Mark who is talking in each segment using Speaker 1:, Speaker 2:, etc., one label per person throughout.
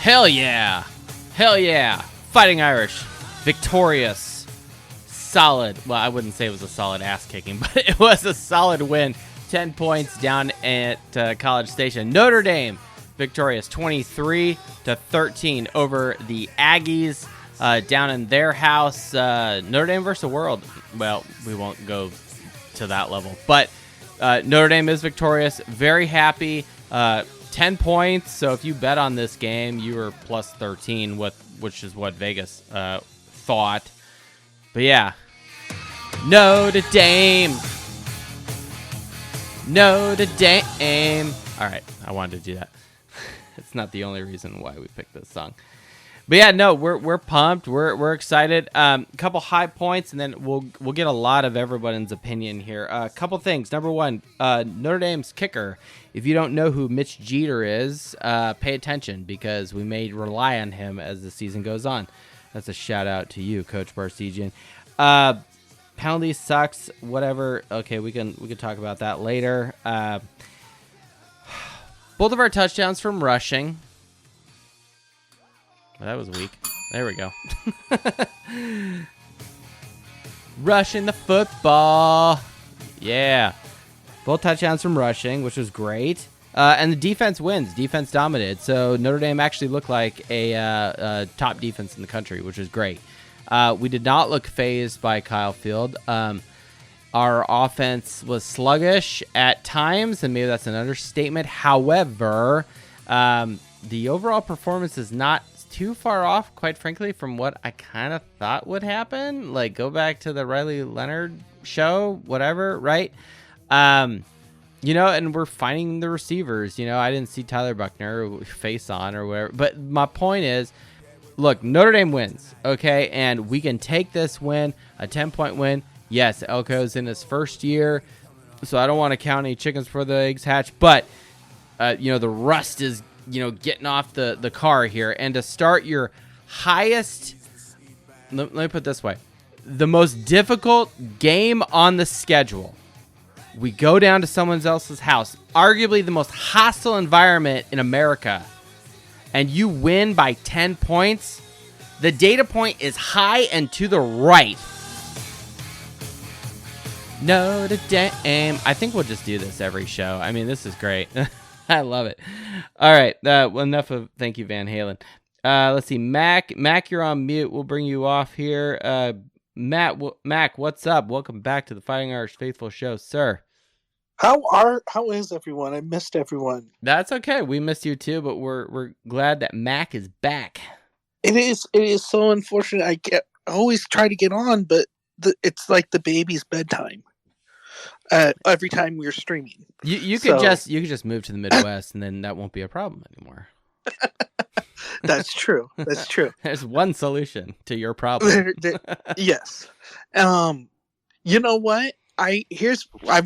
Speaker 1: Hell yeah. Hell yeah. Fighting Irish. Victorious. Solid. Well, I wouldn't say it was a solid ass kicking, but it was a solid win. 10 points down at College Station. Notre Dame victorious 23-13 over the Aggies down in their house. Notre Dame versus the world. Well, we won't go to that level, but Notre Dame is victorious. Very happy. 10 points. So if you bet on this game, you were plus 13, which is what Vegas thought. But yeah, Notre Dame. Notre Dame. All right, I wanted to do that. It's not the only reason why we picked this song. But yeah, no, we're pumped. We're excited. A couple high points, and then we'll get a lot of everyone's opinion here. A couple things. Number one, Notre Dame's kicker. If you don't know who Mitch Jeter is, pay attention because we may rely on him as the season goes on. That's a shout out to you, Coach Barsegian. Penalty sucks. Whatever. Okay, we can talk about that later. Both of our touchdowns from rushing. Well, that was weak. There we go. Rushing the football. Yeah. Both touchdowns from rushing, which was great. And the defense wins. Defense dominated. So Notre Dame actually looked like a top defense in the country, which was great. We did not look fazed by Kyle Field. Our offense was sluggish at times, and maybe that's an understatement. However, the overall performance is not too far off, quite frankly, from what I kind of thought would happen. Like, go back to the Riley Leonard show, whatever, right? And we're finding the receivers. I didn't see Tyler Buckner face on or whatever. But my point is, look, Notre Dame wins, okay? And we can take this win, a 10-point win. Yes, Elko's in his first year, so I don't want to count any chickens before the eggs hatch. But, the rust is, getting off the car here. And to start your highest, let me put it this way, the most difficult game on the schedule. We go down to someone else's house, arguably the most hostile environment in America, and you win by 10 points. The data point is high and to the right. Notre Dame. I think we'll just do this every show. I mean, this is great. I love it. All right. Well, enough of thank you, Van Halen. Let's see. Mac, you're on mute. We'll bring you off here. Mac, what's up? Welcome back to the Fighting Irish Faithful show, sir.
Speaker 2: How is everyone? I missed everyone.
Speaker 1: That's okay. We missed you too, but we're glad that Mac is back.
Speaker 2: It is so unfortunate. I always try to get on, but it's like the baby's bedtime. Every time we're streaming,
Speaker 1: you could just move to the Midwest, and then that won't be a problem anymore.
Speaker 2: That's true. That's true.
Speaker 1: There's one solution to your problem.
Speaker 2: Yes. You know what? I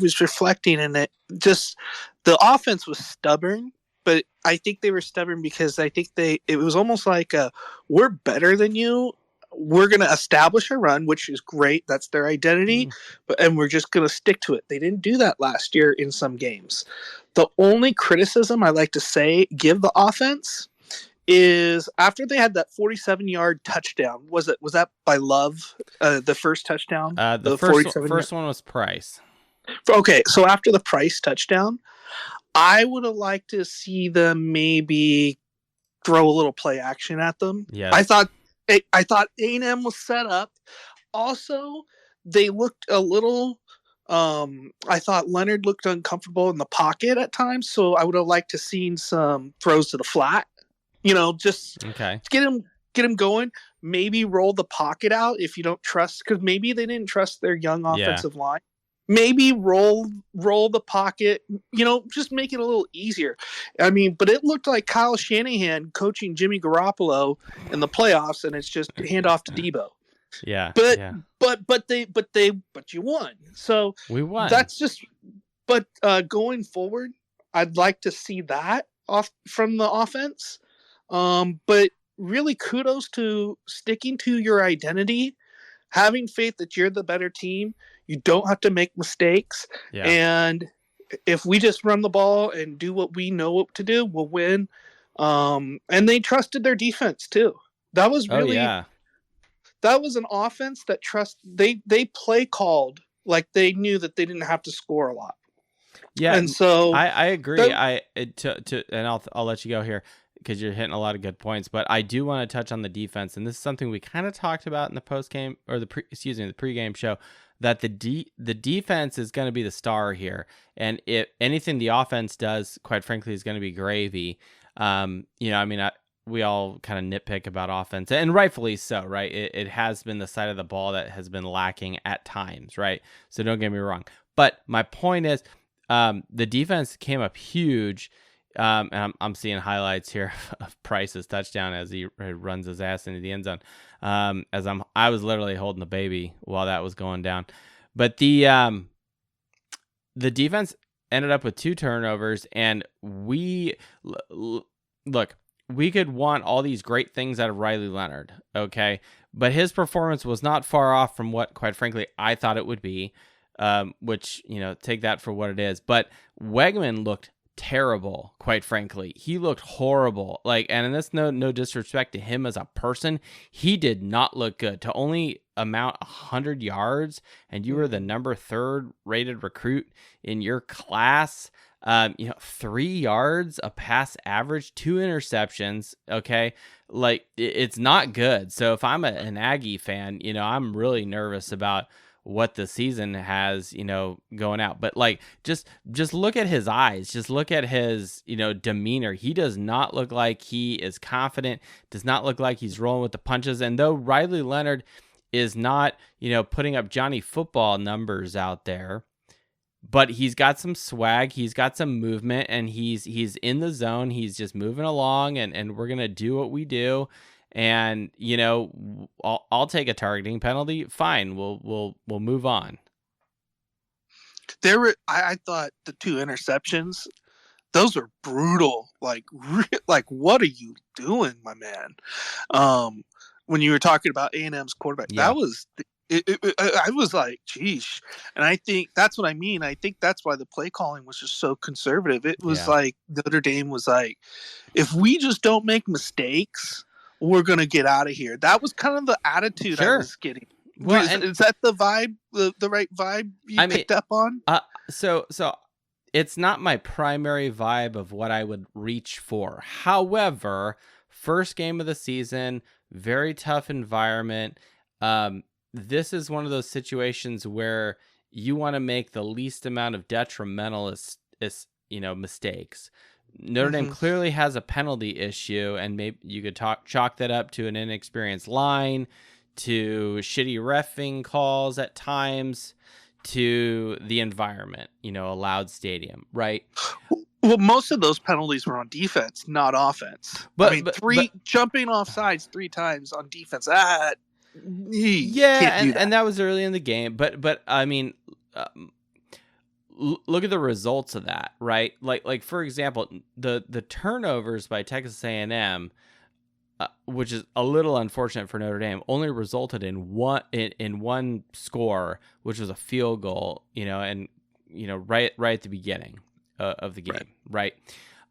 Speaker 2: was reflecting, and it just the offense was stubborn, but I think they were stubborn because I think it was almost like we're better than you. We're going to establish a run, which is great. That's their identity, and we're just going to stick to it. They didn't do that last year in some games. The only criticism I like to give the offense is after they had that 47-yard touchdown. Was that by Love? The first touchdown.
Speaker 1: The first one was Price.
Speaker 2: Okay, so after the Price touchdown, I would have liked to see them maybe throw a little play action at them.
Speaker 1: Yeah,
Speaker 2: I thought A&M was set up. Also, they looked a little. I thought Leonard looked uncomfortable in the pocket at times, so I would have liked to seen some throws to the flat. Just get him going. Maybe roll the pocket out if you don't trust, because maybe they didn't trust their young offensive line. Maybe roll the pocket. Just make it a little easier. I mean, but it looked like Kyle Shanahan coaching Jimmy Garoppolo in the playoffs, and it's just hand off to Debo.
Speaker 1: Yeah.
Speaker 2: But you won. So
Speaker 1: we won.
Speaker 2: That's just. But going forward, I'd like to see that off from the offense. But really, kudos to sticking to your identity, having faith that you're the better team. You don't have to make mistakes. Yeah. And if we just run the ball and do what we know what to do, we'll win. And they trusted their defense too. That was
Speaker 1: Oh
Speaker 2: really
Speaker 1: yeah.
Speaker 2: that was an offense that they play called like they knew that they didn't have to score a lot.
Speaker 1: Yeah,
Speaker 2: And so
Speaker 1: I agree.
Speaker 2: that,
Speaker 1: And I'll let you go here because you're hitting a lot of good points. But I do want to touch on the defense, and this is something we kind of talked about in the post game or the pregame show, that the defense is going to be the star here, and if anything the offense does, quite frankly, is going to be gravy. I mean, we all kind of nitpick about offense, and rightfully so, right? It has been the side of the ball that has been lacking at times, right? So don't get me wrong. But my point is, the defense came up huge. And I'm seeing highlights here of Price's touchdown as he runs his ass into the end zone. I was literally holding the baby while that was going down. But the defense ended up with 2 turnovers, and look, we could want all these great things out of Riley Leonard, okay? But his performance was not far off from what, quite frankly, I thought it would be, which, take that for what it is. But Wegman looked terrible, quite frankly. He looked horrible. And in this, no disrespect to him as a person, he did not look good. To only amount 100 yards, and you were the number 3rd rated recruit in your class. 3 yards a pass average, 2 interceptions. Okay. It's not good. So if I'm an Aggie fan, I'm really nervous about what the season has, going out. But just look at his eyes, just look at his, demeanor. He does not look like he is confident, does not look like he's rolling with the punches. And though Riley Leonard is not, putting up Johnny football numbers out there, but he's got some swag, he's got some movement, and he's in the zone. He's just moving along, and we're gonna do what we do. And I'll take a targeting penalty. Fine, we'll move on.
Speaker 2: I thought the 2 interceptions, those are brutal. Like what are you doing, my man? When you were talking about A&M's quarterback, that was. I was like, geez. And I think that's what I mean. I think that's why the play calling was just so conservative. It was like Notre Dame was like, if we just don't make mistakes, we're going to get out of here. That was kind of the attitude I was getting. Well, is that the vibe, the right vibe you picked up on?
Speaker 1: So it's not my primary vibe of what I would reach for. However, first game of the season, very tough environment. This is one of those situations where you want to make the least amount of detrimental mistakes. Notre Dame clearly has a penalty issue, and maybe you could chalk that up to an inexperienced line, to shitty reffing calls at times, to the environment, a loud stadium, right?
Speaker 2: Well, most of those penalties were on defense, not offense. But jumping off sides 3 times on defense,
Speaker 1: and that was early in the game, but I mean, look at the results of that, right? Like for example, the turnovers by Texas A&M, which is a little unfortunate for Notre Dame, only resulted in one score, which was a field goal, right at the beginning of the game, right?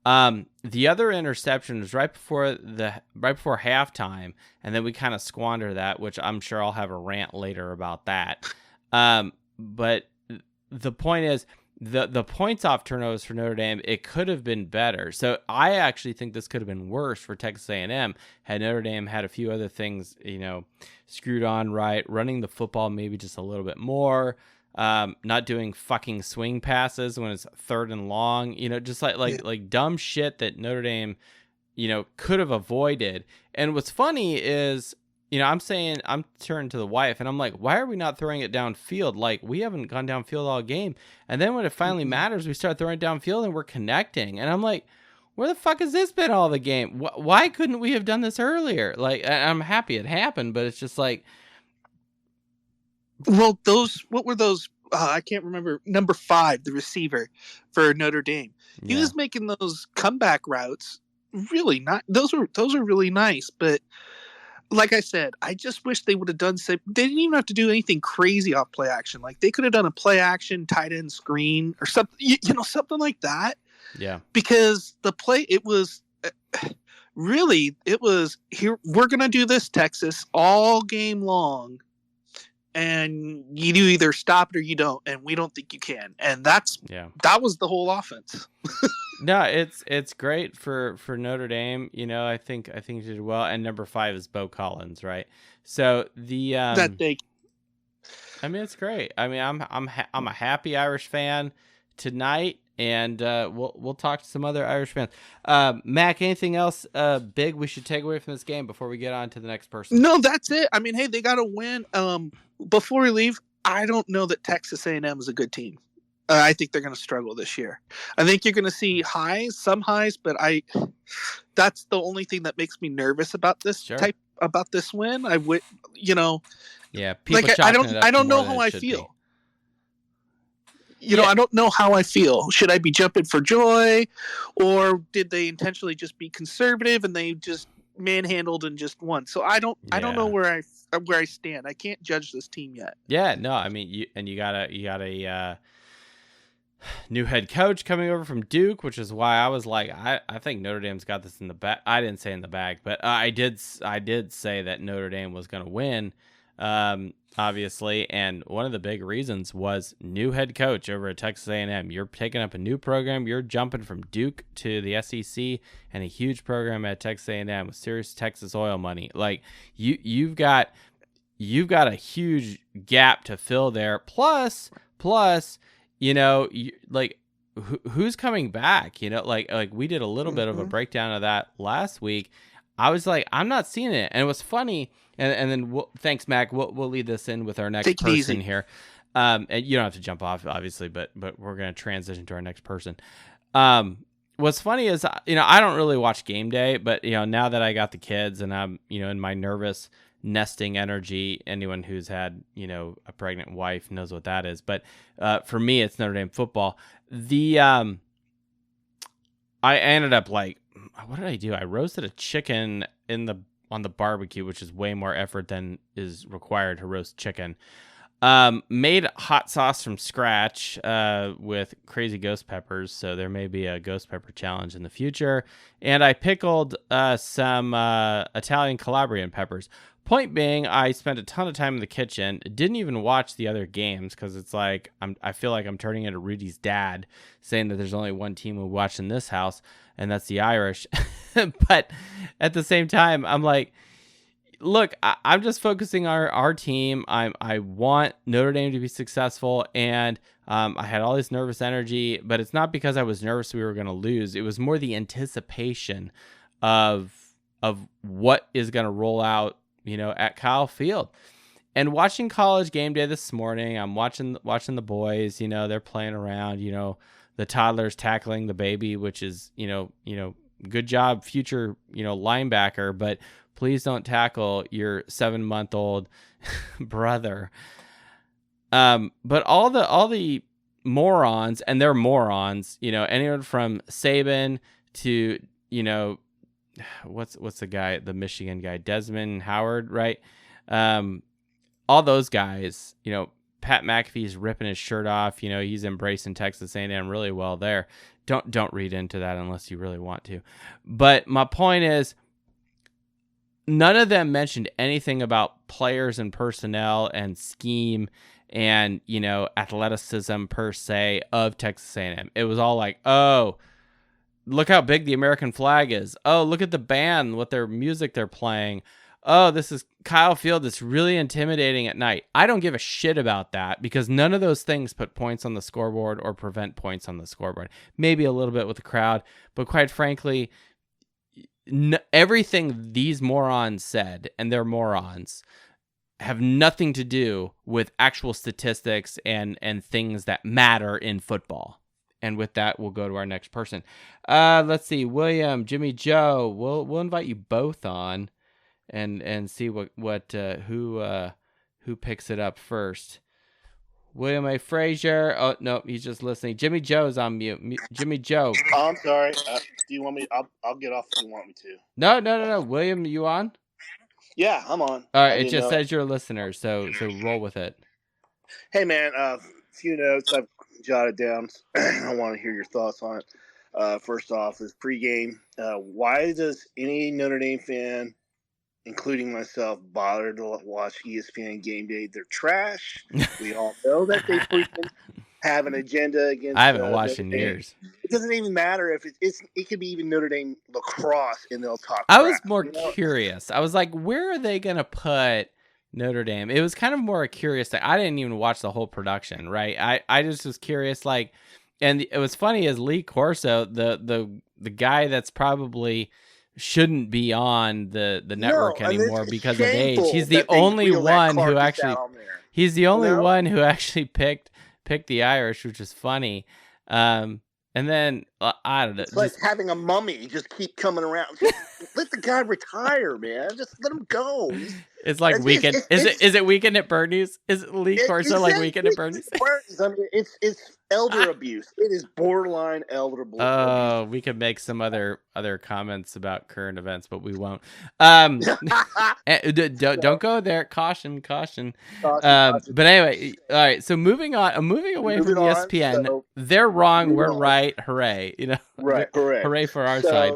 Speaker 1: The other interception was right before halftime, and then we kind of squander that, which I'm sure I'll have a rant later about that. But the point is, the points off turnovers for Notre Dame, it could have been better. So I actually think this could have been worse for Texas A&M had Notre Dame had a few other things, screwed on right, running the football maybe just a little bit more. Not doing fucking swing passes when it's 3rd and long, just like dumb shit that Notre Dame, could have avoided. And what's funny is, I'm turning to the wife and I'm like, why are we not throwing it downfield? Like, we haven't gone downfield all game. And then when it finally matters, we start throwing it downfield and we're connecting. And I'm like, where the fuck has this been all the game? Why couldn't we have done this earlier? Like, I'm happy it happened, but it's just like,
Speaker 2: well, what were those? I can't remember. Number 5, the receiver for Notre Dame. He was making those comeback routes. Really not. Those are really nice. But like I said, I just wish they would have done. They didn't even have to do anything crazy off play action. Like, they could have done a play action tight end screen or something. Something like that.
Speaker 1: Yeah.
Speaker 2: Because the play, it was really, it was here. We're gonna do this, Texas, all game long, and you either stop it or you don't, and we don't think you can. And
Speaker 1: Yeah.
Speaker 2: that was the whole offense.
Speaker 1: No, it's great for Notre Dame. I think you did well. And number 5 is Bo Collins, right? So
Speaker 2: That they
Speaker 1: I mean, it's great. I mean, I'm a happy Irish fan tonight, and we'll talk to some other Irish fans. Mac, anything else big we should take away from this game before we get on to the next person?
Speaker 2: No, that's it. I mean, hey, they got to win. Before we leave, I don't know that Texas A&M is a good team. I think they're going to struggle this year. I think you're going to see some highs, but that's the only thing that makes me nervous about this about this win. I would,
Speaker 1: yeah, people
Speaker 2: like I don't know how I feel. I don't know how I feel. Should I be jumping for joy, or did they intentionally just be conservative and they just manhandled and just won? So I don't know where I stand. I can't judge this team yet.
Speaker 1: Yeah, no, I mean, you got a new head coach coming over from Duke, which is why I was like, I think Notre Dame's got this in the bag. I didn't say in the bag, but I did say that Notre Dame was going to win, obviously. And one of the big reasons was new head coach over at Texas A&M. You're taking up a new program. You're jumping from Duke to the SEC and a huge program at Texas A&M with serious Texas oil money. Like you've got a huge gap to fill there. Plus, who's coming back? Like we did a little bit of a breakdown of that last week. I was like, I'm not seeing it, and it was funny. And then thanks, Mac. We'll lead this in with our next person here. And you don't have to jump off, obviously, but we're gonna transition to our next person. What's funny is I don't really watch game day, but now that I got the kids and I'm in my nervous nesting energy, anyone who's had a pregnant wife knows what that is, but for me it's Notre Dame football. I ended up what did I do? I roasted a chicken on the barbecue, which is way more effort than is required to roast chicken. Made hot sauce from scratch with crazy ghost peppers, so there may be a ghost pepper challenge in the future. And I pickled some Italian Calabrian peppers. Point being, I spent a ton of time in the kitchen. Didn't even watch the other games because it's like I feel like I'm turning into Rudy's dad, saying that there's only one team we watch in this house, and that's the Irish. But at the same time, I'm like, look, I'm just focusing on our team. I want Notre Dame to be successful, and I had all this nervous energy, but it's not because I was nervous we were going to lose. It was more the anticipation of what is going to roll out, at Kyle Field. And watching College Game Day this morning, I'm watching the boys. They're playing around. The toddler's tackling the baby, which is good job, future linebacker, but please don't tackle your 7-month-old brother. But all the morons, and they're morons, anyone from Saban to, what's the guy, the Michigan guy, Desmond Howard, right? All those guys, Pat McAfee's ripping his shirt off. He's embracing Texas A&M really well there. Don't read into that unless you really want to. But my point is, none of them mentioned anything about players and personnel and scheme and, athleticism per se of Texas A&M. It was all like, oh, look how big the American flag is. Oh, look at the band, what their music they're playing. Oh, this is Kyle Field. It's really intimidating at night. I don't give a shit about that because none of those things put points on the scoreboard or prevent points on the scoreboard. Maybe a little bit with the crowd, but quite frankly, everything these morons said, and they're morons, have nothing to do with actual statistics and things that matter in football. And with that, we'll go to our next person. Let's see, William, Jimmy, Joe. We'll invite you both on, and see who picks it up first. William A. Frazier. Oh no, he's just listening. Jimmy Joe's on mute. Jimmy Joe.
Speaker 3: Oh, I'm sorry. Do you want me? I'll get off if you want me to.
Speaker 1: No. William, you on?
Speaker 3: Yeah, I'm on.
Speaker 1: All right. It just says you're a listener, so roll with it.
Speaker 3: Hey man, few notes I've jotted down. I want to hear your thoughts on it. First off, is pregame. Why does any Notre Dame fan, including myself, bother to watch ESPN Game Day? They're trash. We all know that they freaking have an agenda against
Speaker 1: I haven't watched
Speaker 3: Notre
Speaker 1: in
Speaker 3: Dame.
Speaker 1: years.
Speaker 3: It doesn't even matter if it could be even Notre Dame lacrosse, and they'll talk
Speaker 1: I
Speaker 3: crap.
Speaker 1: was more curious. I was like, where are they going to put Notre Dame? It was kind of more a curious thing. I didn't even watch the whole production, right? I just was curious, like, and it was funny as Lee Corso, the guy that's probably shouldn't be on the network anymore because of age. He's the only one who actually picked the Irish, which is funny. And then I don't know.
Speaker 3: It's like having a mummy just keep coming around. Just let the guy retire, man. Just let him go.
Speaker 1: It's like Weekend. Is it Weekend at Bernie's? Is it Lee Corso like Weekend at Bernie's?
Speaker 3: I mean, it's elder abuse. It is borderline elder abuse.
Speaker 1: Oh, we could make some other comments about current events, but we won't. Don't go there. Caution. But anyway, all right. So moving on. Moving away from ESPN. So, they're wrong. We're right. Hooray!
Speaker 3: Right. Correct.
Speaker 1: Hooray for our side.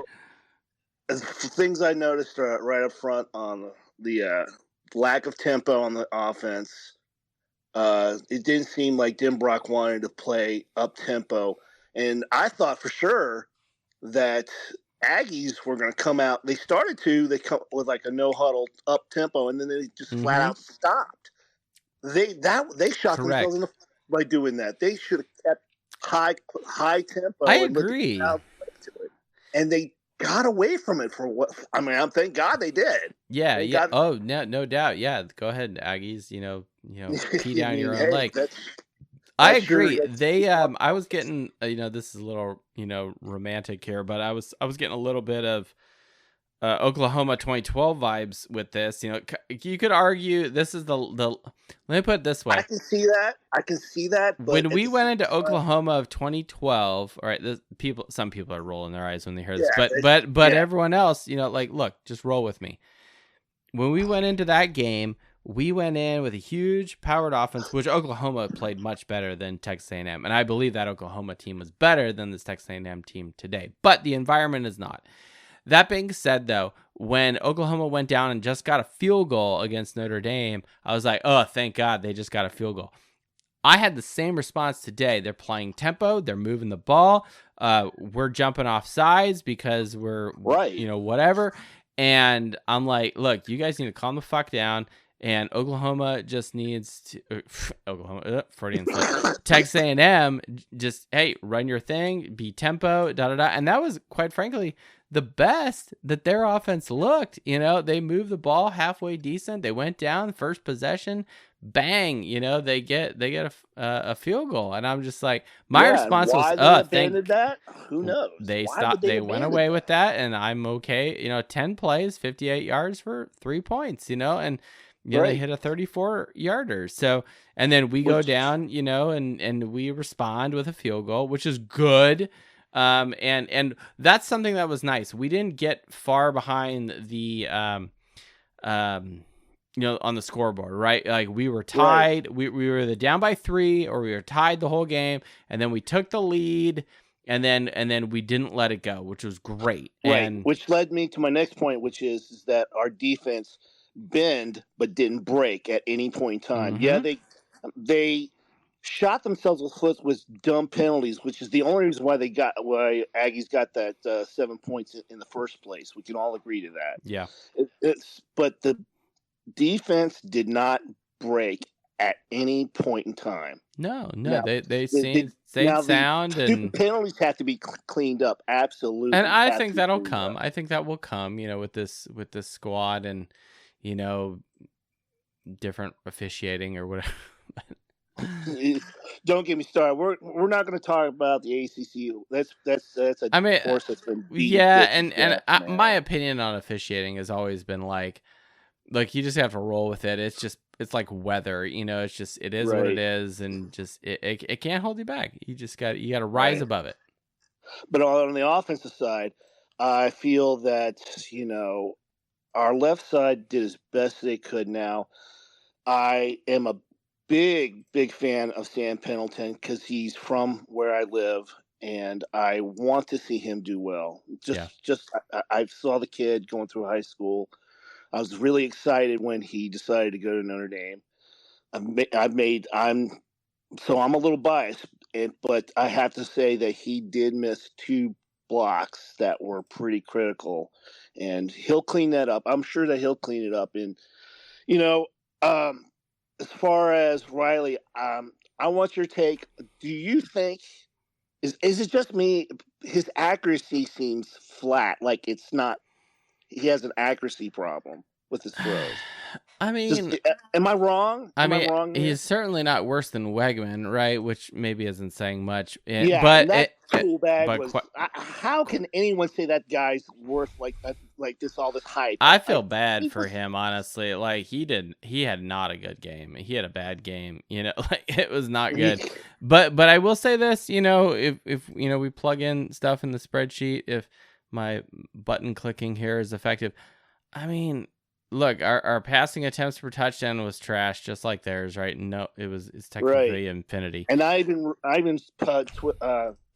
Speaker 3: Things I noticed right up front on the lack of tempo on the offense. It didn't seem like Denbrock wanted to play up tempo, and I thought for sure that Aggies were going to come out. They started to. They come with like a no huddle up tempo, and then they just flat out stopped. They shot themselves in the foot by doing that. They should have kept high tempo.
Speaker 1: I agree.
Speaker 3: And they got away from it for what? I mean, thank God they did.
Speaker 1: Yeah. Oh, no doubt. Yeah, go ahead, Aggies. Pee down your own leg. I agree. They, I was getting, this is a little, romantic here, but I was getting a little bit of Oklahoma 2012 vibes with this. You could argue this is the. Let me put it this way.
Speaker 3: I can see that. But
Speaker 1: when we went into Oklahoma of 2012, all right, some people are rolling their eyes when they hear this, but everyone else, look, just roll with me. When we went into that game, we went in with a huge powered offense, which Oklahoma played much better than Texas A&M, and I believe that Oklahoma team was better than this Texas A&M team today. But the environment is not. That being said, though, when Oklahoma went down and just got a field goal against Notre Dame, I was like, oh, thank God they just got a field goal. I had the same response today. They're playing tempo. They're moving the ball. We're jumping off sides because we're, whatever. And I'm like, look, you guys need to calm the fuck down. And Oklahoma just needs to Freudian slip. Texas A&M just, hey, run your thing, be tempo, And that was, quite frankly, the best that their offense looked. They moved the ball halfway decent. They went down first possession, bang. They get a field goal, and I'm just like, my response was,
Speaker 3: that? Who knows?
Speaker 1: They stopped. They went away with that, and I'm okay. 10 plays, 58 yards for 3 points. And. They hit a 34-yarder. So, and then we go down, and we respond with a field goal, which is good. And that's something that was nice. We didn't get far behind the, on the scoreboard, right? Like we were tied. Right. We were either down by 3 or we were tied the whole game. And then we took the lead. And then we didn't let it go, which was great.
Speaker 3: Right.
Speaker 1: And
Speaker 3: which led me to my next point, which is that our defense bend but didn't break at any point in time. Yeah, they shot themselves with foot with dumb penalties, which is the only reason why Aggies got that 7 points in the first place. We can all agree to that.
Speaker 1: Yeah,
Speaker 3: but the defense did not break at any point in time.
Speaker 1: No, they stayed sound, and
Speaker 3: penalties have to be cleaned up. Absolutely,
Speaker 1: and I think that'll come. I think that will come. With this squad and. Different officiating or whatever.
Speaker 3: Don't get me started. We're not going to talk about the ACC. That's a horse that's been beat.
Speaker 1: Yeah, and my opinion on officiating has always been like you just have to roll with it. It's like weather, It's just it is what it is, and just it can't hold you back. You got to rise above it.
Speaker 3: But on the offensive side, I feel that our left side did as best they could. Now, I am a big fan of Sam Pendleton because he's from where I live, and I want to see him do well. I saw the kid going through high school. I was really excited when he decided to go to Notre Dame. I'm a little biased, but I have to say that he did miss 2 blocks that were pretty critical, and he'll clean that up. I'm sure that he'll clean it up. And you know, as far as Riley, I want your take. Do you think is it just me? His accuracy seems flat. Like it's not. He has an accuracy problem with his throws.
Speaker 1: I mean,
Speaker 3: am I wrong? Am I wrong?
Speaker 1: He's certainly not worse than Wegman, right? Which maybe isn't saying much.
Speaker 3: Yeah,
Speaker 1: but
Speaker 3: that tool bag was. How can anyone say that guy's worth like this? All this hype.
Speaker 1: I feel bad for him, honestly. Like he had not a good game. He had a bad game. Like it was not good. But I will say this. If we plug in stuff in the spreadsheet, if my button clicking here is effective, I mean. Look, our passing attempts per touchdown was trash, just like theirs, right? No, it's technically infinity.
Speaker 3: And I even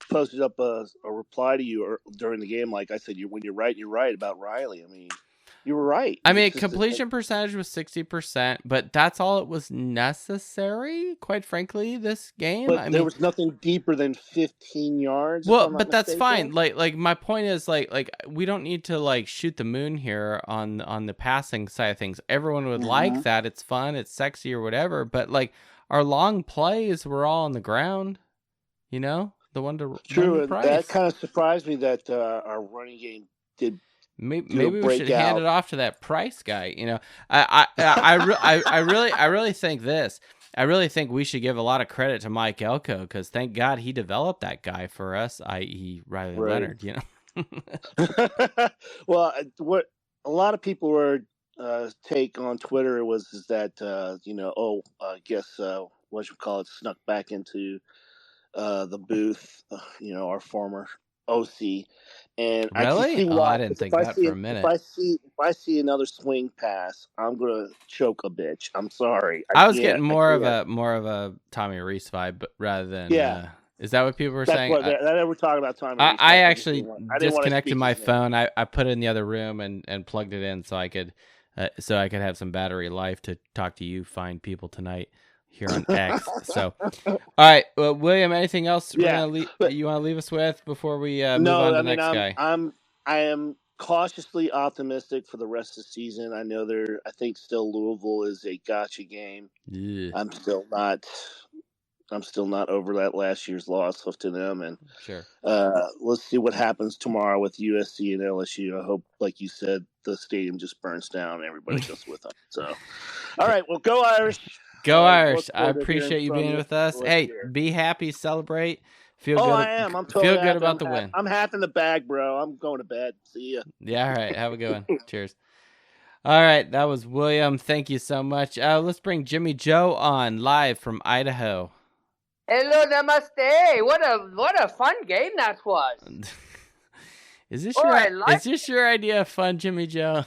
Speaker 3: posted up a reply to you during the game, like I said, when you're right about Riley. I mean, you were right.
Speaker 1: I mean, completion percentage was 60%, but that's all it was necessary, quite frankly, this game.
Speaker 3: But there was nothing deeper than 15 yards.
Speaker 1: Well, but that's fine. Like my point is, like we don't need to shoot the moon here on the passing side of things. Everyone would like that. It's fun. It's sexy or whatever. But our long plays were all on the ground. The one to
Speaker 3: True.
Speaker 1: Price.
Speaker 3: That kind of surprised me that our running game did.
Speaker 1: Maybe we should hand it off to that Price guy. I really think this. I really think we should give a lot of credit to Mike Elko because thank God he developed that guy for us, i.e. Riley Leonard.
Speaker 3: Well, what a lot of people were take on Twitter is that I guess what you call it snuck back into the booth. Our former OC. And
Speaker 1: really? I didn't think that for a minute.
Speaker 3: If I see another swing pass, I'm gonna choke a bitch. I'm sorry.
Speaker 1: I was getting more of a Tommy Reese vibe, but rather than is that what people were saying?
Speaker 3: That we're talking about Tommy Reese.
Speaker 1: I actually disconnected my phone. I put it in the other room and plugged it in so I could have some battery life to talk to you fine people tonight here on X. So, all right, well, William, anything else you want to leave us with before we move on to the next guy?
Speaker 3: I am cautiously optimistic for the rest of the season. I know I think still Louisville is a gotcha game.
Speaker 1: Yeah.
Speaker 3: I'm still not over that last year's loss to them, and
Speaker 1: sure.
Speaker 3: Let's see what happens tomorrow with USC and LSU. I hope, like you said, the stadium just burns down and everybody goes with them. So, all right, well, go Irish.
Speaker 1: Go Irish. I appreciate you being with us. Hey, be happy, celebrate. Feel good.
Speaker 3: I am. I'm totally
Speaker 1: feel good about the win.
Speaker 3: I'm half in the bag, bro. I'm going to bed. See ya.
Speaker 1: Yeah, all right. Have a good one. Cheers. All right, that was William. Thank you so much. Let's bring Jimmy Joe on live from Idaho.
Speaker 4: Hello, namaste. What a fun game that was.
Speaker 1: Is this your idea of fun, Jimmy Joe?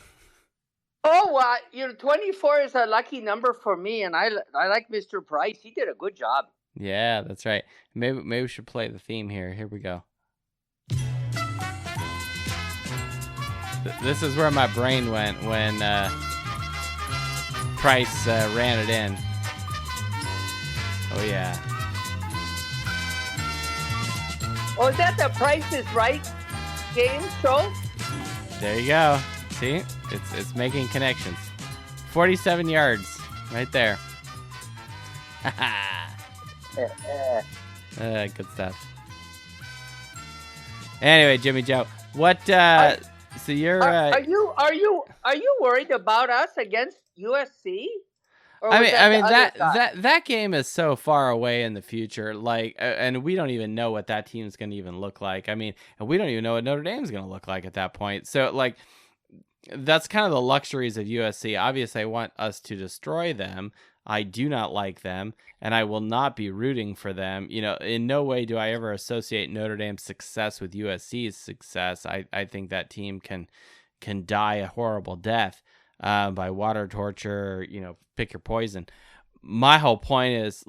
Speaker 4: Oh, 24 is a lucky number for me, and I like Mr. Price. He did a good job.
Speaker 1: Yeah, that's right. Maybe we should play the theme here. Here we go. This is where my brain went when Price ran it in. Oh yeah.
Speaker 4: Oh, is that the Price is Right game show?
Speaker 1: There you go. See? It's making connections. 47 yards. Right there. Good stuff. Anyway, Jimmy Joe, what so you're
Speaker 4: are you worried about us against USC?
Speaker 1: I mean that game is so far away in the future, and we don't even know what that team's going to even look like. I mean, and we don't even know what Notre Dame's going to look like at that point. So that's kind of the luxuries of USC. Obviously, I want us to destroy them. I do not like them, and I will not be rooting for them. In no way do I ever associate Notre Dame's success with USC's success. I think that team can die a horrible death by water torture, pick your poison. My whole point is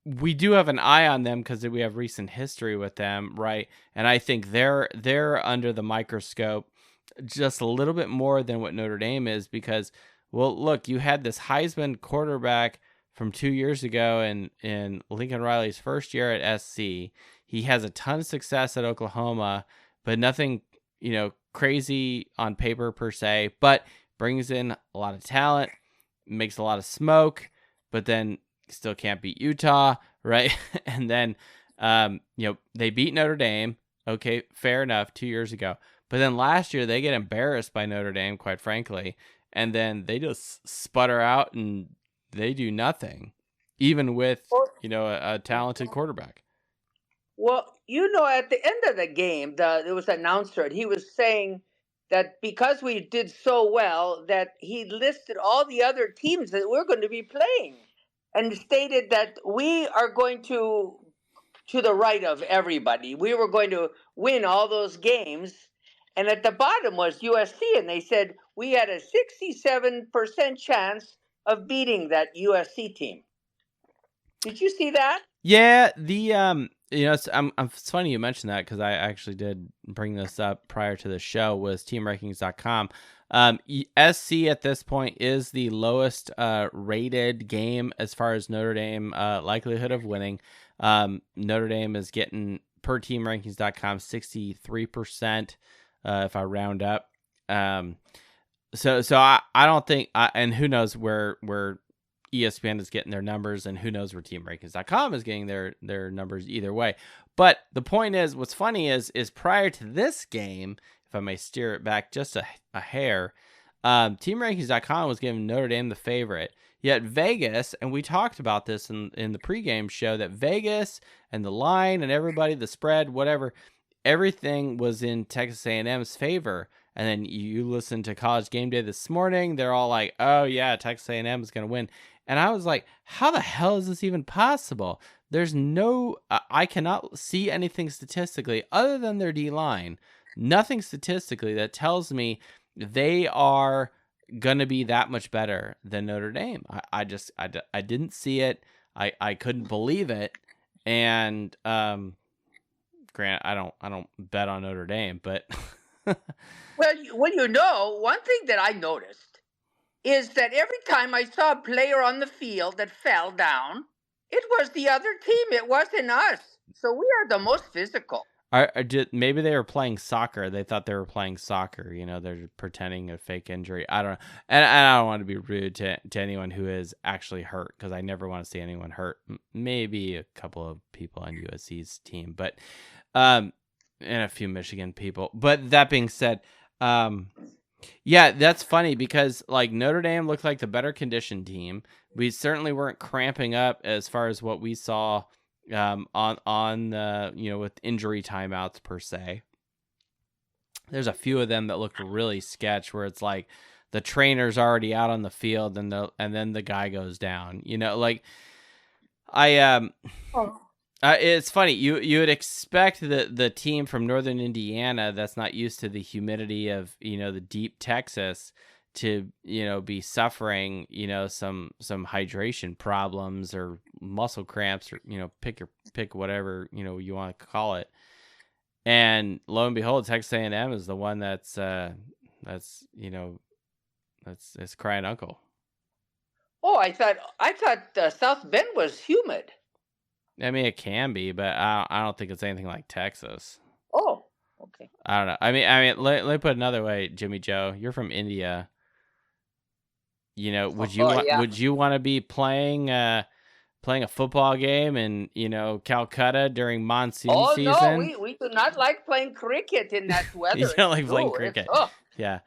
Speaker 1: we do have an eye on them because we have recent history with them, right? And I think they're under the microscope just a little bit more than what Notre Dame is because, well, look, you had this Heisman quarterback from 2 years ago in Lincoln Riley's first year at SC. He has a ton of success at Oklahoma, but nothing, crazy on paper per se, but brings in a lot of talent, makes a lot of smoke, but then still can't beat Utah, right? And then, they beat Notre Dame. Okay, fair enough, 2 years ago. But then last year, they get embarrassed by Notre Dame, quite frankly. And then they just sputter out and they do nothing, even with, a talented quarterback.
Speaker 4: Well, at the end of the game, there was an announcer, and he was saying that because we did so well, that he listed all the other teams that we're going to be playing and stated that we are going to the right of everybody. We were going to win all those games. And at the bottom was USC, and they said we had a 67% chance of beating that USC team. Did you see that?
Speaker 1: Yeah, it's funny you mentioned that because I actually did bring this up prior to the show. Was TeamRankings.com. SC at this point is the lowest rated game as far as Notre Dame likelihood of winning. Notre Dame is getting, per TeamRankings.com, 63%. If I round up, so I don't think, and who knows where ESPN is getting their numbers, and who knows where TeamRankings.com is getting their numbers either way. But the point is, what's funny is prior to this game, if I may steer it back just a hair, TeamRankings.com was giving Notre Dame the favorite. Yet Vegas, and we talked about this in the pregame show, that Vegas and the line and everybody, the spread, whatever, everything was in Texas A&M's favor. And then you listen to College Game Day this morning, they're all like, oh yeah, Texas A&M is going to win. And I was like, how the hell is this even possible? There's I cannot see anything statistically other than their D-line. Nothing statistically that tells me they are going to be that much better than Notre Dame. I didn't see it. I couldn't believe it. And, Grant, I don't bet on Notre Dame, but
Speaker 4: Well, one thing that I noticed is that every time I saw a player on the field that fell down, it was the other team. It wasn't us. So we are the most physical.
Speaker 1: Maybe they were playing soccer. They thought they were playing soccer. They're pretending a fake injury. I don't know. And I don't want to be rude to anyone who is actually hurt, because I never want to see anyone hurt. Maybe a couple of people on USC's team, but and a few Michigan people. But that being said, yeah, that's funny because Notre Dame looked like the better conditioned team. We certainly weren't cramping up as far as what we saw on with injury timeouts per se. There's a few of them that looked really sketch where it's like the trainer's already out on the field and then the guy goes down. It's funny. You would expect the team from Northern Indiana that's not used to the humidity of the deep Texas to be suffering some hydration problems or muscle cramps or pick whatever you want to call it. And lo and behold, Texas A&M is the one that's crying uncle.
Speaker 4: Oh, I thought South Bend was humid.
Speaker 1: I mean, it can be, but I don't think it's anything like Texas.
Speaker 4: Oh, okay.
Speaker 1: I don't know. I mean, let me put it another way, Jimmy Joe. You're from India. Would you want to be playing a football game in Calcutta during monsoon season?
Speaker 4: Oh no, we do not like playing cricket in that weather.
Speaker 1: You don't like playing cricket? Yeah.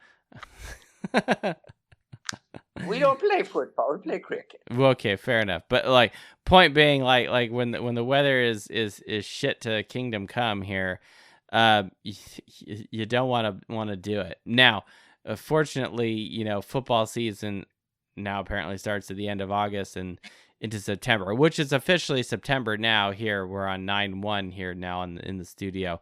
Speaker 4: We don't play football. We play cricket.
Speaker 1: Well, okay, fair enough. But point being, when the weather is shit to kingdom come here, you don't want to do it. Now, fortunately, football season now apparently starts at the end of August and into September, which is officially September now. Here we're on 9/1 here now in the studio,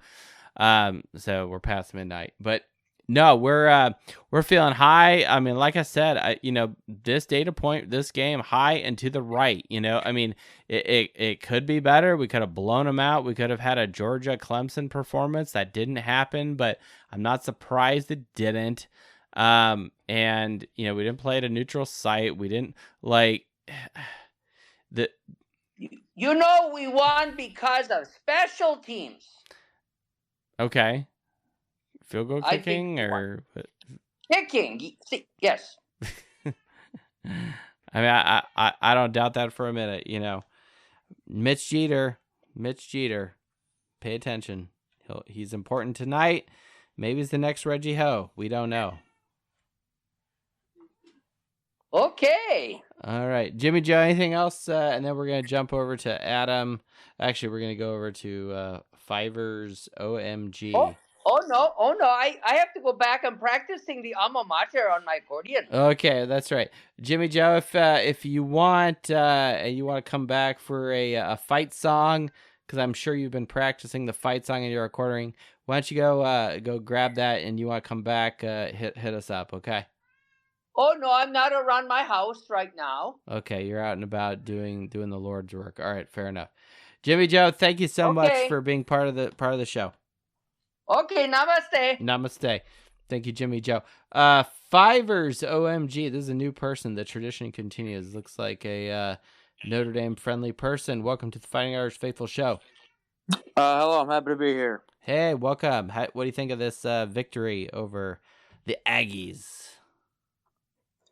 Speaker 1: so we're past midnight. But No, we're feeling high. I mean, like I said, this data point, this game, high and to the right. I mean, it could be better. We could have blown them out. We could have had a Georgia Clemson performance that didn't happen, but I'm not surprised it didn't. And we didn't play at a neutral site. We didn't like the.
Speaker 4: We won because of special teams.
Speaker 1: Okay. Field goal kicking or
Speaker 4: kicking? Yes.
Speaker 1: I mean, I don't doubt that for a minute. Mitch Jeter, pay attention. He's important tonight. Maybe he's the next Reggie Ho. We don't know.
Speaker 4: Okay.
Speaker 1: All right, Jimmy Joe. Anything else? And then we're gonna jump over to Adam. Actually, we're gonna go over to Fivers OMG.
Speaker 4: Oh no! I have to go back. I'm practicing the alma mater on my accordion.
Speaker 1: Okay, that's right, Jimmy Joe. If you want to come back for a fight song, because I'm sure you've been practicing the fight song in your recording. Why don't you go grab that, and you want to come back? Hit us up, okay?
Speaker 4: Oh no, I'm not around my house right now.
Speaker 1: Okay, you're out and about doing the Lord's work. All right, fair enough. Jimmy Joe, thank you so much for being part of the show.
Speaker 4: Okay, namaste.
Speaker 1: Namaste. Thank you, Jimmy Joe. Fivers OMG. This is a new person. The tradition continues. Looks like a Notre Dame friendly person. Welcome to the Fighting Irish Faithful Show.
Speaker 5: Hello, I'm happy to be here.
Speaker 1: Hey, welcome. What do you think of this victory over the Aggies?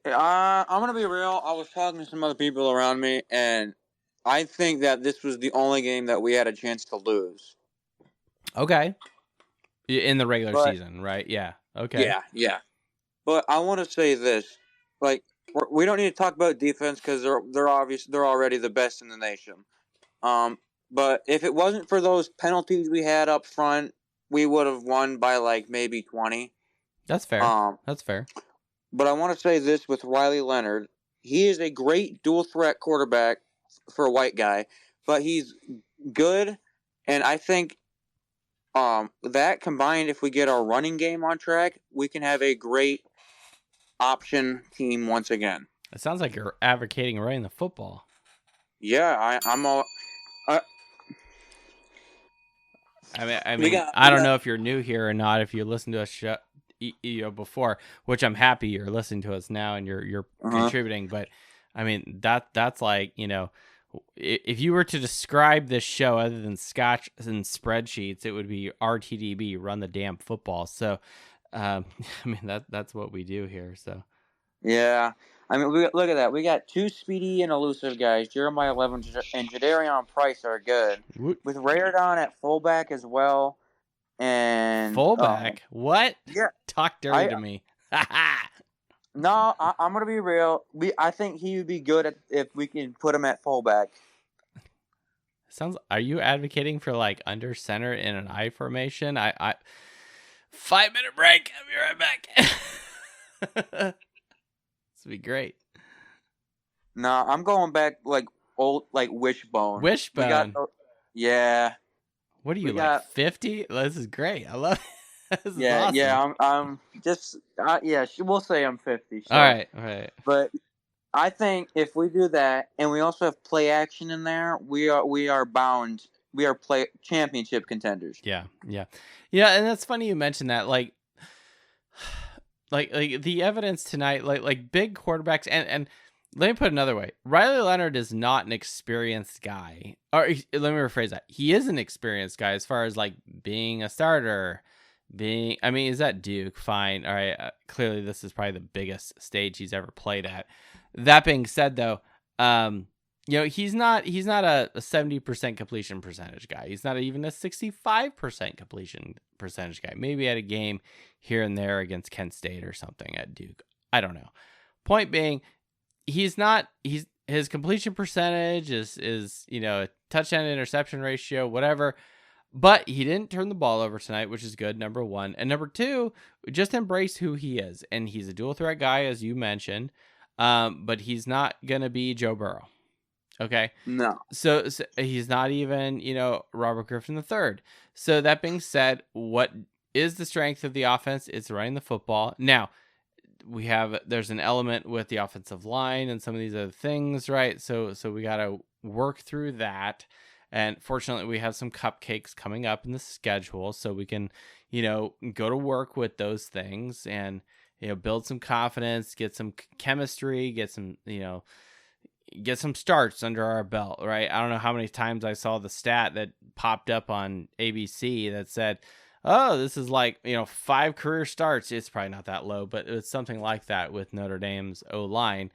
Speaker 5: I'm going to be real. I was talking to some other people around me, and I think that this was the only game that we had a chance to lose.
Speaker 1: Okay. In the regular season, right? Yeah. Okay.
Speaker 5: Yeah. But I want to say this. Like, we don't need to talk about defense because they're already the best in the nation. But if it wasn't for those penalties we had up front, we would have won by like maybe 20.
Speaker 1: That's fair. That's fair.
Speaker 5: But I want to say this with Riley Leonard. He is a great dual threat quarterback for a white guy, but he's good, and I think that combined, if we get our running game on track, we can have a great option team once again.
Speaker 1: It sounds like you're advocating running the football.
Speaker 5: Yeah, I'm all.
Speaker 1: I mean, I don't know if you're new here or not. If you listen to us before, which I'm happy you're listening to us now and you're contributing, but I mean that's like, if you were to describe this show other than scotch and spreadsheets, it would be RTDB, run the damn football. So, I mean that's what we do here. So,
Speaker 5: yeah, I mean look at that. We got two speedy and elusive guys. Jeremiah Levin and Jadarian Price are good with Rayardon at fullback as well. And
Speaker 1: fullback, what?
Speaker 5: Yeah,
Speaker 1: talk dirty to me.
Speaker 5: No, I'm gonna be real. I think he would be good if we can put him at fullback.
Speaker 1: Are you advocating for like under center in an I formation? I 5-minute break. I'll be right back. This would be great.
Speaker 5: No, I'm going back like old, like Wishbone.
Speaker 1: Wishbone.
Speaker 5: Yeah.
Speaker 1: What are you, like 50? This is great. I love it. This is awesome.
Speaker 5: Yeah. I'm just we'll say I'm 50. So.
Speaker 1: All right.
Speaker 5: But I think if we do that, and we also have play action in there, we are bound. We are championship contenders.
Speaker 1: Yeah. And that's funny you mentioned that. Like the evidence tonight, like big quarterbacks, and let me put it another way. Riley Leonard is not an experienced guy. Or let me rephrase that. He is an experienced guy as far as like being a starter. Is that Duke? Fine. All right. Clearly, this is probably the biggest stage he's ever played at. That being said, though, he's not a 70% completion percentage guy. He's not even a 65% completion percentage guy. Maybe at a game here and there against Kent State or something at Duke. I don't know. Point being, his completion percentage is a touchdown to interception ratio, whatever. But he didn't turn the ball over tonight, which is good, number one. And number two, just embrace who he is. And he's a dual threat guy, as you mentioned. But he's not going to be Joe Burrow. Okay?
Speaker 5: No.
Speaker 1: So he's not even, Robert Griffin III. So that being said, what is the strength of the offense. It's running the football. Now, there's an element with the offensive line and some of these other things, right? So we got to work through that. And fortunately, we have some cupcakes coming up in the schedule, so we can, go to work with those things and, build some confidence, get some chemistry, get some starts under our belt, right? I don't know how many times I saw the stat that popped up on ABC that said, oh, this is like, 5 career starts. It's probably not that low, but it's something like that with Notre Dame's O-line.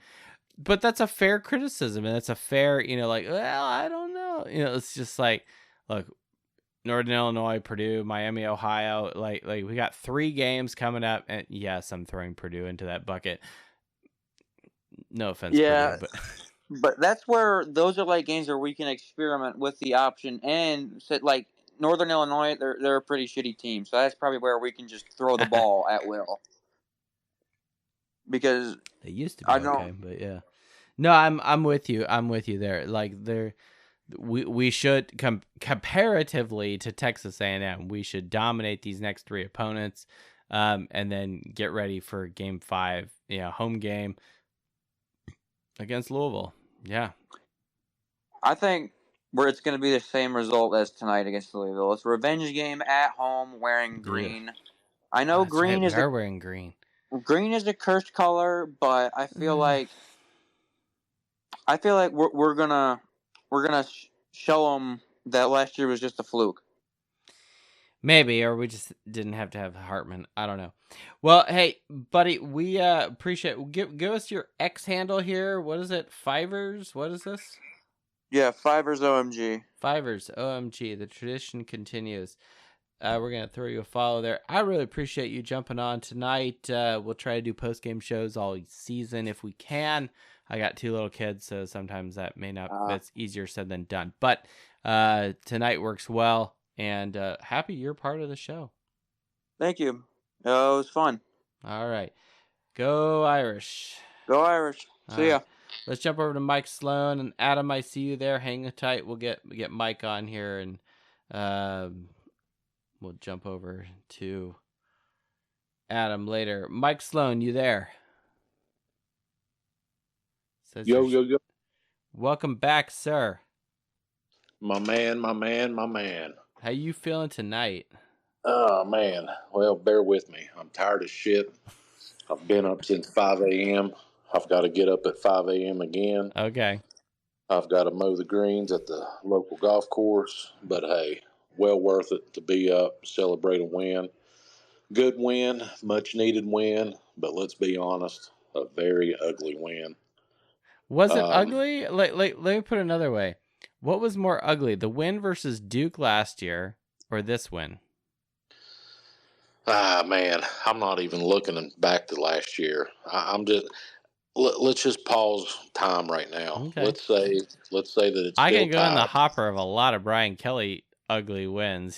Speaker 1: But that's a fair criticism, and that's a fair, well, I don't know. It's just like, look, Northern Illinois, Purdue, Miami, Ohio, like we got 3 games coming up, and yes, I'm throwing Purdue into that bucket. No offense,
Speaker 5: Yeah,
Speaker 1: Purdue,
Speaker 5: but that's where those are like games where we can experiment with the option and like Northern Illinois, they're a pretty shitty team, so that's probably where we can just throw the ball at will. Because
Speaker 1: they used to be okay, but yeah. No, I'm with you. I'm with you there. Like we should comparatively to Texas A&M, we should dominate these next 3 opponents, and then get ready for Game 5, home game against Louisville. Yeah,
Speaker 5: I think where it's going to be the same result as tonight against Louisville. It's a revenge game at home wearing green. Yeah. I know green
Speaker 1: right.
Speaker 5: is
Speaker 1: wearing green.
Speaker 5: Green is a cursed color, but I feel like we're gonna show them that last year was just a fluke.
Speaker 1: Maybe, or we just didn't have to have Hartman. I don't know. Well, hey, buddy, we appreciate it. Give us your X handle here. What is it? Fivers? What is this?
Speaker 5: Yeah, Fivers OMG.
Speaker 1: Fivers OMG. The tradition continues. We're going to throw you a follow there. I really appreciate you jumping on tonight. We'll try to do post-game shows all season if we can. I got 2 little kids, so sometimes that may not, that's easier said than done. But tonight works well, and happy you're part of the show.
Speaker 5: Thank you. It was fun.
Speaker 1: All right. Go Irish.
Speaker 5: Go Irish. See ya.
Speaker 1: Let's jump over to Mike Sloan. And Adam, I see you there. Hang tight. We'll get Mike on here, and we'll jump over to Adam later. Mike Sloan, you there?
Speaker 6: Yo.
Speaker 1: Welcome back, sir.
Speaker 6: My man.
Speaker 1: How you feeling tonight?
Speaker 6: Oh, man. Well, bear with me. I'm tired as shit. I've been up since 5 a.m. I've got to get up at 5 a.m. again.
Speaker 1: Okay.
Speaker 6: I've got to mow the greens at the local golf course. But, hey, well worth it to be up, celebrate a win. Good win, much needed win. But let's be honest, a very ugly win.
Speaker 1: Was it ugly? Let me put it another way. What was more ugly, the win versus Duke last year or this win?
Speaker 6: Man, I'm not even looking back to last year. I'm just let's just pause time right now.
Speaker 1: Okay.
Speaker 6: Let's say that it's.
Speaker 1: I
Speaker 6: still
Speaker 1: can go
Speaker 6: tied.
Speaker 1: in the hopper of a lot of Brian Kelly ugly wins,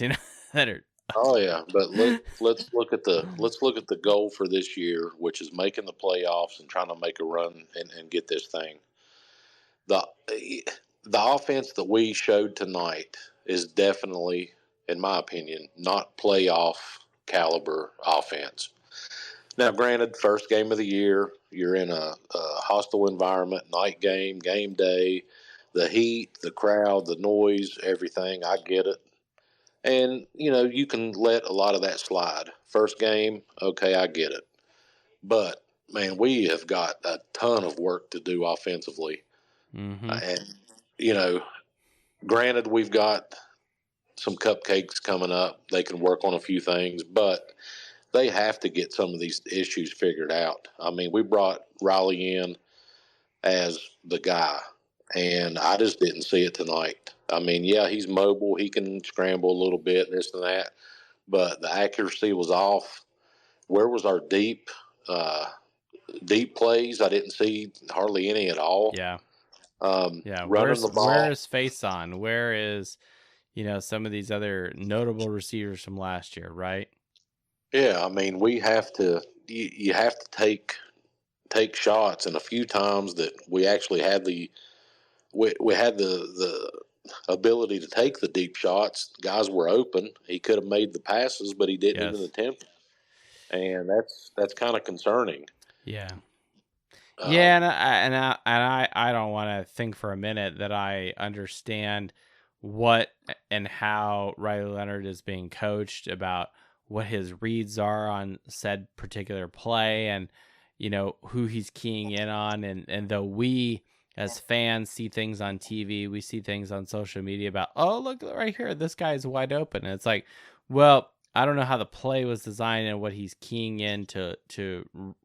Speaker 1: that are.
Speaker 6: Oh yeah, but let's look at the goal for this year, which is making the playoffs and trying to make a run and get this thing. The offense that we showed tonight is definitely, in my opinion, not playoff caliber offense. Now, granted, first game of the year, you're in a hostile environment, night game, game day, the heat, the crowd, the noise, everything. I get it. And, you can let a lot of that slide. First game, okay, I get it. But, man, we have got a ton of work to do offensively.
Speaker 1: Mm-hmm.
Speaker 6: And, granted, we've got some cupcakes coming up. They can work on a few things, but they have to get some of these issues figured out. I mean, we brought Riley in as the guy, and I just didn't see it tonight. I mean, yeah, he's mobile. He can scramble a little bit, this and that, but the accuracy was off. Where was our deep plays? I didn't see hardly any at all.
Speaker 1: Yeah.
Speaker 6: Running the ball.
Speaker 1: Where is Faison? Where is, some of these other notable receivers from last year, right?
Speaker 6: Yeah, I mean, we have to. You have to take shots, and a few times that we actually had we had the ability to take the deep shots. Guys were open. He could have made the passes, but he didn't even attempt. And that's kind of concerning.
Speaker 1: Yeah. Yeah, and I don't want to think for a minute that I understand what and how Riley Leonard is being coached, about what his reads are on said particular play, and who he's keying in on, and though we as fans see things on TV, we see things on social media about, oh, look right here, this guy's wide open, and it's like, well, I don't know how the play was designed and what he's keying in to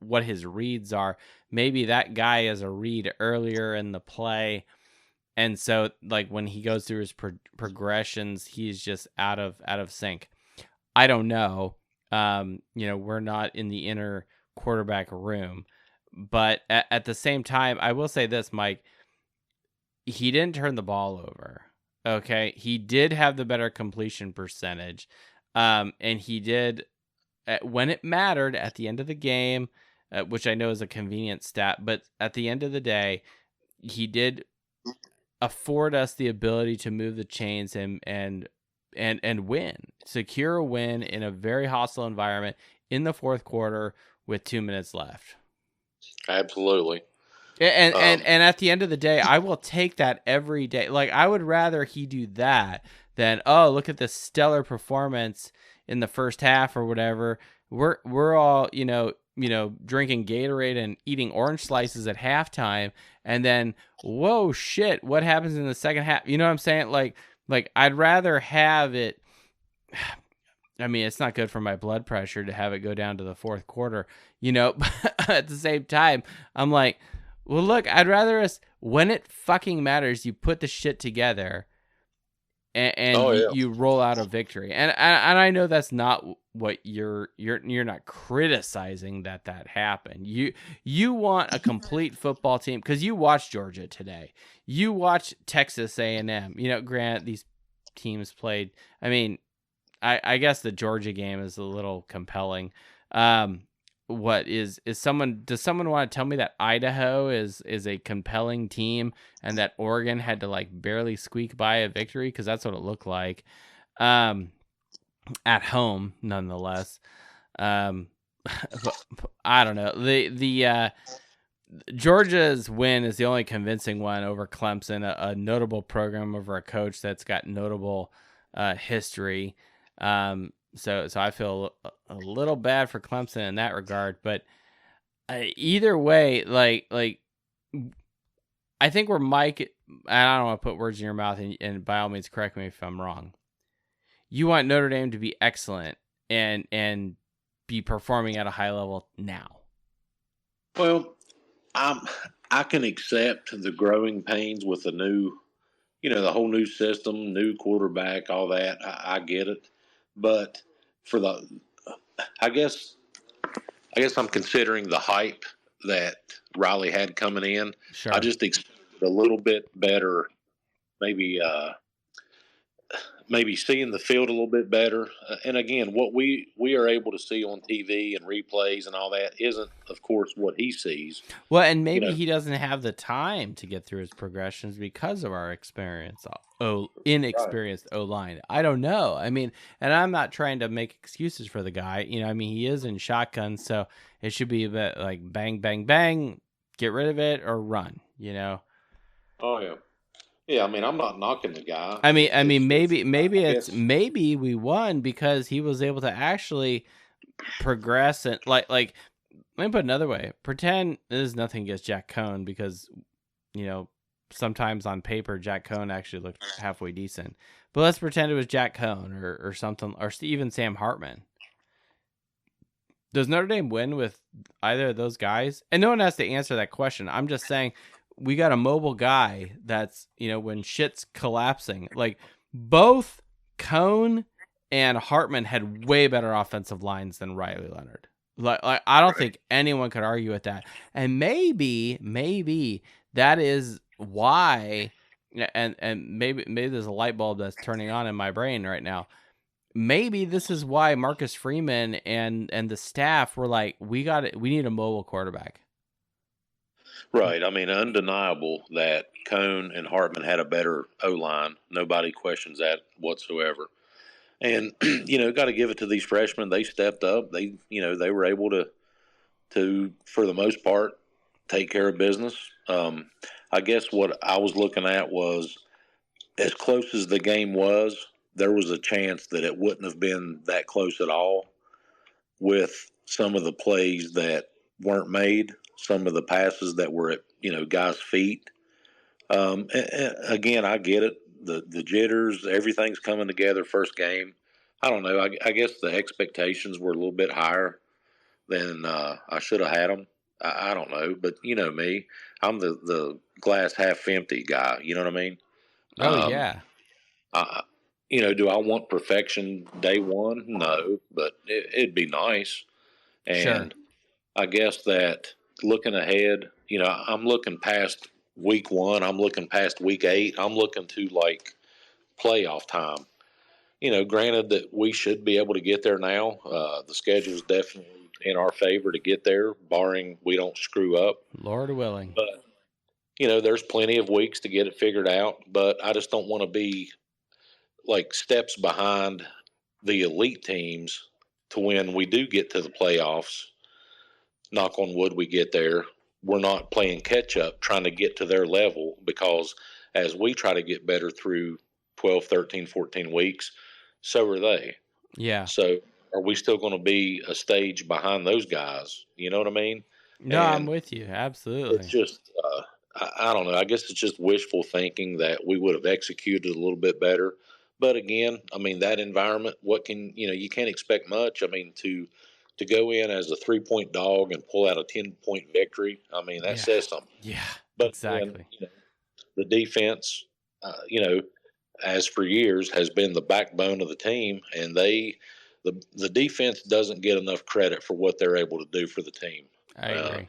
Speaker 1: what his reads are. Maybe that guy is a read earlier in the play, and so like when he goes through his progressions, he's just out of sync. I don't know. We're not in the inner quarterback room, but at the same time, I will say this, Mike. He didn't turn the ball over. Okay, he did have the better completion percentage, and he did when it mattered at the end of the game, which I know is a convenient stat, but at the end of the day, he did afford us the ability to move the chains and win, secure a win in a very hostile environment in the fourth quarter with 2 minutes left.
Speaker 6: Absolutely.
Speaker 1: And at the end of the day, I will take that every day. Like, I would rather he do that than, oh, look at this stellar performance in the first half or whatever. We're all drinking Gatorade and eating orange slices at halftime, and then whoa shit, what happens in the second half? You know what I'm saying? Like I'd rather have it. I mean, it's not good for my blood pressure to have it go down to the fourth quarter, but at the same time, I'm like, well, look, I'd rather us, when it fucking matters, you put the shit together and you roll out a victory. And I know that's not what you're not criticizing that happened. You want a complete football team, because you watched Georgia today. You watched Texas A&M. Granted, these teams played. I mean, I guess the Georgia game is a little compelling. What does someone want to tell me that Idaho is a compelling team and that Oregon had to like barely squeak by a victory? Because that's what it looked like, at home nonetheless. But I don't know. The Georgia's win is the only convincing one over Clemson, a notable program over a coach that's got notable history. So I feel a little bad for Clemson in that regard, but either way, like I think where Mike, and I don't want to put words in your mouth, and by all means correct me if I'm wrong. You want Notre Dame to be excellent and be performing at a high level now.
Speaker 6: Well, I can accept the growing pains with the new, the whole new system, new quarterback, all that. I get it. But I guess I'm considering the hype that Riley had coming in.
Speaker 1: Sure.
Speaker 6: I just expected a little bit better, maybe seeing the field a little bit better. And again, what we are able to see on TV and replays and all that isn't, of course, what he sees.
Speaker 1: Well, and maybe he doesn't have the time to get through his progressions because of our inexperienced O-line. I don't know. I mean, and I'm not trying to make excuses for the guy. I mean, he is in shotgun, so it should be a bit like bang, bang, bang, get rid of it or run,
Speaker 6: Oh, yeah. Yeah, I mean, I'm not knocking the guy.
Speaker 1: I mean, maybe we won because he was able to actually progress and like. Let me put it another way. Pretend there's nothing against Jack Cohn because, sometimes on paper Jack Cohn actually looked halfway decent. But let's pretend it was Jack Cohn or something, or even Sam Hartman. Does Notre Dame win with either of those guys? And no one has to answer that question. I'm just saying, we got a mobile guy that's, when shit's collapsing. Like, both Cohn and Hartman had way better offensive lines than Riley Leonard. Like I don't think anyone could argue with that. And maybe that is why, and maybe there's a light bulb that's turning on in my brain right now. Maybe this is why Marcus Freeman and the staff were like, we need a mobile quarterback.
Speaker 6: Right. I mean, undeniable that Cone and Hartman had a better O-line. Nobody questions that whatsoever. And, got to give it to these freshmen. They stepped up. They were able to, for the most part, take care of business. I guess what I was looking at was, as close as the game was, there was a chance that it wouldn't have been that close at all with some of the plays that weren't made, some of the passes that were at, guys' feet. Again, I get it. The jitters, everything's coming together first game. I don't know. I guess the expectations were a little bit higher than I should have had them. I don't know, but you know me, I'm the glass half empty guy. You know what I mean?
Speaker 1: Oh yeah.
Speaker 6: I, do I want perfection day one? No, but it'd be nice.
Speaker 1: Sure.
Speaker 6: And I guess that looking ahead, I'm looking past week one. I'm looking past week 8. I'm looking to like playoff time. Granted that we should be able to get there now. The schedule is definitely in our favor to get there, barring we don't screw up.
Speaker 1: Lord willing.
Speaker 6: But, there's plenty of weeks to get it figured out. But I just don't want to be like steps behind the elite teams to when we do get to the playoffs. Knock on wood, we get there. We're not playing catch up, trying to get to their level, because as we try to get better through 12, 13, 14 weeks, so are they.
Speaker 1: Yeah.
Speaker 6: So are we still going to be a stage behind those guys? You know what I mean?
Speaker 1: No,
Speaker 6: And
Speaker 1: I'm with you. Absolutely.
Speaker 6: it's just, I don't know. I guess it's just wishful thinking that we would have executed a little bit better. But again, I mean, that environment, you can't expect much. I mean, to go in as a 3-point dog and pull out a 10-point victory, I mean, that says something.
Speaker 1: Yeah,
Speaker 6: But
Speaker 1: exactly.
Speaker 6: then, the defense, as for years, has been the backbone of the team, and the defense doesn't get enough credit for what they're able to do for the team.
Speaker 1: I agree.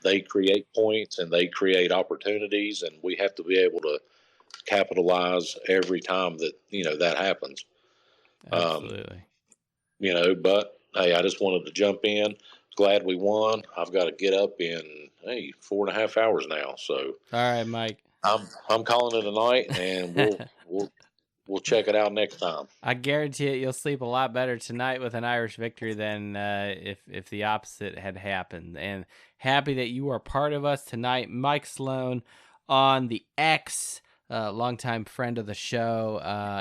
Speaker 6: They create points and they create opportunities, and we have to be able to capitalize every time that that happens.
Speaker 1: Absolutely.
Speaker 6: But hey, I just wanted to jump in. Glad we won. I've got to get up in 4.5 hours now, so
Speaker 1: all right, Mike.
Speaker 6: I'm calling it a night, and we'll check it out next time.
Speaker 1: I guarantee it, you'll sleep a lot better tonight with an Irish victory than if the opposite had happened. And happy that you are part of us tonight, Mike Sloan on the X, longtime friend of the show,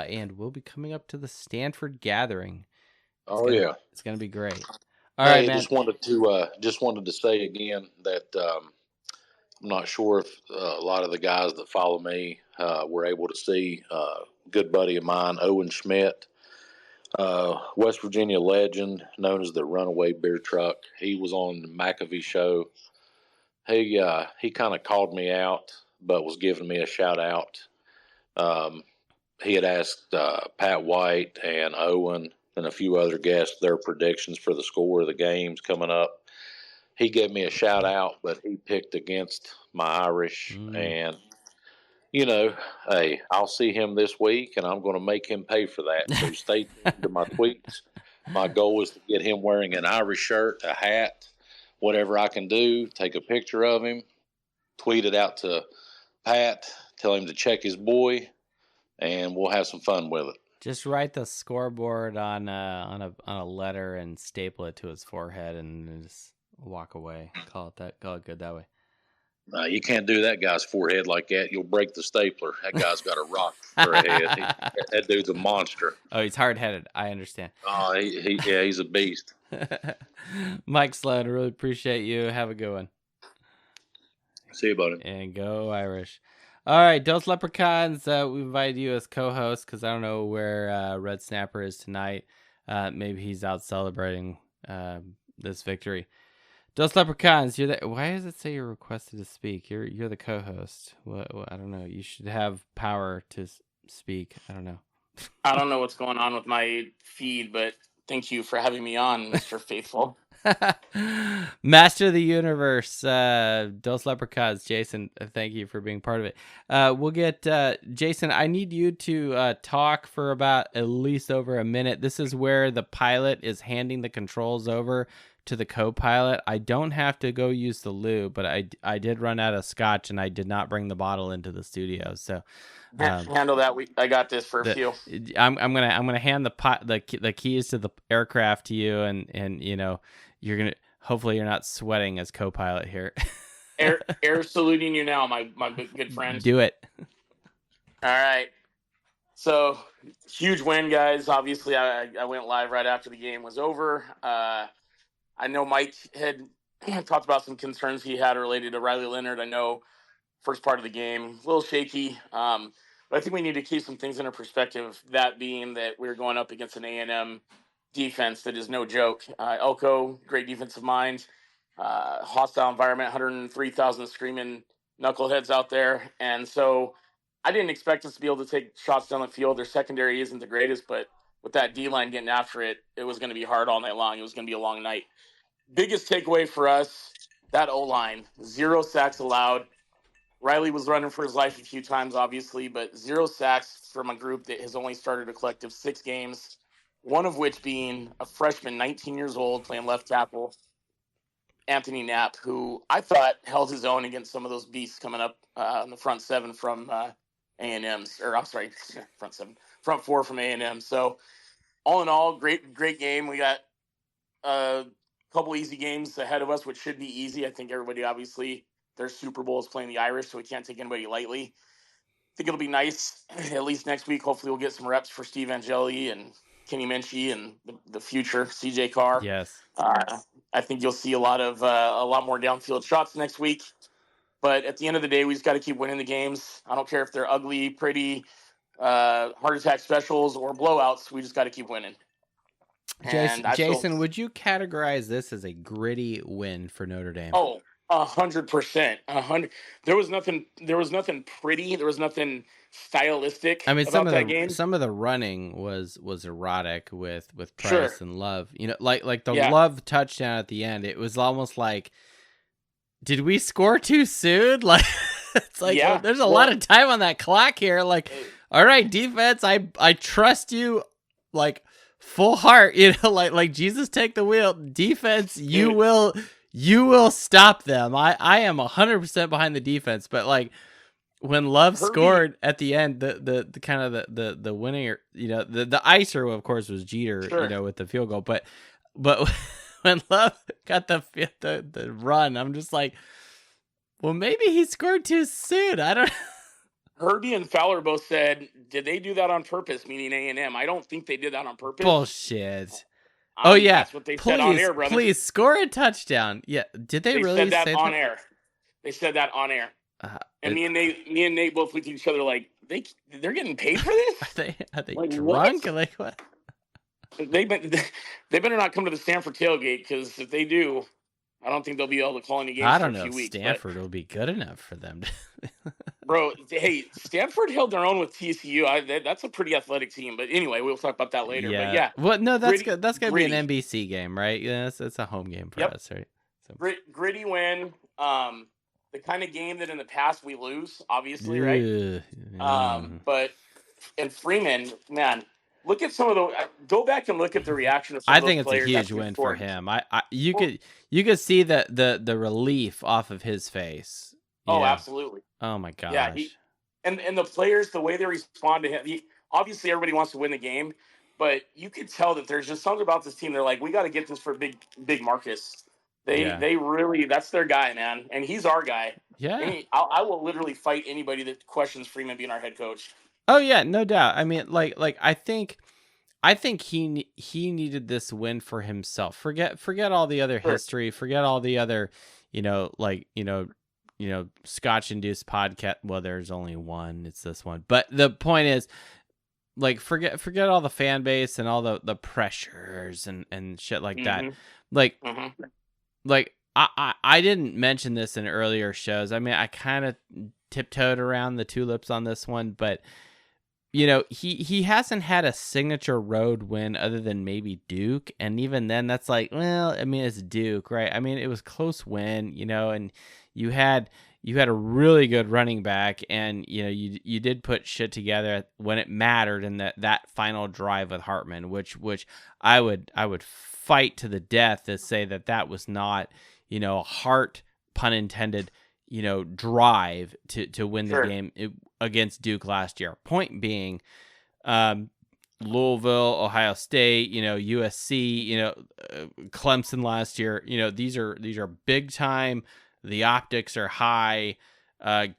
Speaker 1: and we'll be coming up to the Stanford Gathering. It's gonna be great. All right, man.
Speaker 6: Just wanted to say again that I'm not sure if a lot of the guys that follow me were able to see a good buddy of mine, Owen Schmidt, West Virginia legend, known as the Runaway Beer Truck. He was on the McAfee show. He kind of called me out, but was giving me a shout out. He had asked Pat White and Owen and a few other guests their predictions for the score of the games coming up. He gave me a shout out, but he picked against my Irish. And, hey, I'll see him this week, and I'm going to make him pay for that. So stay tuned to my tweets. My goal is to get him wearing an Irish shirt, a hat, whatever I can do. Take a picture of him, tweet it out to Pat, tell him to check his boy, and we'll have some fun with it.
Speaker 1: Just write the scoreboard on a letter and staple it to his forehead, and just walk away. Call it good that way.
Speaker 6: You can't do that guy's forehead like that. You'll break the stapler. That guy's got a rock for a head. That dude's a monster.
Speaker 1: Oh, he's hard-headed. I understand.
Speaker 6: Oh, he's a beast.
Speaker 1: Mike Sloan, really appreciate you. Have a good one.
Speaker 6: See you, buddy.
Speaker 1: And go Irish. All right, Dose Leprechauns, we invited you as co-host because I don't know where Red Snapper is tonight. Maybe he's out celebrating this victory. Dose Leprechauns, you're the. Why does it say you're requested to speak? You're the co-host. What I don't know. You should have power to speak. I don't know.
Speaker 7: I don't know what's going on with my feed, but thank you for having me on, Mr. Faithful.
Speaker 1: Master of the Universe, Dos Leprechauns, Jason, thank you for being part of it. We'll get, Jason, I need you to talk for about at least over a minute. This is where the pilot is handing the controls over to the co-pilot. I don't have to go use the loo, but I did run out of scotch and I did not bring the bottle into the studio. So
Speaker 7: handle that. I got this for a few.
Speaker 1: I'm gonna hand the keys to the aircraft to you, and you know, you're gonna, hopefully you're not sweating as co-pilot here.
Speaker 7: air saluting you now, my good friend.
Speaker 1: Do it.
Speaker 7: All right. So huge win, guys. Obviously, I went live right after the game was over. I know Mike had talked about some concerns he had related to Riley Leonard. I know first part of the game, a little shaky. But I think we need to keep some things into perspective, that being that we're going up against an A&M defense that is no joke. Elko, great defensive mind, hostile environment, 103,000 screaming knuckleheads out there. And so I didn't expect us to be able to take shots down the field. Their secondary isn't the greatest, but with that D-line getting after it, it was going to be hard all night long. It was going to be a long night. Biggest takeaway for us, that O-line, 0 sacks allowed. Riley was running for his life a few times, obviously, but 0 sacks from a group that has only started a collective 6 games, one of which being a freshman, 19 years old, playing left tackle, Anthony Knapp, who I thought held his own against some of those beasts coming up in the front 7 from A&M's, or I'm sorry, front 4 from A&M. So all in all, great game. We got a couple easy games ahead of us, which should be easy. I think everybody, obviously, their Super Bowl is playing the Irish, so we can't take anybody lightly. I think it'll be nice, at least next week. Hopefully we'll get some reps for Steve Angeli and Kenny Minchie and the future CJ Carr.
Speaker 1: Yes.
Speaker 7: I think you'll see a lot more downfield shots next week. But at the end of the day, we just got to keep winning the games. I don't care if they're ugly, pretty, heart attack specials, or blowouts. We just got to keep winning.
Speaker 1: Jason, would you categorize this as a gritty win for Notre Dame?
Speaker 7: Oh, 100%. 100. There was nothing pretty. There was nothing stylistic.
Speaker 1: I mean,
Speaker 7: about that game.
Speaker 1: Some of the running was erotic with Price
Speaker 7: Sure.
Speaker 1: and Love. You know, like the
Speaker 7: Yeah.
Speaker 1: Love touchdown at the end. It was almost like, did we score too soon? Like, it's like,
Speaker 7: Yeah.
Speaker 1: there's a lot of time on that clock here. Like, all right, defense, I trust you, like, full heart. You know, like Jesus, take the wheel. Defense, you will stop them. I am 100% behind the defense, but like when Love scored at the end, the kind of the winning, you know, the icer, of course, was Jeter,
Speaker 7: Sure.
Speaker 1: you know, with the field goal, but when Love got the run, I'm just like, well, maybe he scored too soon. I don't.
Speaker 7: Herbie and Fowler both said, did they do that on purpose? Meaning A&M. I don't think they did that on purpose.
Speaker 1: Bullshit. Oh yeah,
Speaker 7: that's what they said on air, brother.
Speaker 1: Please score a touchdown. Yeah, did they really
Speaker 7: said that
Speaker 1: say
Speaker 7: on
Speaker 1: that?
Speaker 7: air? They said that on air. And me and Nate both looked at each other like, they're getting paid for this?
Speaker 1: Are they
Speaker 7: Like,
Speaker 1: drunk?
Speaker 7: what?
Speaker 1: Like what?
Speaker 7: They better not come to the Stanford tailgate, because if they do, I don't think they'll be able to call any games
Speaker 1: I
Speaker 7: for
Speaker 1: don't
Speaker 7: a
Speaker 1: know
Speaker 7: few
Speaker 1: if
Speaker 7: weeks.
Speaker 1: Stanford will be good enough for them.
Speaker 7: Bro, hey, Stanford held their own with TCU. That's a pretty athletic team. But anyway, we'll talk about that later.
Speaker 1: Yeah.
Speaker 7: But yeah.
Speaker 1: Well, no, that's
Speaker 7: gritty,
Speaker 1: good. That's gonna be
Speaker 7: gritty.
Speaker 1: an NBC game, right? Yeah, it's a home game for us, right? So.
Speaker 7: Gritty win. The kind of game that in the past we lose, obviously, right? But and Freeman, man, look at some of the. Go back and look at the reaction of some
Speaker 1: I
Speaker 7: of those
Speaker 1: think it's a
Speaker 7: players
Speaker 1: huge
Speaker 7: after
Speaker 1: win
Speaker 7: scored.
Speaker 1: for him. You could see the relief off of his face.
Speaker 7: Oh,
Speaker 1: Yeah.
Speaker 7: absolutely.
Speaker 1: Oh my gosh.
Speaker 7: Yeah, and the players, the way they respond to him. Obviously, everybody wants to win the game, but you could tell that there's just something about this team. They're like, we got to get this for big Marcus. They really, that's their guy, man, and he's our guy.
Speaker 1: Yeah.
Speaker 7: I will literally fight anybody that questions Freeman being our head coach.
Speaker 1: Oh yeah, no doubt. I mean, like I think he needed this win for himself. Forget all the other history. Forget all the other, Scotch induced podcast. Well, there's only one. It's this one. But the point is, like, forget all the fan base and all the pressures and shit like that. Like, like I didn't mention this in earlier shows. I mean, I kind of tiptoed around the tulips on this one, but he hasn't had a signature road win other than maybe Duke, and even then, that's like, well, I mean, it's Duke, right? I mean, it was close win, and you had a really good running back, and you did put shit together when it mattered in that final drive with Hartman, which I would fight to the death to say that was not a heart, pun intended, drive to win the game against Duke last year. Point being, Louisville, Ohio State, USC, Clemson last year, these are big time. The optics are high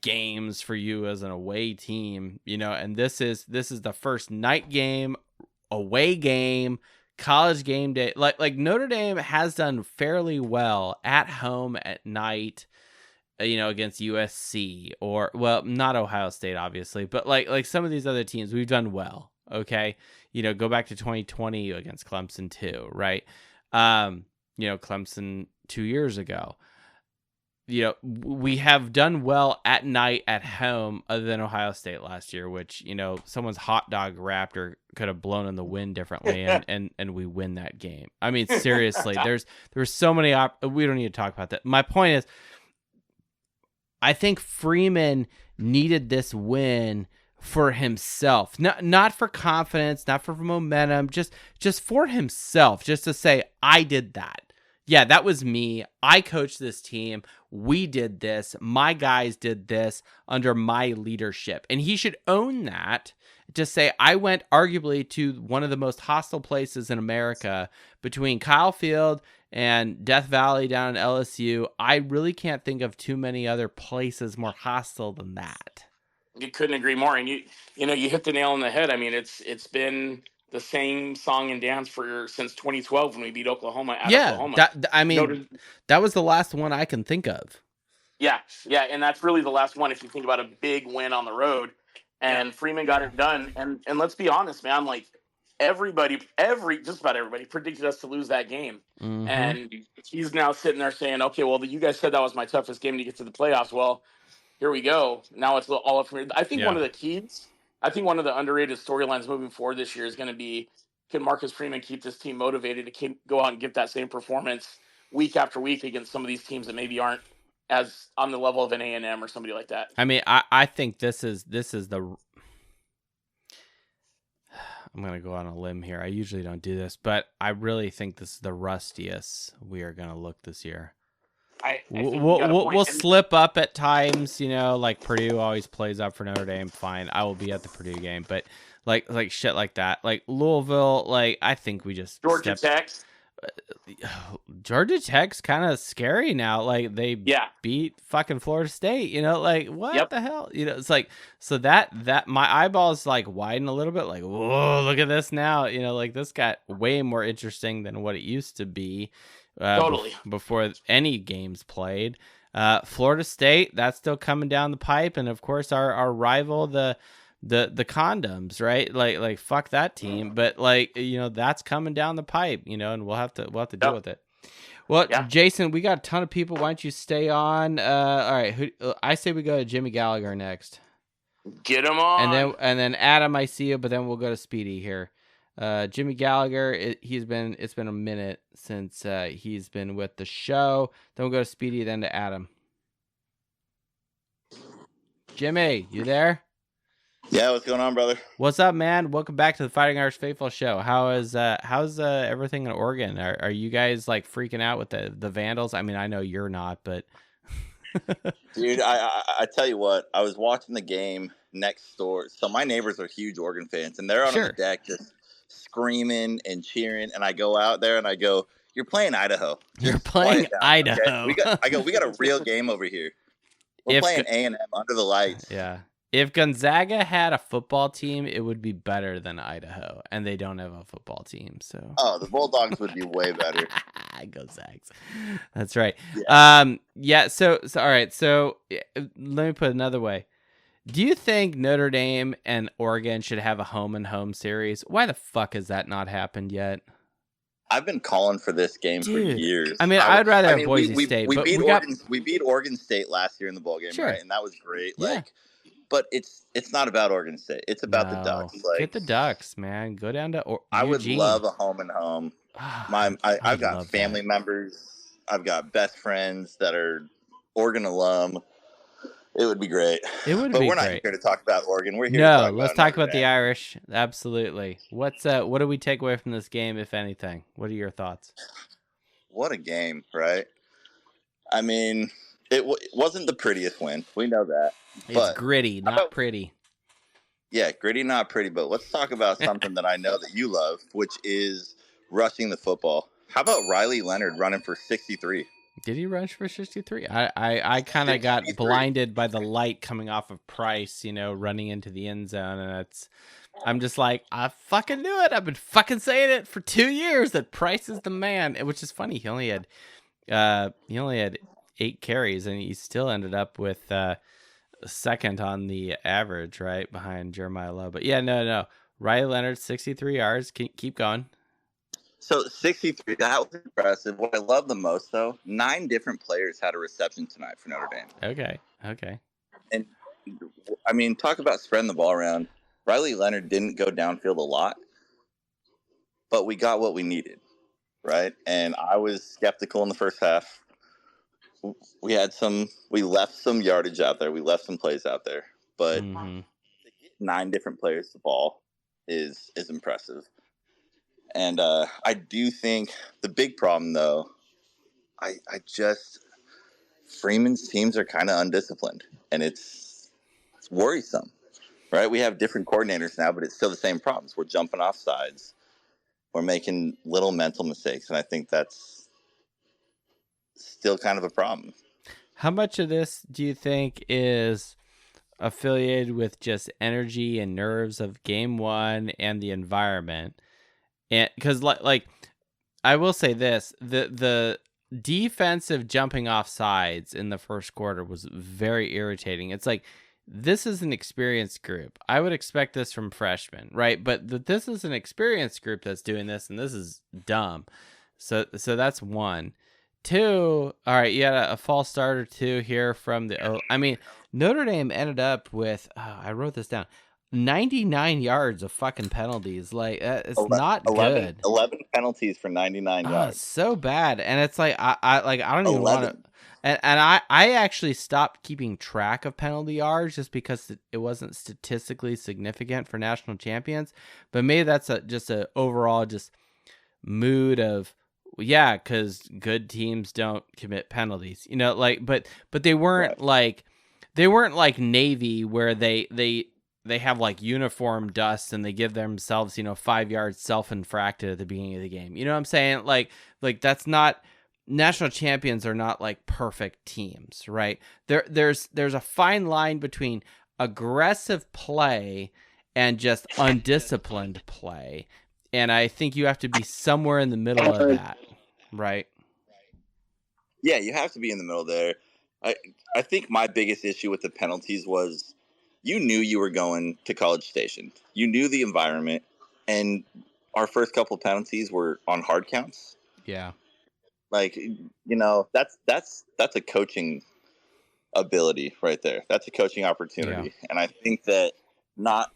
Speaker 1: games for you as an away team, and this is the first night game, away game, college game day. Like Notre Dame has done fairly well at home at night, against USC or, well, not Ohio State, obviously, but like some of these other teams, we've done well. Okay. Go back to 2020 against Clemson too, right? Clemson 2 years ago. We have done well at night at home other than Ohio State last year, which, someone's hot dog raptor could have blown in the wind differently and we win that game. I mean, seriously, there's so many, we don't need to talk about that. My point is, I think Freeman needed this win for himself, not for confidence, not for momentum, just for himself, just to say, I did that. Yeah, that was me. I coached this team. We did this. My guys did this under my leadership. And he should own that, to say, I went arguably to one of the most hostile places in America between Kyle Field and Death Valley down in LSU. I really can't think of too many other places more hostile than that.
Speaker 7: You couldn't agree more. And you hit the nail on the head. I mean, it's been the same song and dance since 2012 when we beat Oklahoma at Oklahoma.
Speaker 1: That was the last one I can think of.
Speaker 7: Yeah, and that's really the last one if you think about a big win on the road. And Freeman got it done. And let's be honest, man, like just about everybody predicted us to lose that game. Mm-hmm. And he's now sitting there saying, okay, well, you guys said that was my toughest game to get to the playoffs. Well, here we go. Now it's all up from here. I think one of the underrated storylines moving forward this year is going to be, can Marcus Freeman keep this team motivated to go out and get that same performance week after week against some of these teams that maybe aren't as on the level of an A&M or somebody like that?
Speaker 1: I mean, I think this is the. I'm going to go on a limb here. I usually don't do this, but I really think this is the rustiest we are going to look this year. We'll slip up at times, like Purdue always plays up for Notre Dame. Fine, I will be at the Purdue game, but like shit like that, like Louisville, like I think we just
Speaker 7: Georgia Tech.
Speaker 1: Georgia Tech's kind of scary now. Like they beat fucking Florida State. Like what the hell? It's like, so that my eyeballs like widen a little bit. Like, whoa, look at this now. Like this got way more interesting than what it used to be.
Speaker 7: Totally.
Speaker 1: Before any games played. Florida State, that's still coming down the pipe, and of course our rival, the condoms, right? Like fuck that team, but that's coming down the pipe, and we'll have to deal with it. Well, Jason, we got a ton of people. Why don't you stay on? All right, I say we go to Jimmy Gallagher next.
Speaker 7: Get him on,
Speaker 1: and then Adam, I see you, but then we'll go to Speedy here. Jimmy Gallagher, it's been a minute since he's been with the show. Then we'll go to Speedy, then to Adam. Jimmy, you there?
Speaker 8: Yeah, what's going on, brother?
Speaker 1: What's up, man? Welcome back to the Fighting Irish Faithful show. How's everything in Oregon? Are you guys like freaking out with the Vandals? I mean, I know you're not, but
Speaker 8: dude, I tell you what, I was watching the game next door. So my neighbors are huge Oregon fans, and they're on the deck just screaming and cheering. And I go out there and I go, "You're playing Idaho.
Speaker 1: You're playing Idaho."
Speaker 8: Okay? We got a real game over here. We're playing A&M under the lights.
Speaker 1: Yeah. If Gonzaga had a football team, it would be better than Idaho, and they don't have a football team. So,
Speaker 8: the Bulldogs would be way better.
Speaker 1: Go Zags! That's right.
Speaker 8: Yeah.
Speaker 1: So all right. So let me put it another way. Do you think Notre Dame and Oregon should have a home and home series? Why the fuck has that not happened yet?
Speaker 8: I've been calling for this game for years.
Speaker 1: I mean, I'd rather have Boise State.
Speaker 8: We beat Oregon State last year in the bowl game, right? And that was great.
Speaker 1: Yeah.
Speaker 8: Like, but it's not about Oregon State. It's about the Ducks. Like,
Speaker 1: get the Ducks, man. Go down to
Speaker 8: I would
Speaker 1: Eugene.
Speaker 8: love a home and home. I've got family members. I've got best friends that are Oregon alum. It would be great.
Speaker 1: It would
Speaker 8: but
Speaker 1: be
Speaker 8: we're not
Speaker 1: great.
Speaker 8: here to talk about Oregon. We're here to talk
Speaker 1: let's
Speaker 8: about
Speaker 1: talk about
Speaker 8: Notre
Speaker 1: the
Speaker 8: Dame.
Speaker 1: Irish. Absolutely. What do we take away from this game, if anything? What are your thoughts?
Speaker 8: What a game, right? I mean, it wasn't the prettiest win. We know that.
Speaker 1: It's gritty, not pretty.
Speaker 8: Yeah, gritty, not pretty. But let's talk about something that I know that you love, which is rushing the football. How about Riley Leonard running for 63?
Speaker 1: Did he rush for 63? I kind of got blinded by the light coming off of Price, running into the end zone, and I'm just like, I fucking knew it. I've been fucking saying it for 2 years that Price is the man. Which is funny. He only had 8 carries, and he still ended up with second on the average, right behind Jeremiah Lowe. But yeah, no. Riley Leonard, 63 yards. Keep going.
Speaker 8: So 63, that was impressive. What I love the most, though, 9 different players had a reception tonight for Notre Dame.
Speaker 1: Okay.
Speaker 8: And, I mean, talk about spreading the ball around. Riley Leonard didn't go downfield a lot, but we got what we needed, right? And I was skeptical in the first half. We left some yardage out there. We left some plays out there. But to get 9 different players the ball is impressive. And I do think the big problem, though, Freeman's teams are kind of undisciplined, and it's worrisome, right? We have different coordinators now, but it's still the same problems. We're jumping off sides. We're making little mental mistakes, and I think that's still kind of a problem.
Speaker 1: How much of this do you think is affiliated with just energy and nerves of game one and the environment? And because like I will say this, the defensive jumping off sides in the first quarter was very irritating. It's like, this is an experienced group. I would expect this from freshmen, right? But this is an experienced group that's doing this, and this is dumb. So that's one. 2, all right, you had a false start or 2 here from Notre Dame ended up with, I wrote this down, 99 yards of fucking penalties. Like, it's 11, not good.
Speaker 8: 11 penalties for 99 yards.
Speaker 1: It's so bad. And it's like, I don't even want to. And I actually stopped keeping track of penalty yards just because it wasn't statistically significant for national champions. But maybe that's just a overall just mood of, because good teams don't commit penalties. But they weren't like Navy, where they have like uniform dust and they give themselves 5 yards self-infracted at the beginning of the game. You know what I'm saying? Like that's not, national champions are not like perfect teams, right? There's a fine line between aggressive play and just undisciplined play. And I think you have to be somewhere in the middle of that, right?
Speaker 8: Yeah, you have to be in the middle there. I think my biggest issue with the penalties was, you knew you were going to College Station. You knew the environment, and our first couple of penalties were on hard counts.
Speaker 1: Yeah.
Speaker 8: Like, that's a coaching ability right there. That's a coaching opportunity. Yeah. And I think that not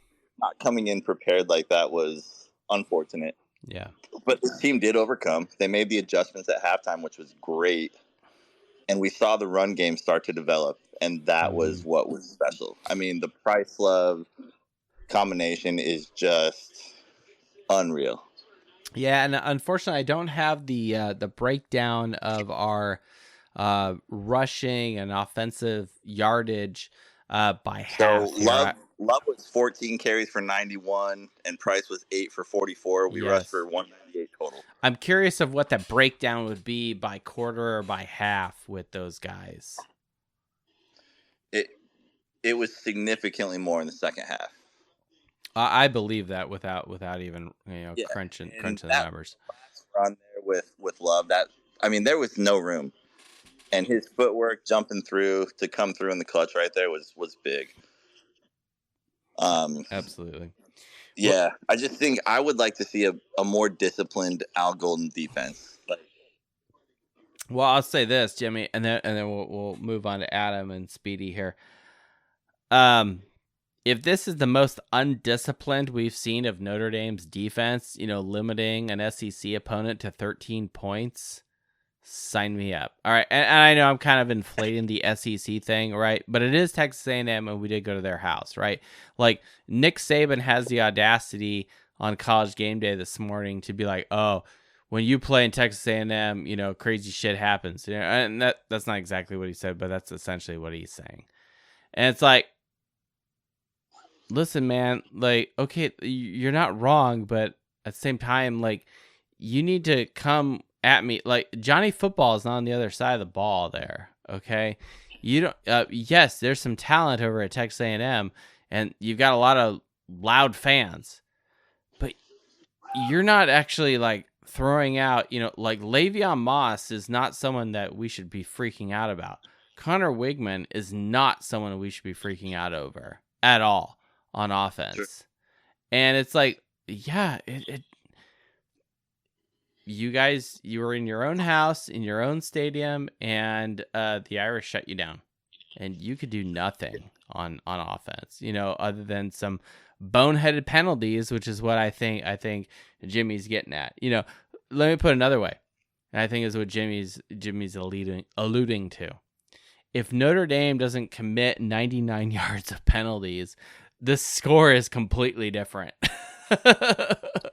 Speaker 8: coming in prepared like that was unfortunate.
Speaker 1: Yeah.
Speaker 8: But the team did overcome. They made the adjustments at halftime, which was great. And we saw the run game start to develop, and that was what was special. I mean, the Price Love combination is just unreal.
Speaker 1: Yeah, and unfortunately, I don't have the breakdown of our rushing and offensive yardage by half.
Speaker 8: So Love was 14 carries for 91, and Price was 8 for 44. We rushed for 198 total.
Speaker 1: I'm curious of what that breakdown would be by quarter or by half with those guys.
Speaker 8: It was significantly more in the second half.
Speaker 1: I believe that without even crunching the numbers.
Speaker 8: Run there with Love, there was no room, and his footwork jumping through to come through in the clutch right there was big.
Speaker 1: Absolutely.
Speaker 8: Yeah, I just think I would like to see a more disciplined Al Golden defense.
Speaker 1: Well, I'll say this, Jimmy, and then we'll move on to Adam and Speedy here. if this is the most undisciplined we've seen of Notre Dame's defense, limiting an SEC opponent to 13 points, sign me up. All right, and I know I'm kind of inflating the SEC thing, right? But it is Texas A&M, and we did go to their house, right? Like, Nick Saban has the audacity on College Game Day this morning to be like, oh, when you play in Texas A&M, crazy shit happens. And that's not exactly what he said, but that's essentially what he's saying. And it's like, listen, man, like, okay, you're not wrong, but at the same time, like, you need to come at me. Like, Johnny Football is not on the other side of the ball there, okay? You don't. Yes, there's some talent over at Texas A&M, and you've got a lot of loud fans, but you're not actually, like, throwing out, like, Le'Veon Moss is not someone that we should be freaking out about. Connor Wigman is not someone we should be freaking out over at all on offense. Sure. And it's like, yeah, you guys, you were in your own house, in your own stadium, and the Irish shut you down. And you could do nothing on offense, other than some boneheaded penalties, which is what I think Jimmy's getting at. Let me put it another way. And I think is what Jimmy's alluding to. If Notre Dame doesn't commit 99 yards of penalties, the score is completely different.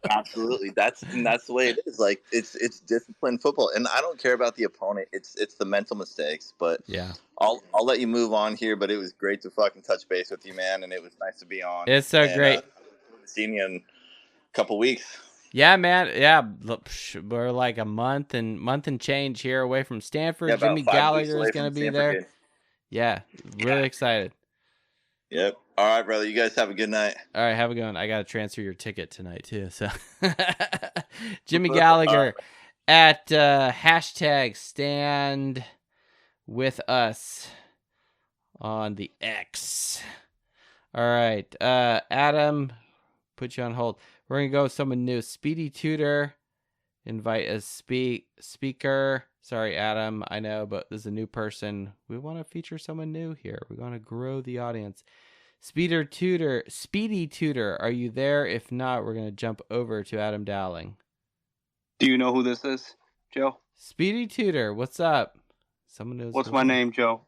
Speaker 8: Absolutely, that's the way it is. Like, it's disciplined football, and I don't care about the opponent. It's the mental mistakes. But
Speaker 1: yeah,
Speaker 8: I'll let you move on here. But it was great to fucking touch base with you, man, and it was nice to be on.
Speaker 1: It's so great.
Speaker 8: Seeing you in a couple weeks.
Speaker 1: Yeah, man. Yeah, we're like a month and change here away from Stanford.
Speaker 8: Yeah,
Speaker 1: Jimmy Gallagher is going to be there. Game. Yeah, really excited.
Speaker 8: Yep. All right, brother. You guys have a good night.
Speaker 1: All right, have a good one. I got to transfer your ticket tonight, too. So, Jimmy Gallagher at hashtag stand with us on the X. All right. Adam, put you on hold. We're going to go with someone new. Speedy Tutor, invite a speaker. Sorry, Adam, I know, but there's a new person. We want to feature someone new here. We want to grow the audience. Speedy Tutor, are you there? If not, we're going to jump over to Adam Dowling.
Speaker 9: Do you know who this is, Joe?
Speaker 1: Speedy Tutor, what's up? Someone knows.
Speaker 9: What's my name, Joe?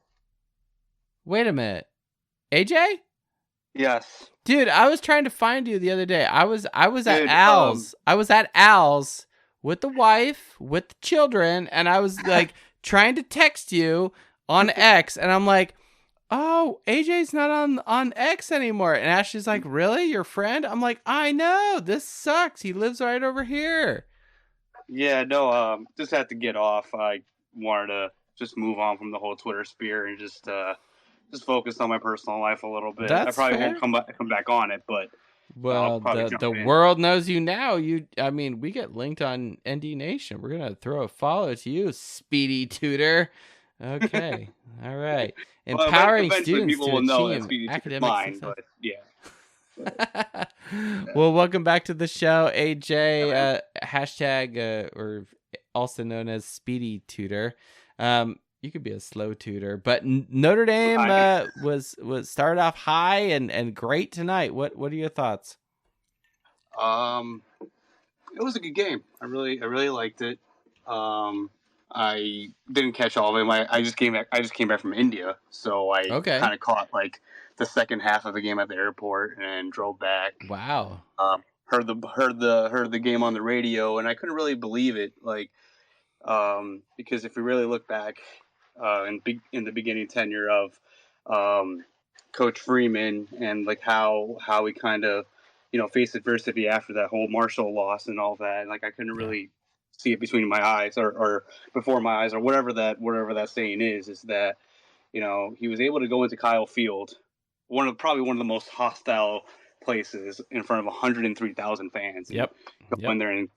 Speaker 1: Wait a minute. AJ?
Speaker 9: Yes.
Speaker 1: Dude, I was trying to find you the other day. I was at Al's. I was at Al's with the wife, with the children, and I was like trying to text you on X, and I'm like, oh, AJ's not on X anymore. And Ashley's like, really? Your friend? I'm like, I know. This sucks. He lives right over here.
Speaker 9: Yeah, no, just had to get off. I wanted to just move on from the whole Twitter sphere and just focus on my personal life a little bit.
Speaker 1: That's
Speaker 9: I probably
Speaker 1: fair.
Speaker 9: won't come back on it, but
Speaker 1: well, the world knows you now. We get linked on ND Nation. We're gonna throw a follow to you, Speedy Tutor. Okay, all right. Empowering students to achieve academic success.
Speaker 9: But yeah.
Speaker 1: Well, welcome back to the show, AJ. Hashtag or also known as Speedy Tutor. You could be a slow tutor, but Notre Dame was started off high and great tonight. What are your thoughts?
Speaker 9: It was a good game. I really liked it. I didn't catch all of it. I just came back from India, so I kind of caught like the second half of the game at the airport and drove back.
Speaker 1: Wow.
Speaker 9: Heard the game on the radio, and I couldn't really believe it. Like, because if we really look back in the beginning tenure of Coach Freeman and like how we kind of faced adversity after that whole Marshall loss and all that, like I couldn't really see it between my eyes or before my eyes or whatever that saying is that he was able to go into Kyle Field, probably one of the most hostile places in front of 103,000 fans.
Speaker 1: Yep.
Speaker 9: Go in there and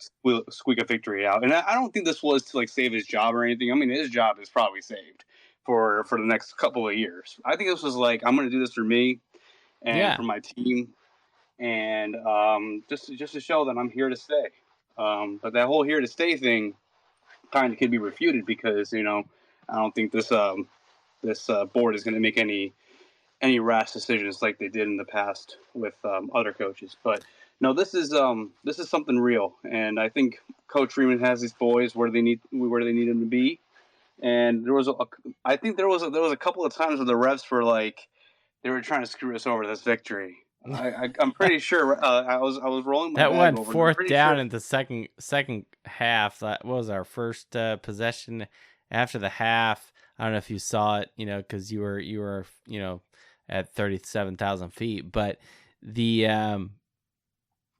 Speaker 9: squeak a victory out. And I don't think this was to like save his job or anything. I mean, his job is probably saved for the next couple of years. I think this was like, I'm going to do this for me and for my team, and just to show that I'm here to stay. But that whole here to stay thing kind of could be refuted because I don't think this board is going to make any any rash decisions like they did in the past with other coaches. But no, this is something real, and I think Coach Freeman has these boys where they need them to be. And I think there was a couple of times where the refs were like, they were trying to screw us over this victory. I'm pretty sure. I was rolling my
Speaker 1: that
Speaker 9: bag
Speaker 1: went
Speaker 9: over.
Speaker 1: fourth down in the second half. That was our first possession after the half. I don't know if you saw it, because you were at 37,000 feet. But the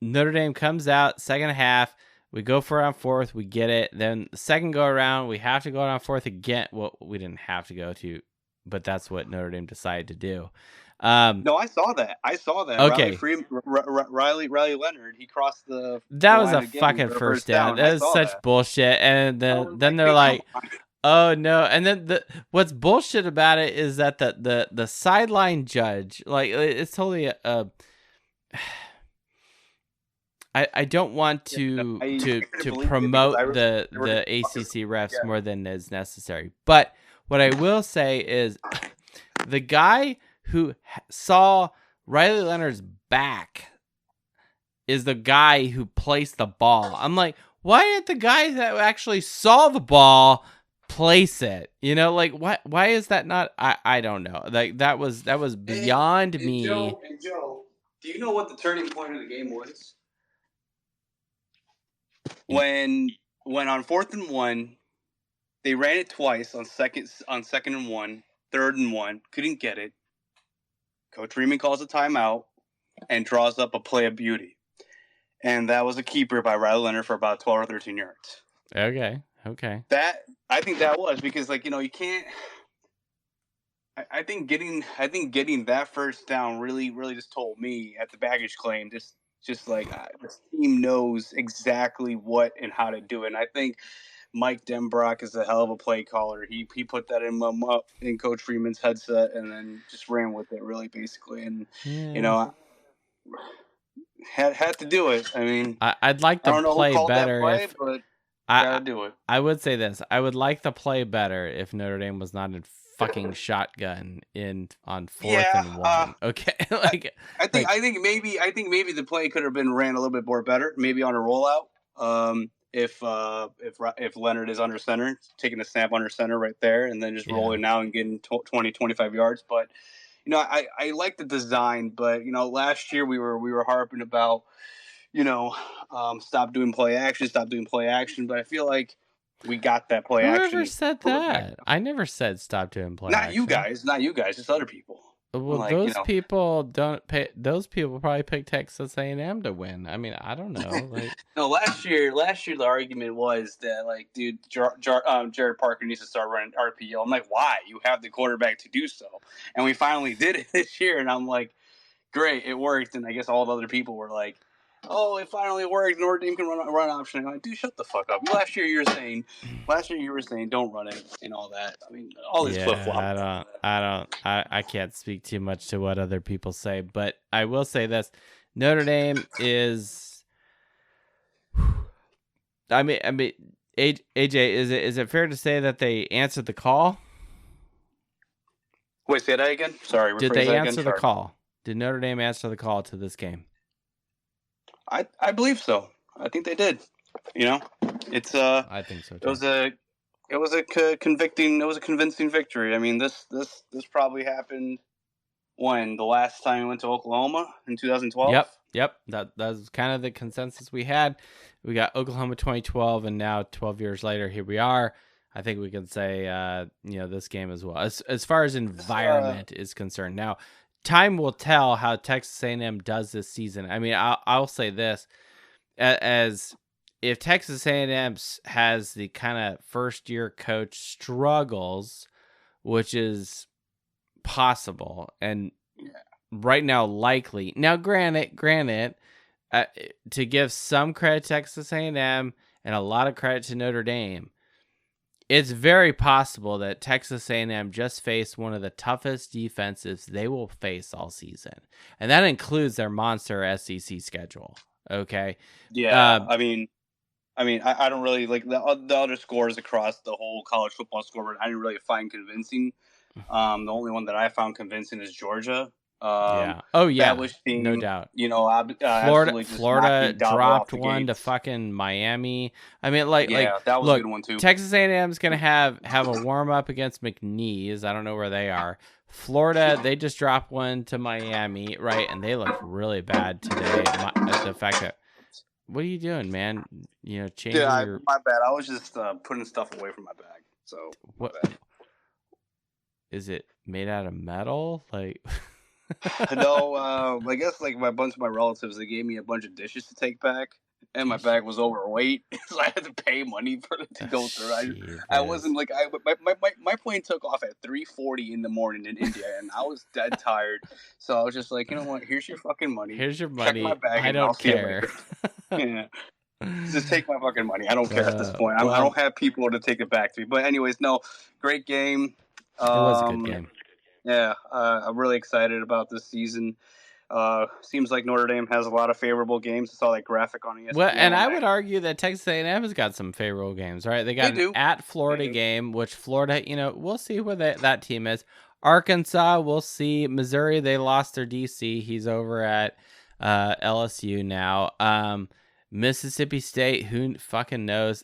Speaker 1: Notre Dame comes out second half. We go for it on fourth. We get it. Then the second go around, we have to go on fourth again. Well, we didn't have to go to, but that's what Notre Dame decided to do.
Speaker 9: No, I saw that.
Speaker 1: Okay.
Speaker 9: Riley Leonard, he crossed the.
Speaker 1: That was
Speaker 9: line
Speaker 1: a
Speaker 9: again
Speaker 1: fucking
Speaker 9: for a
Speaker 1: first down. That is such bullshit. And then they're like, oh no. And then what's bullshit about it is that the sideline judge, like, it's totally I don't want to promote the ACC refs more than is necessary. But what I will say is the guy who saw Riley Leonard's back is the guy who placed the ball. I'm like, why didn't the guy that actually saw the ball place it? Like, why is that not? I don't know. Like, that was beyond me.
Speaker 9: Joe, do you know what the turning point of the game was? When on 4th and 1, they ran it twice on second and 1, 3rd and 1, couldn't get it. Coach Freeman calls a timeout and draws up a play of beauty. And that was a keeper by Riley Leonard for about 12 or 13 yards.
Speaker 1: Okay.
Speaker 9: I think that was because, you can't. I think getting that first down really just told me at the baggage claim just like this team knows exactly what and how to do it. And I think Mike Denbrock is a hell of a play caller. He put that in Coach Freeman's headset and then just ran with it, really, basically. And had to do it. I mean,
Speaker 1: I'd like to play better
Speaker 9: but gotta do it.
Speaker 1: I would say this: I would like to play better if Notre Dame was not in fucking shotgun on 4th and 1. Okay,
Speaker 9: I think maybe the play could have been ran a little bit more better, maybe on a rollout. If Leonard is under center, taking a snap under center right there, and then just rolling now and getting 20, 25 yards. But I like the design. But last year we were harping about stop doing play action. But I feel like we got that play action.
Speaker 1: Whoever said that? I never said stop doing play action.
Speaker 9: Not you guys, just other people.
Speaker 1: Well, those people don't pay. Those people probably picked Texas A&M to win. I mean, I don't know.
Speaker 9: No, last year the argument was that dude, Jared Parker needs to start running RPO. I'm like, why? You have the quarterback to do so, and we finally did it this year. And I'm like, great, it worked. And I guess all the other people were like, oh, it finally worked. Notre Dame can run option. I'm like, dude, shut the fuck up. Last year you were saying don't run it and all that. I mean, all these flip flops.
Speaker 1: I can't speak too much to what other people say, but I will say this: Notre Dame is. I mean, AJ, is it fair to say that they answered the call?
Speaker 9: Wait, say that again. Sorry.
Speaker 1: Did they answer the call? Did Notre Dame answer the call to this game?
Speaker 9: I believe so. I think they did. It's
Speaker 1: I think so too.
Speaker 9: It was a convincing victory. I mean, this probably happened when the last time we went to Oklahoma in 2012.
Speaker 1: Yep. That was kind of the consensus we had. We got Oklahoma 2012, and now 12 years later, here we are. I think we can say this game as well. As far as environment is concerned, now. Time will tell how Texas A&M does this season. I mean, I'll say this: as if Texas A&M has the kind of first-year coach struggles, which is possible and right now likely. Now, granted, to give some credit to Texas A&M and a lot of credit to Notre Dame, it's very possible that Texas A&M just faced one of the toughest defenses they will face all season, and that includes their monster SEC schedule. Okay.
Speaker 9: Yeah. I don't really like the other scores across the whole college football scoreboard. I didn't really find convincing. The only one that I found convincing is Georgia.
Speaker 1: Yeah. Oh yeah.
Speaker 9: Established team,
Speaker 1: no doubt.
Speaker 9: Florida
Speaker 1: dropped one to fucking Miami. I mean,
Speaker 9: that was
Speaker 1: look,
Speaker 9: a good one too.
Speaker 1: Texas A&M's gonna have a warm up against McNeese. I don't know where they are. Florida, they just dropped one to Miami, right? And they look really bad today. The fact that, what are you doing, man? Changing your.
Speaker 9: My bad. I was just putting stuff away from my bag. So
Speaker 1: what? Is it made out of metal?
Speaker 9: No, I guess a bunch of my relatives, they gave me a bunch of dishes to take back, and my bag was overweight, so I had to pay money for it to go through. I wasn't my plane took off at 3:40 in the morning in India, and I was dead tired. So I was just like, you know what? Here's your fucking money.
Speaker 1: Here's your money.
Speaker 9: Check my bag,
Speaker 1: I don't care.
Speaker 9: Yeah. Just take my fucking money. I don't care at this point. I don't have people to take it back to me. But anyways, no, great game.
Speaker 1: It was a good game.
Speaker 9: Yeah, I'm really excited about this season. Seems like Notre Dame has a lot of favorable games. I saw that graphic on ESPN.
Speaker 1: Well, and I would argue that Texas A&M has got some favorable games, right? They got an at Florida game, which Florida, we'll see where that team is. Arkansas, we'll see. Missouri, they lost their DC. He's over at LSU now. Mississippi State, who fucking knows?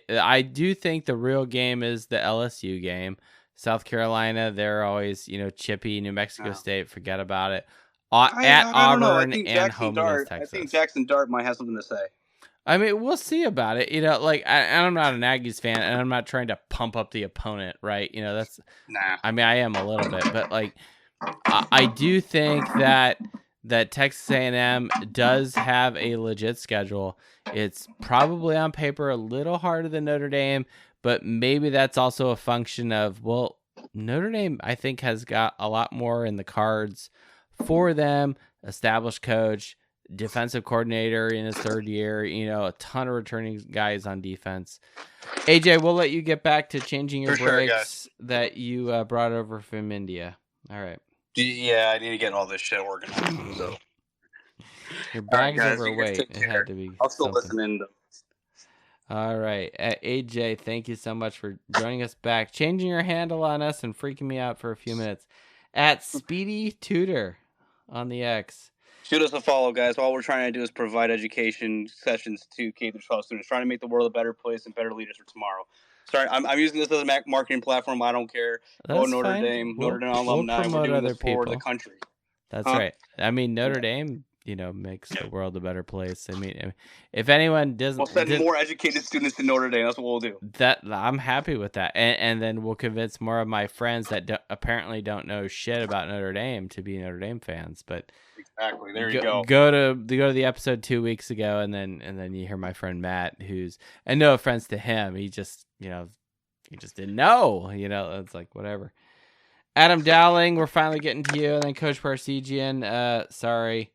Speaker 1: I do think the real game is the LSU game. South Carolina, they're always, chippy. New Mexico State, forget about it. At Auburn and home against Texas.
Speaker 9: I think Jackson Dart might have something to say.
Speaker 1: I mean, we'll see about it. I'm not an Aggies fan, and I'm not trying to pump up the opponent, right? That's...
Speaker 9: Nah.
Speaker 1: I mean, I am a little bit, but, I do think that Texas A&M does have a legit schedule. It's probably on paper a little harder than Notre Dame, but maybe that's also a function of, Notre Dame, I think, has got a lot more in the cards for them. Established coach, defensive coordinator in his third year, a ton of returning guys on defense. AJ, we'll let you get back to changing your breaks that you brought over from India. All right.
Speaker 9: Yeah, I need to get all this shit organized. So
Speaker 1: your bag's overweight. It had to be.
Speaker 9: I'll still listen in.
Speaker 1: All right. AJ, thank you so much for joining us back, changing your handle on us and freaking me out for a few minutes. At Speedy Tutor on the X.
Speaker 9: Shoot us a follow, guys. All we're trying to do is provide education sessions to K-12 students, trying to make the world a better place and better leaders for tomorrow. Sorry, I'm using this as a marketing platform. I don't care.
Speaker 1: That's
Speaker 9: Notre
Speaker 1: fine.
Speaker 9: Dame, Notre Dame alumni.
Speaker 1: We'll
Speaker 9: we're doing
Speaker 1: other
Speaker 9: this for
Speaker 1: people.
Speaker 9: the country.
Speaker 1: That's right. I mean, Notre Dame, makes the world a better place. I mean, if anyone doesn't...
Speaker 9: We'll send more educated students to Notre Dame. That's what we'll do.
Speaker 1: I'm happy with that. And then we'll convince more of my friends that apparently don't know shit about Notre Dame to be Notre Dame fans. But
Speaker 9: exactly. There you go.
Speaker 1: Go to the episode 2 weeks ago, and then you hear my friend Matt, and no offense to him, he just, he just didn't know. It's like, whatever. Adam Dowling, we're finally getting to you, and then Coach Parsegian. Sorry,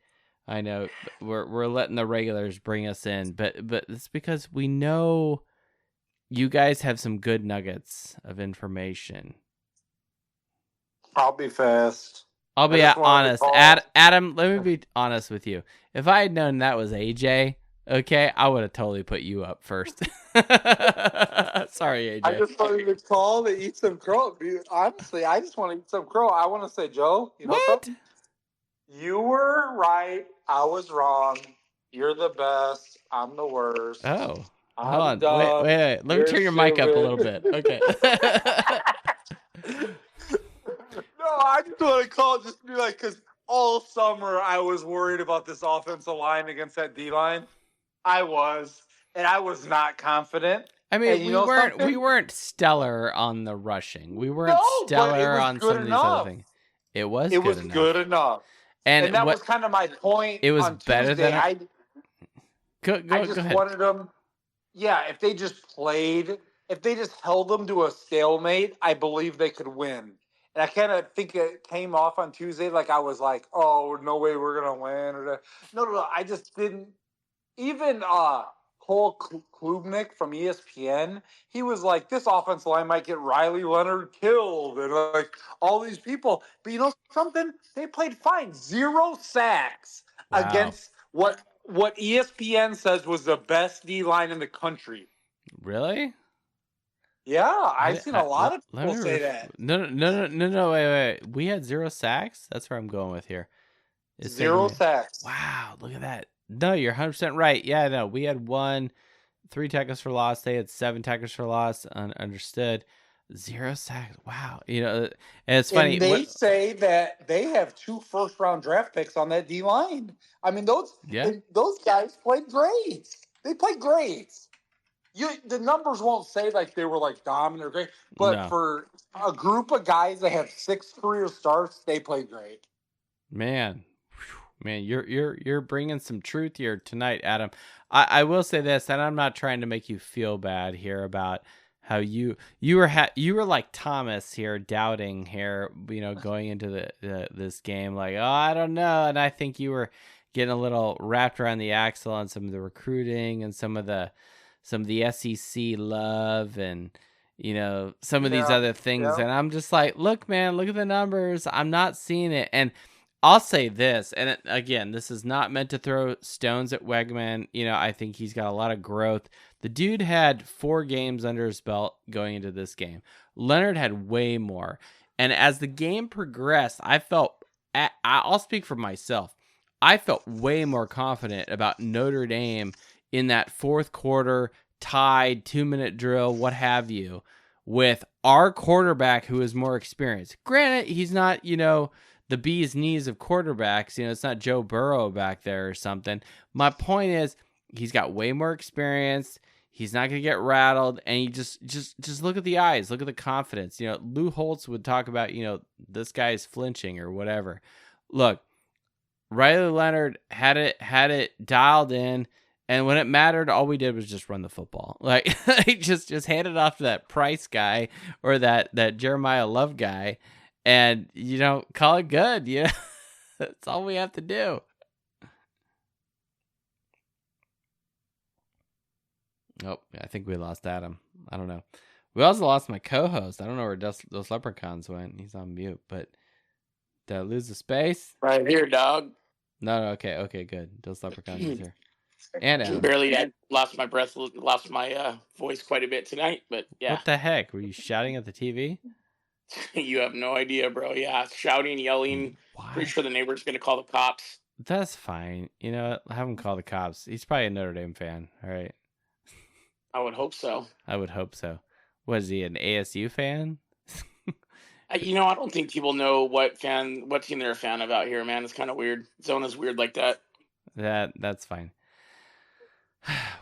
Speaker 1: I know we're letting the regulars bring us in, but it's because we know you guys have some good nuggets of information.
Speaker 10: I'll be fast.
Speaker 1: I'll be honest. Adam, let me be honest with you. If I had known that was AJ, okay, I would have totally put you up first. Sorry, AJ.
Speaker 10: I just wanted to call to eat some crow. Honestly, I just want to eat some crow. I want to say, Joe, you know something? You were right. I was wrong. You're the best. I'm the worst.
Speaker 1: Oh. Hold on. Wait. Let me turn your mic up a little bit. Okay.
Speaker 10: No, I just want to call just to be like, because all summer I was worried about this offensive line against that D line. I was not confident.
Speaker 1: I mean, we weren't stellar on the rushing. We weren't stellar on some of these other things. It was
Speaker 10: good enough.
Speaker 1: And
Speaker 10: that was kind of my point.
Speaker 1: It was
Speaker 10: on
Speaker 1: better
Speaker 10: Tuesday.
Speaker 1: than
Speaker 10: I just wanted them. Yeah, if they just held them to a stalemate, I believe they could win. And I kind of think it came off on Tuesday like I was like, oh, no way we're going to win. No. I just didn't. Even Cole Klubnik from ESPN, he was like, this offensive line might get Riley Leonard killed. And like all these people. But you know something? They played fine. 0 sacks against what ESPN says was the best D line in the country.
Speaker 1: Really?
Speaker 10: Yeah, I've seen a lot of people say that.
Speaker 1: No, wait. We had 0 sacks? That's where I'm going with here. It's
Speaker 10: 0 sacks.
Speaker 1: Wow, look at that. No, you're 100% right. Yeah, no, we had 3 tackles for loss. They had 7 tackles for loss. Understood. 0 sacks. Wow. And it's funny.
Speaker 10: And they say that they have 2 first-round draft picks on that D line. I mean, those guys played great. They played great. The numbers won't say like they were like dominant or great, but for a group of guys that have 6 career starts, they played great.
Speaker 1: Man, you're bringing some truth here tonight, Adam. I will say this, and I'm not trying to make you feel bad here about how you were like Thomas here, doubting here, going into this game, like, oh, I don't know, and I think you were getting a little wrapped around the axle on some of the recruiting and some of the SEC love and some of these other things, and I'm just like, look, man, look at the numbers. I'm not seeing it, and I'll say this, and again, this is not meant to throw stones at Wegman. I think he's got a lot of growth. The dude had 4 games under his belt going into this game. Leonard had way more. And as the game progressed, I'll speak for myself. I felt way more confident about Notre Dame in that fourth quarter, tied, 2-minute drill, what have you, with our quarterback who is more experienced. Granted, he's not, the bee's knees of quarterbacks. It's not Joe Burrow back there or something. My point is, he's got way more experience. He's not going to get rattled. And you just look at the eyes, look at the confidence. Lou Holtz would talk about, this guy's flinching or whatever. Look, Riley Leonard had it dialed in. And when it mattered, all we did was just run the football. Like, just hand it off to that Price guy or that Jeremiah Love guy. And, call it good. That's all we have to do. Oh, I think we lost Adam. I don't know. We also lost my co-host. I don't know where those leprechauns went. He's on mute, but did I lose the space?
Speaker 7: Right here, dog.
Speaker 1: No, okay, good. Those leprechauns are here. And Adam.
Speaker 7: Barely lost my breath, lost my voice quite a bit tonight, but yeah.
Speaker 1: What the heck? Were you shouting at the TV?
Speaker 7: You have no idea, bro. Yeah, shouting, yelling. Why? Pretty sure the neighbor's going to call the cops.
Speaker 1: That's fine. Have him call the cops. He's probably a Notre Dame fan, all right?
Speaker 7: I would hope so.
Speaker 1: Was he an ASU fan?
Speaker 7: I don't think people know what team they're a fan of out here, man. It's kind of weird. Zona's weird like that.
Speaker 1: That's fine.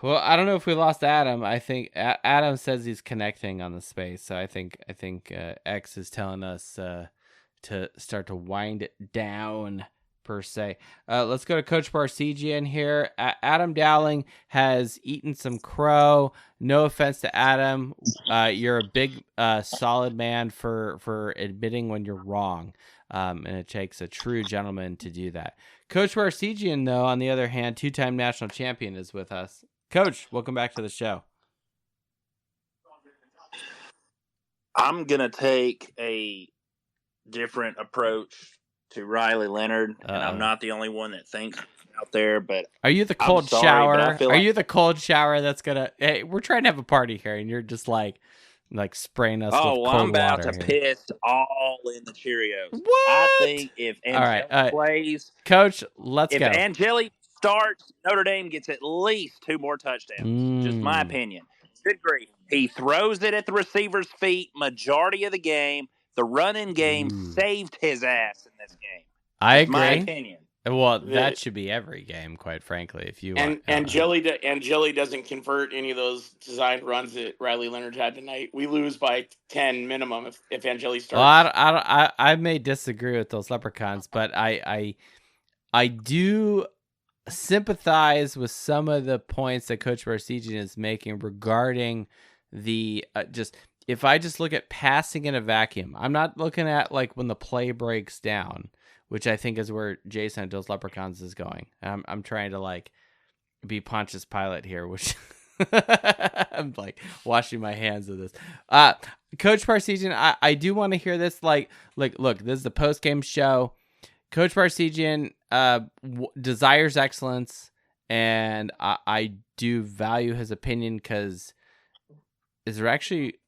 Speaker 1: Well, I don't know if we lost Adam. I think Adam says he's connecting on the space, so I think X is telling us to start to wind it down per se. Let's go to Coach Barsegian here. Adam Dowling has eaten some crow. No offense to Adam, you're a big, solid man for admitting when you're wrong, and it takes a true gentleman to do that. Coach Barsegian, though, on the other hand, 2-time national champion, is with us. Coach, welcome back to the show.
Speaker 11: I'm going to take a different approach to Riley Leonard, and I'm not the only one that thinks out there, but
Speaker 1: are you the cold shower? Are you the cold shower that's going to... Hey, we're trying to have a party here, and you're just like spraying us with cold water.
Speaker 11: I'm about to piss all in the Cheerios.
Speaker 1: What?
Speaker 11: I think if Angeli plays...
Speaker 1: Coach, let's go.
Speaker 11: If Angeli starts, Notre Dame gets at least 2 more touchdowns. Just my opinion. Good grief. He throws it at the receiver's feet majority of the game. The running game saved his ass in this game.
Speaker 1: I agree.
Speaker 11: My opinion.
Speaker 1: Well, that should be every game, quite frankly. If you
Speaker 7: Angeli doesn't convert any of those designed runs that Riley Leonard had tonight. We lose by 10 minimum if Angeli starts.
Speaker 1: Well, I may disagree with those leprechauns, but I do sympathize with some of the points that Coach Barsegian is making regarding the if I just look at passing in a vacuum. I'm not looking at like when the play breaks down, which I think is where Jason and those leprechauns is going. I'm trying to like be Pontius Pilate here, which I'm like washing my hands of this. Coach Barsegian, I do want to hear this. Like, look, this is the post game show. Coach Barsegian desires excellence, and I do value his opinion because is there actually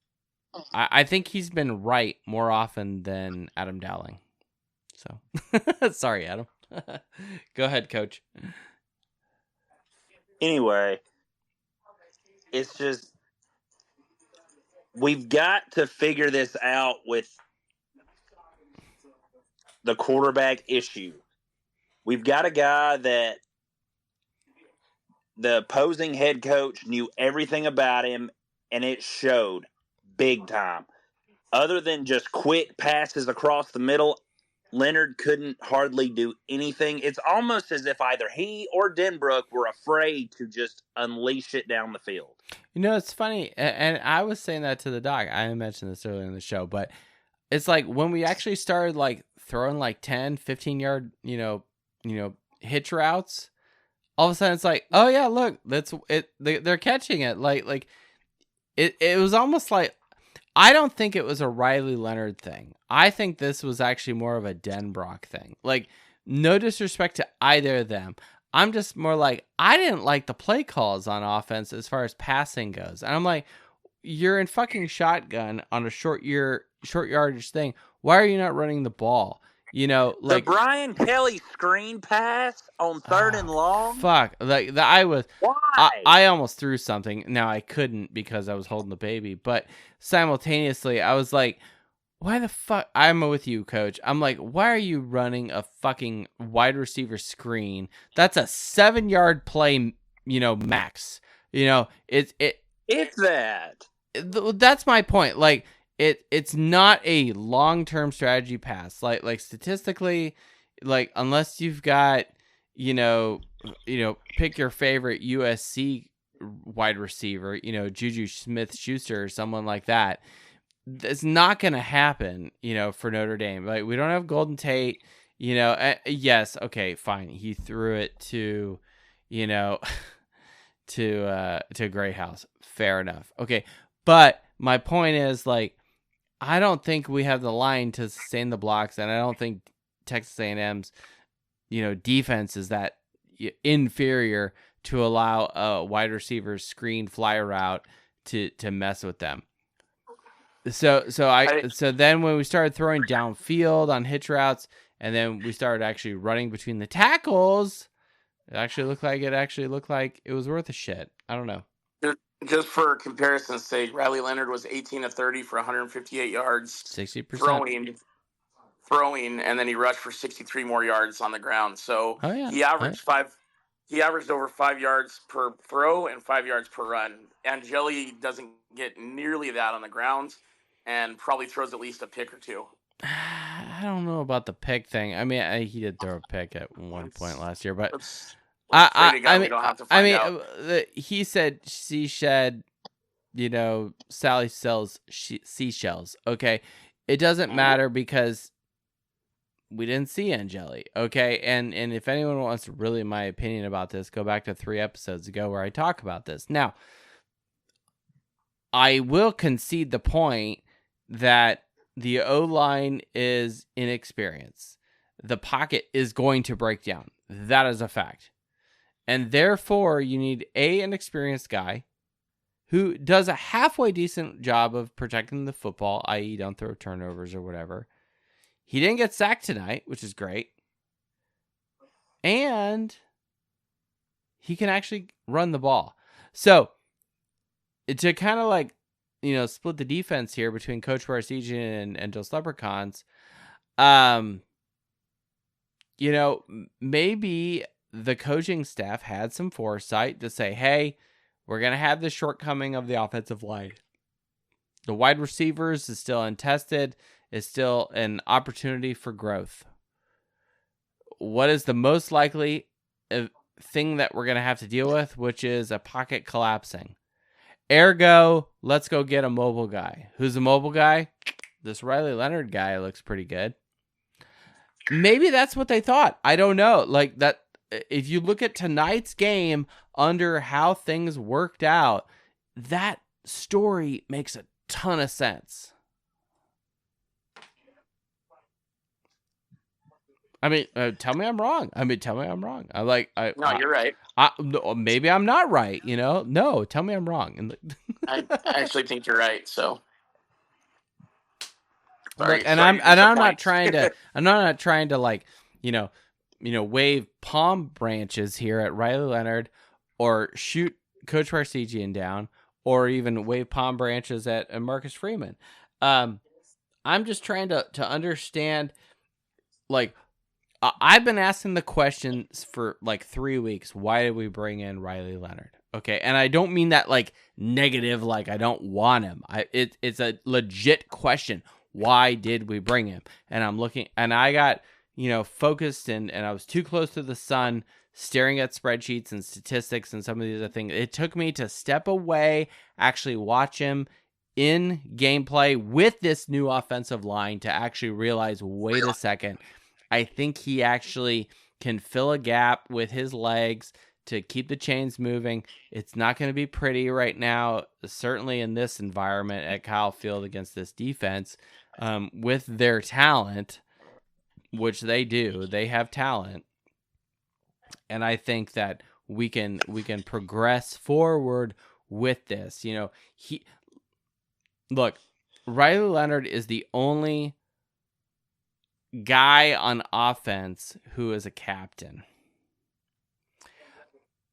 Speaker 1: I think he's been right more often than Adam Dowling. So, sorry, Adam. Go ahead, Coach.
Speaker 11: Anyway, it's just we've got to figure this out with the quarterback issue. We've got a guy that the opposing head coach knew everything about him, and it showed big time. Other than just quick passes across the middle, Leonard couldn't hardly do anything. It's almost as if either he or Denbrook were afraid to just unleash it down the field.
Speaker 1: You know, it's funny, and I was saying that to the doc. I mentioned this earlier in the show, but it's like when we actually started like throwing like 10, 15-yard, hitch routes, all of a sudden it's like, oh yeah, look, that's it. They're catching it. Like it was almost like, I don't think it was a Riley Leonard thing. I think this was actually more of a Denbrock thing. Like, no disrespect to either of them. I'm just more like, I didn't like the play calls on offense as far as passing goes. And I'm like, you're in fucking shotgun on a short yardage thing. Why are you not running the ball? Like
Speaker 11: the Brian Kelly screen pass on 3rd and long.
Speaker 1: Fuck, like I almost threw something. Now I couldn't because I was holding the baby, but simultaneously I was like, why the fuck? I'm with you, Coach. I'm like, why are you running a fucking wide receiver screen? That's a 7-yard play, max. It's
Speaker 11: that.
Speaker 1: That's my point. Like, it's not a long-term strategy pass. Like statistically, like unless you've got, pick your favorite USC wide receiver, Juju Smith-Schuster or someone like that. It's not going to happen, for Notre Dame. Like, we don't have Golden Tate, yes. Okay, fine. He threw it to, to Gray House. Fair enough. Okay. But my point is, like, I don't think we have the line to sustain the blocks, and I don't think Texas A&M's, defense is that inferior to allow a wide receiver screen fly route to mess with them. So then when we started throwing downfield on hitch routes, and then we started actually running between the tackles, it actually looked like it was worth a shit. I don't know.
Speaker 7: Just for comparison's sake, Riley Leonard was 18 of 30 for 158 yards,
Speaker 1: 60%
Speaker 7: throwing, and then he rushed for 63 more yards on the ground. So he averaged over 5 yards per throw and 5 yards per run. Angeli doesn't get nearly that on the ground, and probably throws at least a pick or two.
Speaker 1: I don't know about the pick thing. I mean, he did throw a pick at one point last year, but he said she shed, Sally sells seashells. Okay, it doesn't matter because we didn't see Angeli. Okay, and if anyone wants really my opinion about this, go back to 3 episodes ago where I talk about this. Now, I will concede the point that the O-line is inexperienced. The pocket is going to break down. That is a fact. And therefore, you need an experienced guy who does a halfway decent job of protecting the football, i.e. don't throw turnovers or whatever. He didn't get sacked tonight, which is great. And he can actually run the ball. So, to kind of like, split the defense here between Coach Barsegian and Dos Leprechauns, maybe the coaching staff had some foresight to say, hey, we're going to have the shortcoming of the offensive line. The wide receivers is still untested. It's still an opportunity for growth. What is the most likely thing that we're going to have to deal with, which is a pocket collapsing? Ergo, let's go get a mobile guy. Who's a mobile guy? This Riley Leonard guy looks pretty good. Maybe that's what they thought. I don't know. Like that, if you look at tonight's game under how things worked out, that story makes a ton of sense. I mean, tell me I'm wrong. No,
Speaker 7: you're right.
Speaker 1: Maybe I'm not right. No, tell me I'm wrong.
Speaker 7: I actually think you're right. So,
Speaker 1: Look, and I'm not trying to like, wave palm branches here at Riley Leonard or shoot Coach Parsegian down or even wave palm branches at Marcus Freeman. I'm just trying to understand, like, I've been asking the questions for like 3 weeks. Why did we bring in Riley Leonard? Okay, and I don't mean that like negative, like I don't want him. It's a legit question. Why did we bring him? And I'm looking, and I got focused, and I was too close to the sun, staring at spreadsheets and statistics and some of these other things. It took me to step away, actually watch him in gameplay with this new offensive line to actually realize, wait a second. I think he actually can fill a gap with his legs to keep the chains moving. It's not going to be pretty right now, certainly in this environment at Kyle Field against this defense. With their talent, which they do, they have talent. And I think that we can progress forward with this. Look, Riley Leonard is the only guy on offense who is a captain.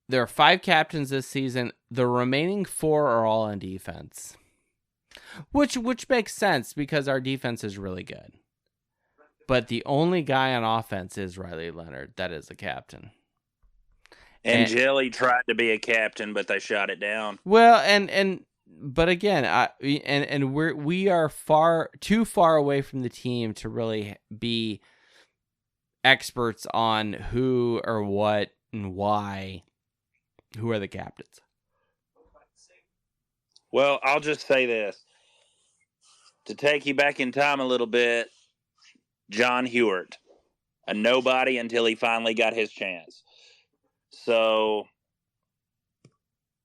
Speaker 1: There are 5 captains this season. The remaining 4 are all on defense, which makes sense because our defense is really good. But the only guy on offense is Riley Leonard. That is a captain.
Speaker 11: And Jelly tried to be a captain, but they shot it down.
Speaker 1: Well, but again, we are too far away from the team to really be experts on who or what and why. Who are the captains?
Speaker 11: Well, I'll just say this. To take you back in time a little bit, John Hewart, a nobody until he finally got his chance. So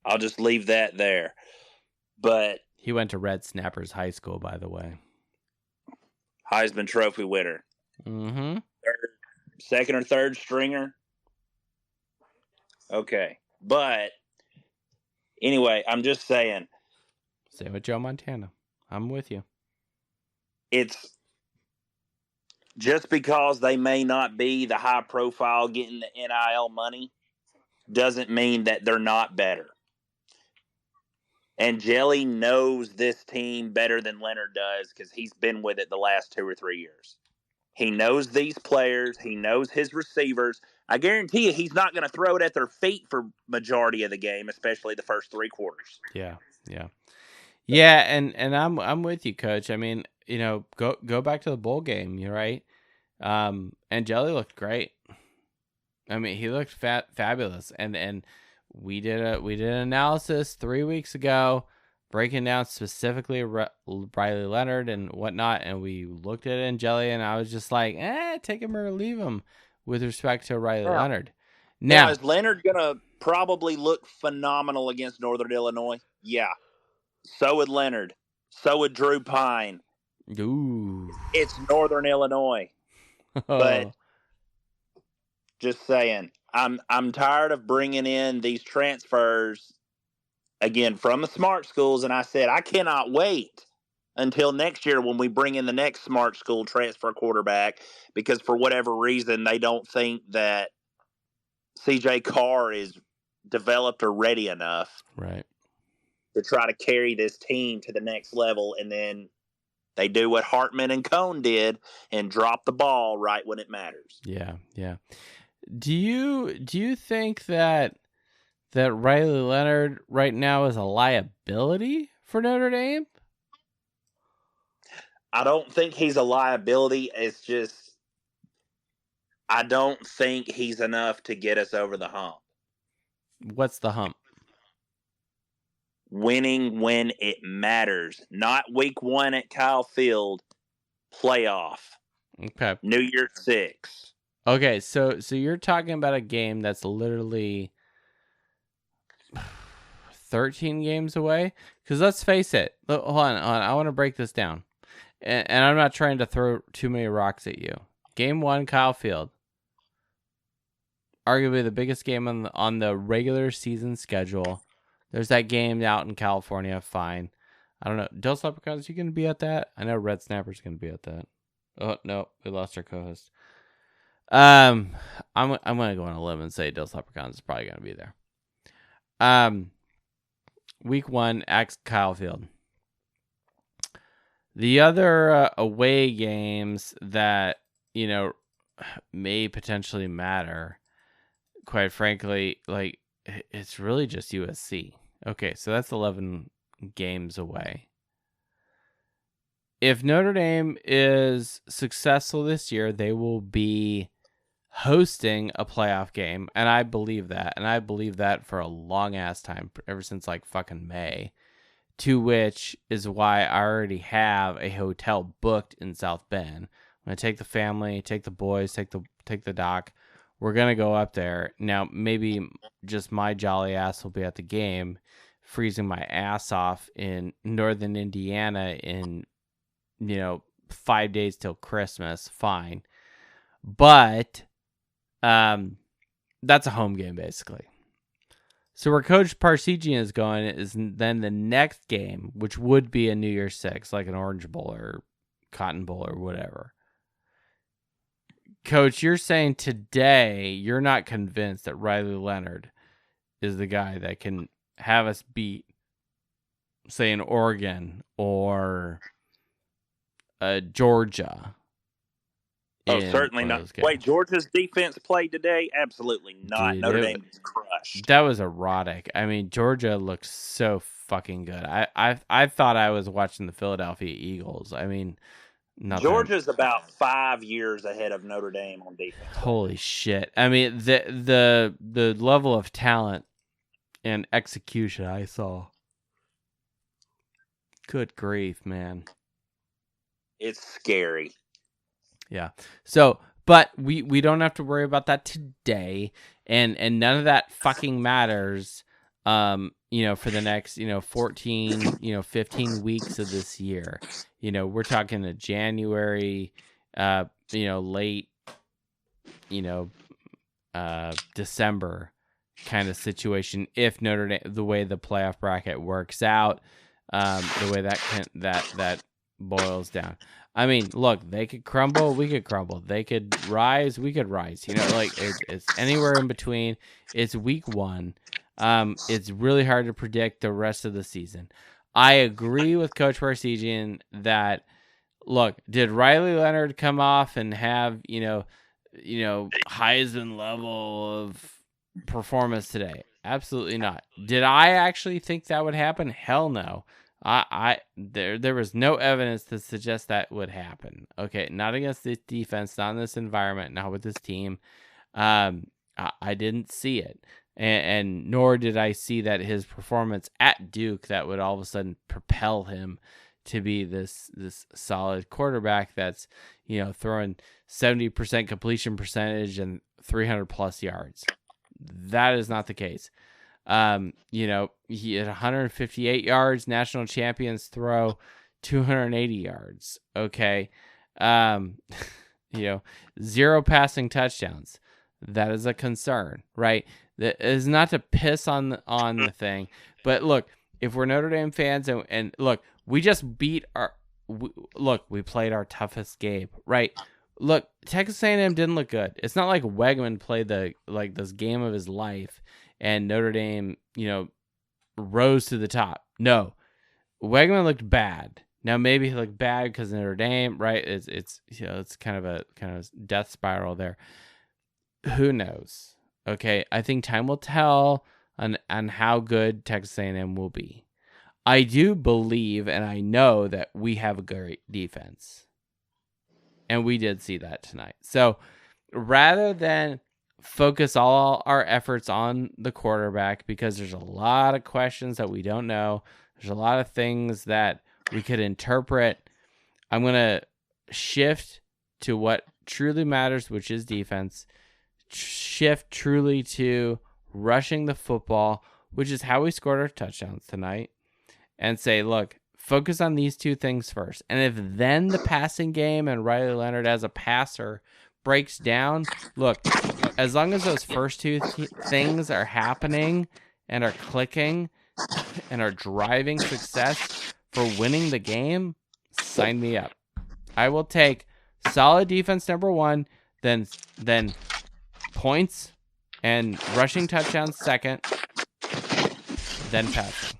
Speaker 11: I'll just leave that there. But
Speaker 1: he went to Red Snappers High School, by the way.
Speaker 11: Heisman Trophy winner.
Speaker 1: Mm-hmm.
Speaker 11: Second or third stringer. Okay. But anyway, I'm just saying.
Speaker 1: Same with Joe Montana. I'm with you.
Speaker 11: It's just because they may not be the high profile getting the NIL money doesn't mean that they're not better. And Jelly knows this team better than Leonard does because he's been with it the last 2 or 3 years. He knows these players. He knows his receivers. I guarantee you he's not going to throw it at their feet for majority of the game, especially the first 3 quarters.
Speaker 1: Yeah. And I'm with you, Coach. I mean, go back to the bowl game, you're right. And Jelly looked great. I mean, he looked fabulous. And we did an analysis 3 weeks ago, breaking down specifically Riley Leonard and whatnot, and we looked at it in Jelly, and I was just like, take him or leave him with respect to Riley Leonard.
Speaker 11: Now, is Leonard going to probably look phenomenal against Northern Illinois? Yeah. So would Leonard. So would Drew Pine.
Speaker 1: Ooh.
Speaker 11: It's Northern Illinois. But just saying, I'm tired of bringing in these transfers again from the smart schools, and I said I cannot wait until next year when we bring in the next smart school transfer quarterback, because for whatever reason they don't think that CJ Carr is developed or ready enough,
Speaker 1: right,
Speaker 11: to try to carry this team to the next level, and then they do what Hartman and Cone did and drop the ball right when it matters.
Speaker 1: Yeah. Do you think that Riley Leonard right now is a liability for Notre Dame?
Speaker 11: I don't think he's a liability. It's just I don't think he's enough to get us over the hump.
Speaker 1: What's the hump?
Speaker 11: Winning when it matters. Not week 1 at Kyle Field. Playoff.
Speaker 1: Okay.
Speaker 11: New Year's 6.
Speaker 1: Okay, so you're talking about a game that's literally 13 games away? Because let's face it. Hold on. I want to break this down. And I'm not trying to throw too many rocks at you. Game 1, Kyle Field. Arguably the biggest game on the regular season schedule. There's that game out in California, fine. I don't know. Dell's Leprechauns, you going to be at that? I know Red Snapper's going to be at that. Oh, no. We lost our co-host. I'm going to go on a limb and say Dell's Leprechauns is probably going to be there. Week 1, at Kyle Field. The other away games that, may potentially matter, quite frankly, like, it's really just USC. Okay, so that's 11 games away. If Notre Dame is successful this year, they will be hosting a playoff game, and I believe that. And I believe that for a long-ass time, ever since, like, fucking May. To which is why I already have a hotel booked in South Bend. I'm going to take the family, take the boys, take the doc. We're going to go up there. Now, maybe just my jolly ass will be at the game, freezing my ass off in northern Indiana in, 5 days till Christmas. Fine. But that's a home game, basically. So where Coach Parsegian is going is then the next game, which would be a New Year's Six, like an Orange Bowl or Cotton Bowl or whatever. Coach, you're saying today you're not convinced that Riley Leonard is the guy that can have us beat, say, an Oregon or Georgia.
Speaker 11: Oh, certainly not. Wait, Georgia's defense played today? Absolutely not.
Speaker 1: Dude,
Speaker 11: Notre Dame was crushed.
Speaker 1: That was erotic. I mean, Georgia looks so fucking good. I thought I was watching the Philadelphia Eagles. I mean,
Speaker 11: Georgia's about 5 years ahead of Notre Dame on defense.
Speaker 1: Holy shit. I mean, the level of talent and execution I saw. Good grief, man.
Speaker 11: It's scary.
Speaker 1: Yeah. So, but we don't have to worry about that today, and none of that fucking matters. For the next 14 15 weeks of this year. We're talking a January, late, December kind of situation. If Notre Dame, the way the playoff bracket works out, the way that boils down. I mean, look, they could crumble, we could crumble. They could rise, we could rise. It's anywhere in between. It's week 1. It's really hard to predict the rest of the season. I agree with Coach Parsegian that, look, did Riley Leonard come off and have, Heisman level of performance today? Absolutely not. Did I actually think that would happen? Hell no. There was no evidence to suggest that would happen. Okay, not against this defense, not in this environment, not with this team. I didn't see it, and nor did I see that his performance at Duke that would all of a sudden propel him to be this solid quarterback that's throwing 70% completion percentage and 300 plus yards. That is not the case. He had 158 yards, national champions throw 280 yards. Okay. 0 passing touchdowns. That is a concern, right? That is not to piss on the thing, but look, if we're Notre Dame fans and look, we just beat we played our toughest game, right? Look, Texas A&M didn't look good. It's not like Wegman played this game of his life and Notre Dame, rose to the top. No, Wegman looked bad. Now maybe he looked bad because of Notre Dame, right? It's kind of a death spiral there. Who knows? Okay, I think time will tell on how good Texas A&M will be. I do believe and I know that we have a great defense, and we did see that tonight. So rather than focus all our efforts on the quarterback, because there's a lot of questions that we don't know. There's a lot of things that we could interpret. I'm going to shift to what truly matters, which is defense. Shift truly to rushing the football, which is how we scored our touchdowns tonight. And say, look, focus on these two things first. And if then the passing game and Riley Leonard as a passer breaks down, look, as long as those first two things are happening and are clicking and are driving success for winning the game, sign me up. I will take solid defense number one, then points and rushing touchdowns second, then passing.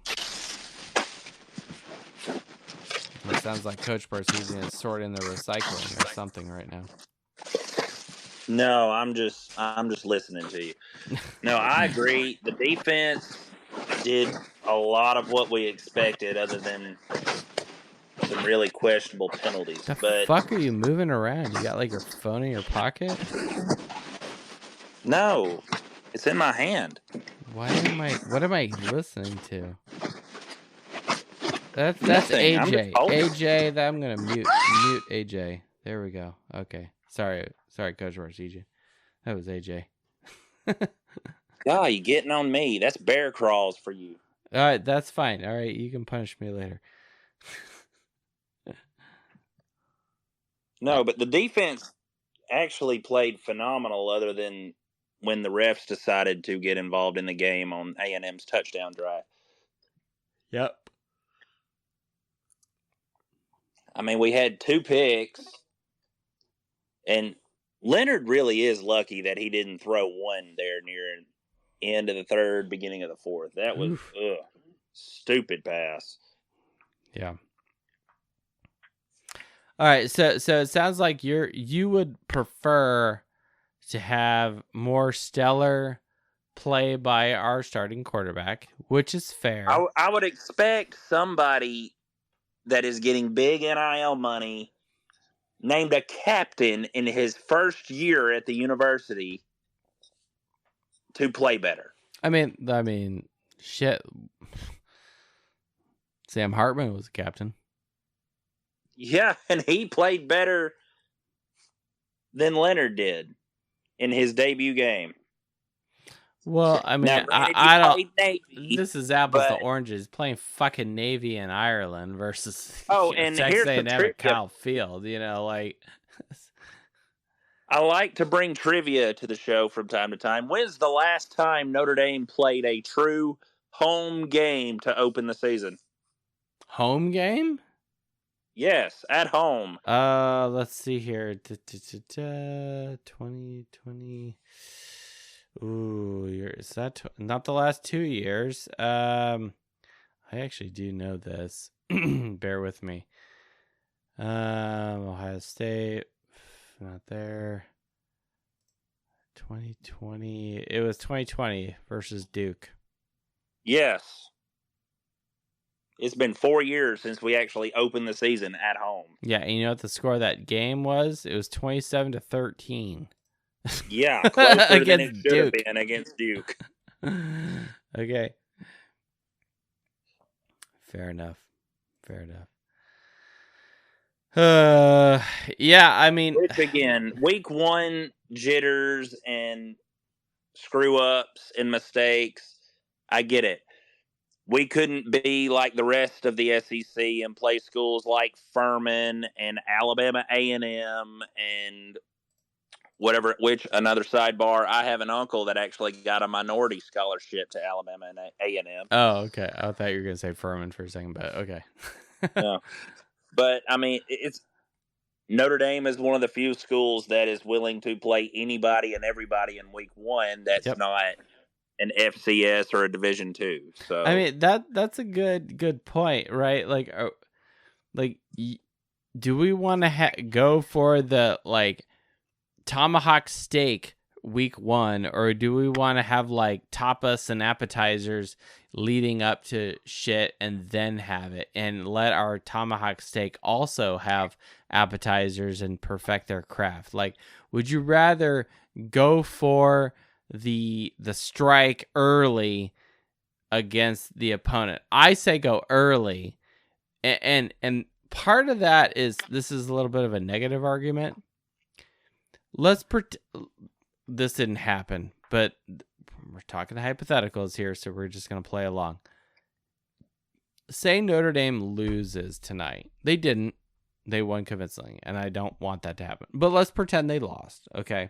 Speaker 1: It sounds like Coach Barsizian is sorting the recycling or something right now.
Speaker 11: No, I'm just listening to you. No, I agree. The defense did a lot of what we expected, other than some really questionable penalties.
Speaker 1: The
Speaker 11: but
Speaker 1: fuck are you moving around? You got like your phone in your pocket?
Speaker 11: No, it's in my hand.
Speaker 1: What am I listening to? That's
Speaker 11: Nothing.
Speaker 1: AJ. AJ, I'm gonna mute AJ. There we go. Okay. Sorry, Coach Barsizian. That was AJ.
Speaker 11: God, you getting on me. That's bear crawls for you.
Speaker 1: All right, that's fine. All right, you can punish me later.
Speaker 11: No, but the defense actually played phenomenal, other than when the refs decided to get involved in the game on A&M's touchdown drive.
Speaker 1: Yep.
Speaker 11: I mean, we had 2 picks, and Leonard really is lucky that he didn't throw one there near end of the third, beginning of the fourth. That was stupid pass.
Speaker 1: Yeah. All right, so it sounds like you would prefer to have more stellar play by our starting quarterback, which is fair.
Speaker 11: I would expect somebody that is getting big NIL money, named a captain in his first year at the university, to play better.
Speaker 1: I mean, shit. Sam Hartman was a captain.
Speaker 11: Yeah, and he played better than Leonard did in his debut game.
Speaker 1: Well, I mean,
Speaker 11: now,
Speaker 1: I don't.
Speaker 11: Navy,
Speaker 1: this is apples to oranges. Playing fucking Navy in Ireland versus
Speaker 11: and
Speaker 1: Texas
Speaker 11: here's
Speaker 1: A&M
Speaker 11: the
Speaker 1: at Kyle Field. Like.
Speaker 11: I like to bring trivia to the show from time to time. When's the last time Notre Dame played a true home game to open the season?
Speaker 1: Home game?
Speaker 11: Yes, at home.
Speaker 1: Let's see here. 2020. Ooh, is that not the last 2 years? I actually do know this. Bear with me. Ohio State, not there. 2020. It was 2020 versus Duke.
Speaker 11: Yes. It's been 4 years since we actually opened the season at home.
Speaker 1: Yeah, and you know what the score of that game was? It was 27-13.
Speaker 11: Yeah, closer than it should have been against Duke.
Speaker 1: Okay. Fair enough. Yeah, I mean,
Speaker 11: which again, week 1 jitters and screw ups and mistakes. I get it. We couldn't be like the rest of the SEC and play schools like Furman and Alabama A&M and whatever. Which, another sidebar, I have an uncle that actually got a minority scholarship to Alabama and A&M.
Speaker 1: Oh, okay. I thought you were gonna say Furman for a second, but okay.
Speaker 11: No. But I mean, it's Notre Dame is one of the few schools that is willing to play anybody and everybody in week 1. That's not an FCS or a Division II. So
Speaker 1: I mean, that's a good point, right? Like, do we want to go for the tomahawk steak week 1, or do we want to have tapas and appetizers leading up to shit and then have it, and let our tomahawk steak also have appetizers and perfect their craft? Would you rather go for the strike early against the opponent? I say go early, and part of that is, this is a little bit of a negative argument. This didn't happen, but we're talking hypotheticals here, so we're just going to play along. Say Notre Dame loses tonight. They didn't. They won convincingly, and I don't want that to happen. But let's pretend they lost, okay?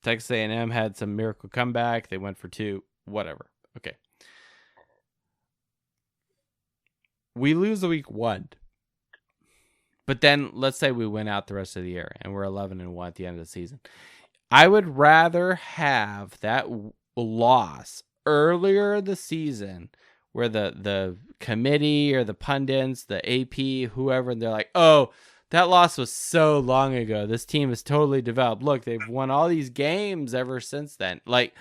Speaker 1: Texas A&M had some miracle comeback. They went for 2, whatever. Okay. we lose week 1. But then let's say we win out the rest of the year and we're 11-1 at the end of the season. I would rather have that loss earlier in the season where the committee or the pundits, the AP, whoever, and they're like, oh, that loss was so long ago. This team is totally developed. Look, they've won all these games ever since then. Like,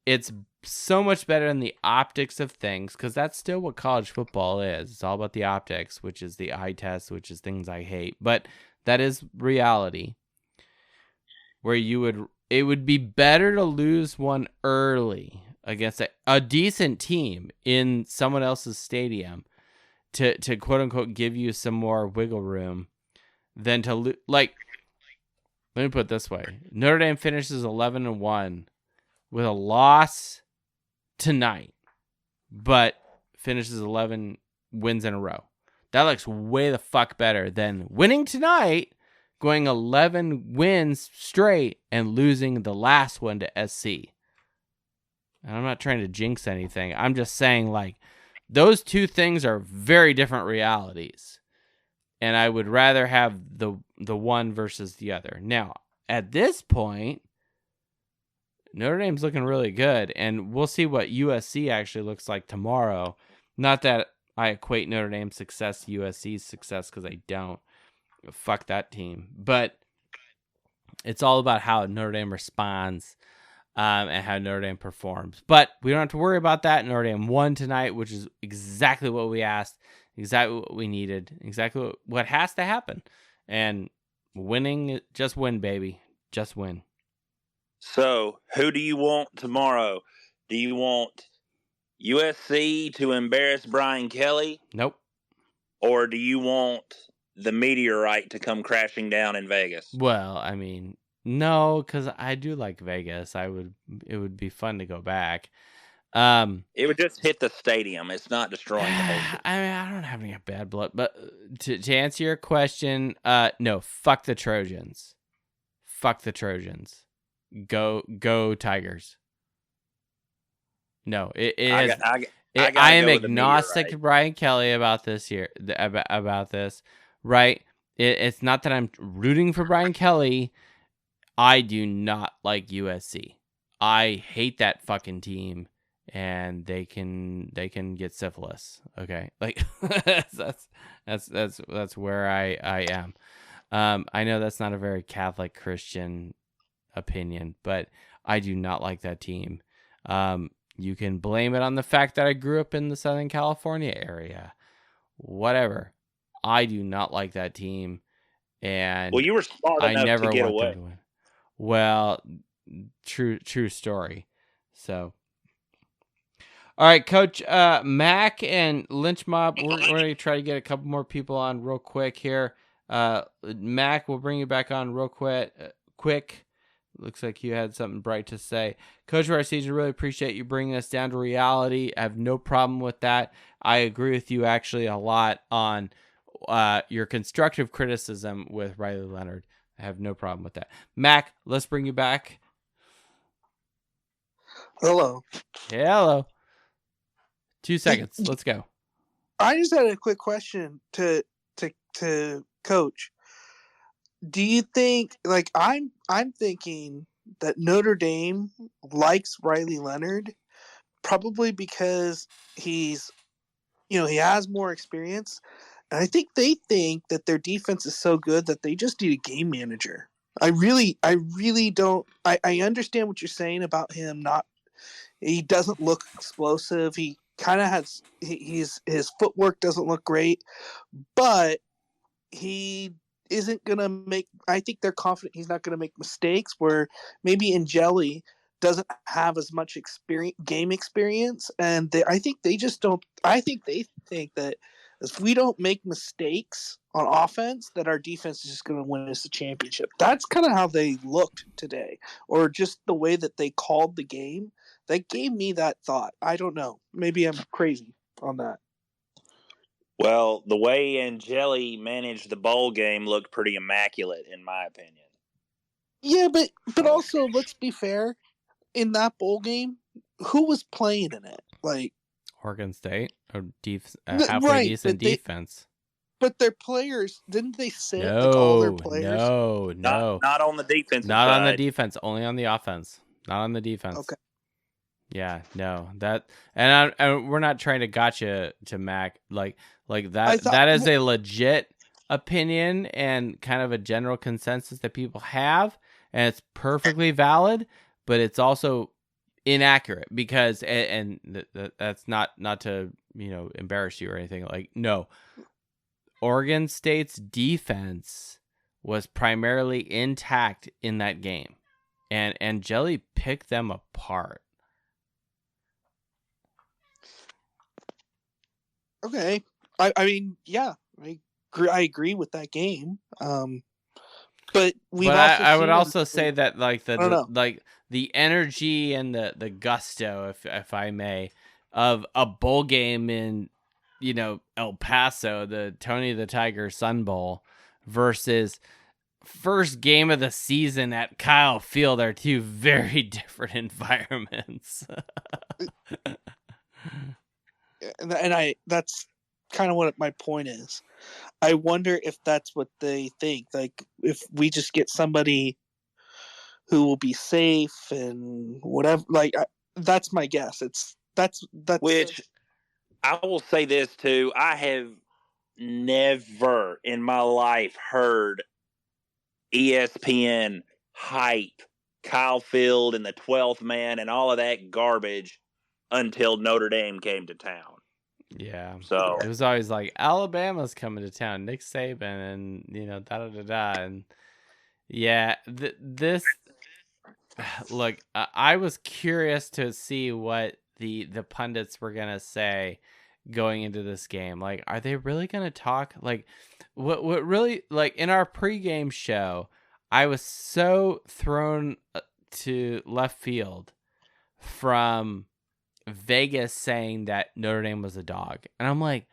Speaker 1: it's so much better than the optics of things, because that's still what college football is. It's all about the optics, which is the eye test, which is things I hate. But that is reality. Where it would be better to lose one early against a decent team in someone else's stadium to quote unquote give you some more wiggle room than to let me put it this way. Notre Dame finishes 11-1 with a loss tonight, but finishes 11 wins in a row. That looks way the fuck better than winning tonight, going 11 wins straight, and losing the last one to SC. And I'm not trying to jinx anything. I'm just saying, like, those two things are very different realities. And I would rather have the one versus the other. Now, at this point, Notre Dame's looking really good, and we'll see what USC actually looks like tomorrow. Not that I equate Notre Dame's success to USC's success, because I don't. Fuck that team. But it's all about how Notre Dame responds and how Notre Dame performs. But we don't have to worry about that. Notre Dame won tonight, which is exactly what we asked, exactly what we needed, exactly what has to happen. And winning, just win, baby. Just win.
Speaker 11: So, who do you want tomorrow? Do you want USC to embarrass Brian Kelly?
Speaker 1: Nope.
Speaker 11: Or do you want the meteorite to come crashing down in Vegas?
Speaker 1: Well, I mean, no, because I do like Vegas. It would be fun to go back.
Speaker 11: It would just hit the stadium. It's not destroying the whole thing.
Speaker 1: I mean, I don't have any bad blood, but to answer your question, no, fuck the Trojans. Fuck the Trojans. Go Tigers. No, I am agnostic to Brian Kelly about this year. About this, right? It's not that I'm rooting for Brian Kelly. I do not like USC. I hate that fucking team, and they can get syphilis. Okay, like that's where I am. I know that's not a very Catholic Christian opinion, but I do not like that team. You can blame it on the fact that I grew up in the Southern California area. Whatever. I do not like that team, and
Speaker 11: well, you were smart enough to get away.
Speaker 1: To win. Well, true story. So, all right, Coach Mac and Lynch Mob, we're going to try to get a couple more people on real quick here. Mac, we'll bring you back on real quick. Looks like you had something bright to say. Coach Arcesian, really appreciate you bringing us down to reality. I have no problem with that. I agree with you actually a lot on your constructive criticism with Riley Leonard. I have no problem with that. Mac, let's bring you back.
Speaker 2: Hello.
Speaker 1: Hello. 2 seconds. Let's go.
Speaker 2: I just had a quick question to Coach. Do you think, like, I'm thinking that Notre Dame likes Riley Leonard probably because he has more experience, and I think they think that their defense is so good that they just need a game manager. I really don't. I understand what you're saying about him. He doesn't look explosive. He kind of has his footwork doesn't look great, but he isn't going to make – I think they're confident he's not going to make mistakes where maybe Angeli doesn't have as much game experience. And I think they just don't – I think they think that if we don't make mistakes on offense, that our defense is just going to win us the championship. That's kind of how they looked today, or just the way that they called the game. That gave me that thought. I don't know. Maybe I'm crazy on that.
Speaker 11: Well, the way Angeli managed the bowl game looked pretty immaculate, in my opinion.
Speaker 2: Yeah, but also, let's be fair. In that bowl game, who was playing in it? Like,
Speaker 1: Oregon State, or halfway
Speaker 2: Right,
Speaker 1: decent defense.
Speaker 2: But their players, didn't they sit all their players?
Speaker 1: No.
Speaker 11: Not on the defensive
Speaker 1: Not
Speaker 11: side.
Speaker 1: on the defense, only on the offense. Not on the defense.
Speaker 2: Okay.
Speaker 1: Yeah, no. And we're not trying to gotcha to Mac like that. That is a legit opinion and kind of a general consensus that people have, and it's perfectly valid, but it's also inaccurate because that's not to embarrass you or anything. Like, no, Oregon State's defense was primarily intact in that game, and Jelly picked them apart.
Speaker 2: Okay, I mean, yeah, I agree with that game. But
Speaker 1: I would also say that like the energy and the gusto, if I may, of a bowl game in El Paso, the Tony the Tiger Sun Bowl, versus first game of the season at Kyle Field are two very different environments.
Speaker 2: and that's kind of what my point is. I wonder if that's what they think. Like, if we just get somebody who will be safe and whatever, like, that's my guess. That's
Speaker 11: which I will say this too. I have never in my life heard ESPN hype Kyle Field and the 12th man and all of that garbage until Notre Dame came to town.
Speaker 1: Yeah.
Speaker 11: So
Speaker 1: it was always like, Alabama's coming to town, Nick Saban, and da-da-da-da. And yeah, this look, I was curious to see what the pundits were going to say going into this game. Like, are they really going to talk? Like, what really, like, in our pregame show, I was so thrown to left field from Vegas saying that Notre Dame was a dog. And I'm like,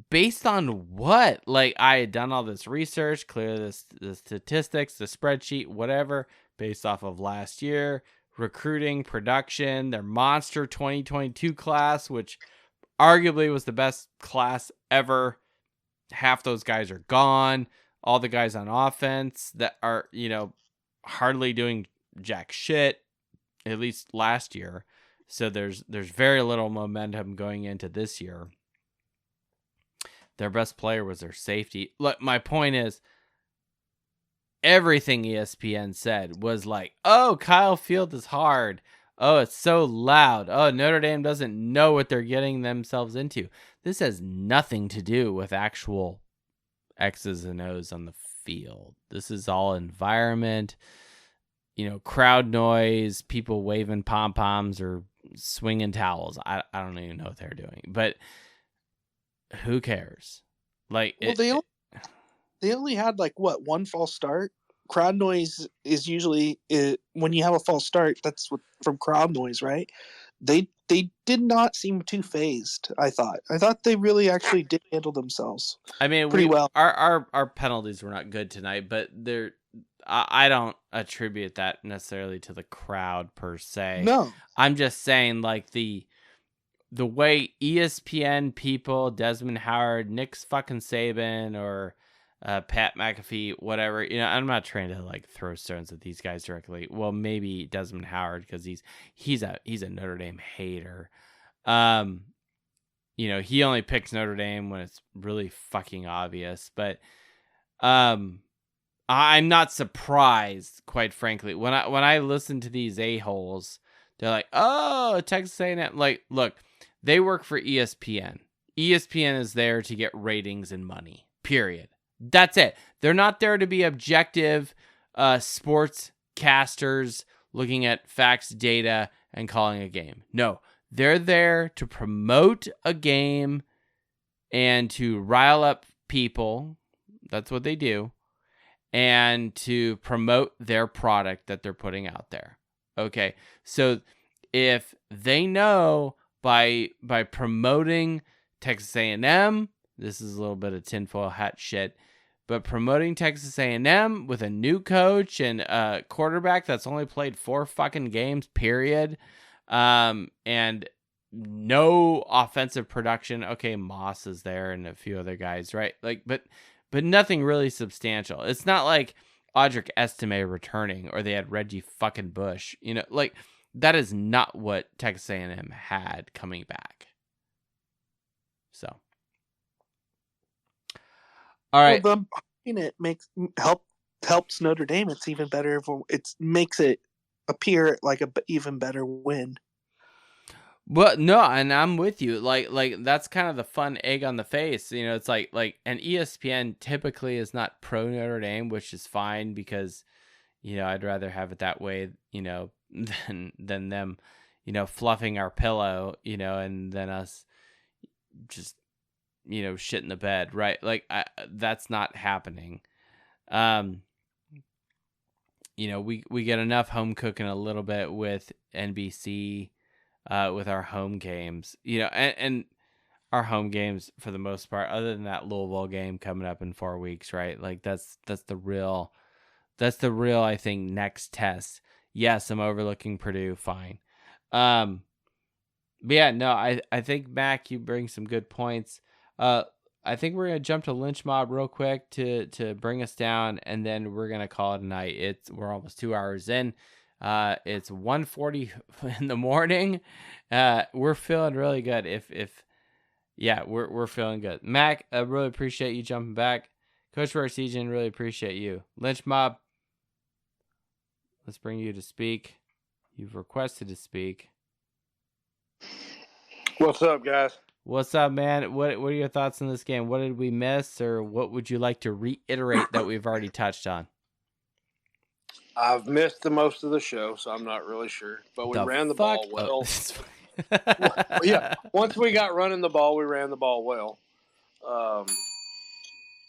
Speaker 1: based on what? Like, I had done all this research, clear the statistics, the spreadsheet, whatever, based off of last year, recruiting, production, their monster 2022 class, which arguably was the best class ever. Half those guys are gone. All the guys on offense that are, hardly doing jack shit, at least last year. So there's very little momentum going into this year. Their best player was their safety. Look, my point is, everything ESPN said was like, oh, Kyle Field is hard. Oh, it's so loud. Oh, Notre Dame doesn't know what they're getting themselves into. This has nothing to do with actual X's and O's on the field. This is all environment, crowd noise, people waving pom-poms or swinging towels. I don't even know what they're doing, but who cares? Like,
Speaker 2: well, they only had like one false start. Crowd noise is usually when you have a false start. That's from crowd noise, right? They did not seem too phased. I thought they really actually did handle themselves.
Speaker 1: I mean,
Speaker 2: pretty well.
Speaker 1: Our penalties were not good tonight, but I don't attribute that necessarily to the crowd per se.
Speaker 2: No,
Speaker 1: I'm just saying, like, the way ESPN people, Desmond Howard, Nick fucking Saban, or Pat McAfee, whatever, I'm not trying to like throw stones at these guys directly. Well, maybe Desmond Howard, because he's a Notre Dame hater. He only picks Notre Dame when it's really fucking obvious. But I'm not surprised, quite frankly, when I listen to these a-holes. They're like, oh, Texas A&M. Like, look, they work for ESPN. ESPN is there to get ratings and money, period. That's it. They're not there to be objective sports casters looking at facts, data, and calling a game. No, they're there to promote a game and to rile up people. That's what they do. And to promote their product that they're putting out there. Okay, so if they know by promoting Texas A&M, this is a little bit of tinfoil hat shit, but promoting Texas A&M with a new coach and a quarterback that's only played 4 fucking games, period, and no offensive production. Okay, Moss is there and a few other guys, right? Like, but nothing really substantial. It's not like Audric Estime returning or they had Reggie fucking Bush. Like that is not what Texas A&M had coming back. So, all right.
Speaker 2: Well, it helps Notre Dame. It's even better. It makes it appear like a even better win.
Speaker 1: Well, no, and I'm with you. Like that's kind of the fun egg on the face. It's like and ESPN typically is not pro Notre Dame, which is fine because, I'd rather have it that way, than them, fluffing our pillow, and then us just, shit in the bed, right? Like that's not happening. We get enough home cooking a little bit with NBC. With our home games, and our home games for the most part, other than that Louisville game coming up in 4 weeks, right? Like that's the real, I think, next test. Yes, I'm overlooking Purdue, fine. But yeah, no, I think Mac, you bring some good points. I think we're gonna jump to Lynch Mob real quick to bring us down, and then we're gonna call it a night. We're almost 2 hours in. It's 1:40 in the morning. We're feeling really good. We're feeling good. Mac, I really appreciate you jumping back. Coach Varsegian, really appreciate you. Lynch Mob, let's bring you to speak. You've requested to speak.
Speaker 12: What's up, guys?
Speaker 1: What's up, man? What are your thoughts on this game? What did we miss, or what would you like to reiterate that we've already touched on?
Speaker 12: I've missed the most of the show, so I'm not really sure. But we ran the ball well. Yeah, once we got running the ball, we ran the ball well.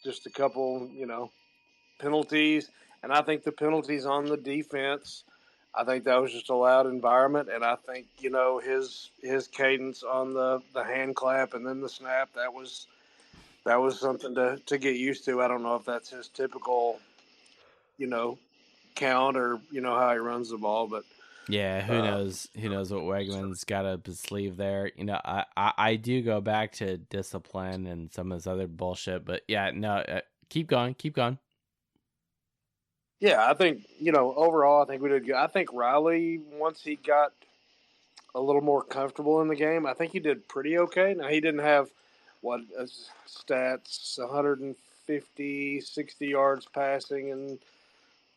Speaker 12: Just a couple, penalties. And I think the penalties on the defense, I think that was just a loud environment. And I think, his cadence on the hand clap and then the snap, that was something to get used to. I don't know if that's his typical, count or how he runs the ball, but
Speaker 1: yeah, who knows what Wegman's got up his sleeve there. I do go back to discipline and some of this other bullshit, but yeah, no, keep going.
Speaker 12: Yeah, I think overall I think we did good. I think Riley, once he got a little more comfortable in the game, I think he did pretty okay. Now he didn't have stats 150 60 yards passing and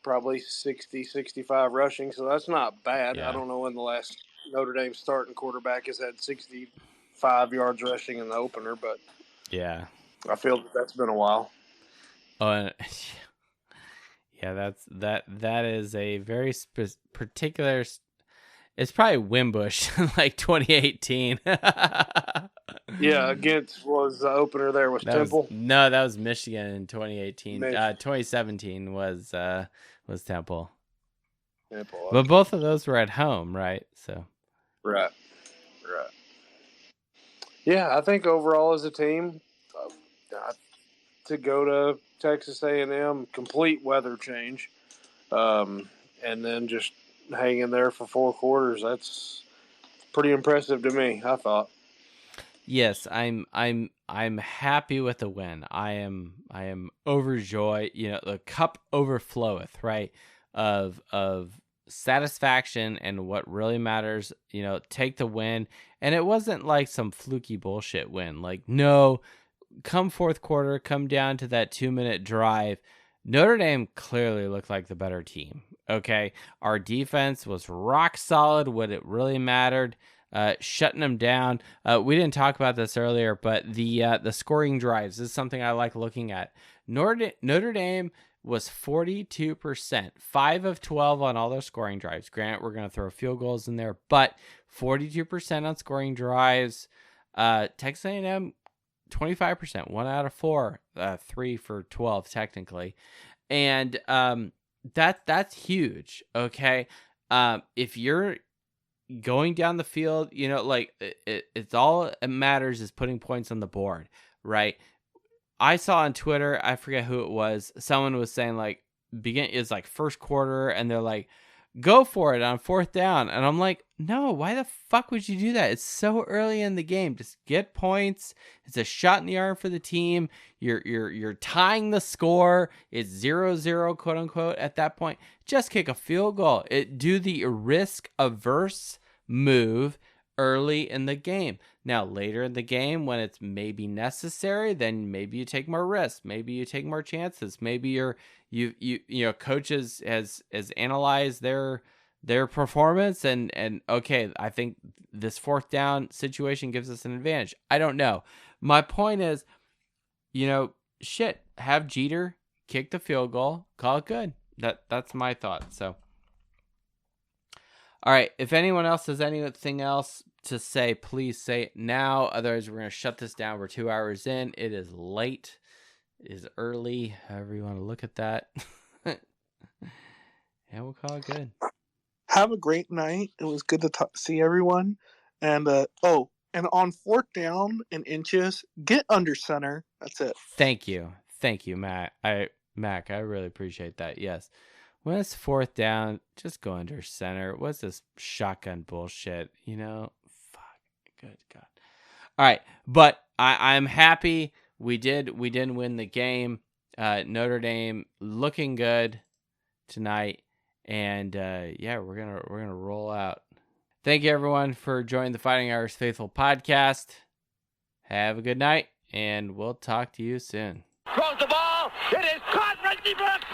Speaker 12: probably 60, 65 rushing, so that's not bad. Yeah. I don't know when the last Notre Dame starting quarterback has had 65 yards rushing in the opener, but
Speaker 1: yeah,
Speaker 12: I feel that's been a while.
Speaker 1: Yeah, that is a very particular. It's probably Wimbush, like 2018.
Speaker 12: Yeah, against was the opener there was Temple.
Speaker 1: That was Michigan in 2018. 2017 was Temple.
Speaker 12: Temple. Okay.
Speaker 1: But both of those were at home, right? So.
Speaker 12: Right. Yeah, I think overall as a team, to go to Texas A&M, complete weather change, and then just hang in there for 4 quarters. That's pretty impressive to me, I thought.
Speaker 1: Yes, I'm happy with the win. I am overjoyed. The cup overfloweth, right? Of satisfaction and what really matters. Take the win, and it wasn't like some fluky bullshit win. Like, no, come fourth quarter, come down to that 2-minute drive. Notre Dame clearly looked like the better team. Okay, our defense was rock solid. What it really mattered. Shutting them down. We didn't talk about this earlier, but the scoring drives is something I like looking at. Notre Dame was 42%, 5 of 12 on all their scoring drives. Granted, we're going to throw field goals in there, but 42% on scoring drives. Texas A&M, 25%, 1 out of 4, 3 for 12 technically, and that's huge. Okay, if you're going down the field, it's all it matters is putting points on the board, right? I saw on Twitter, I forget who it was, someone was saying like it's like first quarter, and they're like, go for it on 4th down. And I'm like, no, why the fuck would you do that? It's so early in the game. Just get points. It's a shot in the arm for the team. You're tying the score. It's 0-0, quote unquote, at that point. Just kick a field goal. Do the risk-averse move early in the game. Now, later in the game, when it's maybe necessary, then maybe you take more risks. Maybe you take more chances. Maybe you coaches has analyzed their performance and okay, I think this 4th down situation gives us an advantage. I don't know. My point is, have Jeter kick the field goal, call it good. That's my thought. So, all right. If anyone else has anything else to say, please say it now. Otherwise, we're going to shut this down. We're 2 hours in. It is late. It is early. However you want to look at that. And we'll call it good.
Speaker 2: Have a great night. It was good to see everyone. And and on 4th down and inches, get under center. That's it.
Speaker 1: Thank you, Mac. Mac, I really appreciate that. Yes. When it's 4th down, just go under center. What's this shotgun bullshit? Fuck. Good God. All right, but I'm happy we did win the game. Notre Dame looking good tonight, and we're gonna roll out. Thank you everyone for joining the Fighting Irish Faithful podcast. Have a good night, and we'll talk to you soon.
Speaker 13: Throws the ball. It is caught. Reggie Brooks.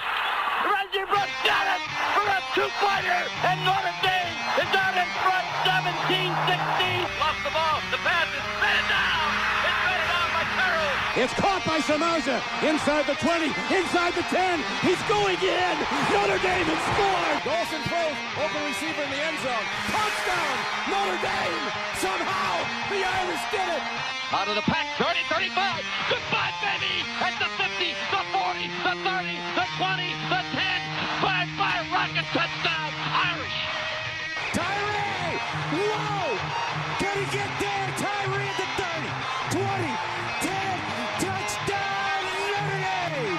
Speaker 13: Reggie Brooks got it for a two-pointer, and Notre Dame is out in front, 17-16. Lost the ball. The pass is batted down. It's batted down by Carroll.
Speaker 14: It's caught by Samoza. Inside the 20. Inside the 10. He's going in. Notre Dame has scored. Dawson throws. Open receiver in the end zone. Touchdown. Notre Dame. Somehow the Irish did it.
Speaker 13: Out of the pack. 30, 35. Goodbye, baby. At the 50, the 40, the 30, the 20, the 10. Bye-bye, rocket touchdown. Irish.
Speaker 14: Tyree. Whoa. Can he get there? Tyree at the 30, 20, 10. Touchdown, Notre Dame.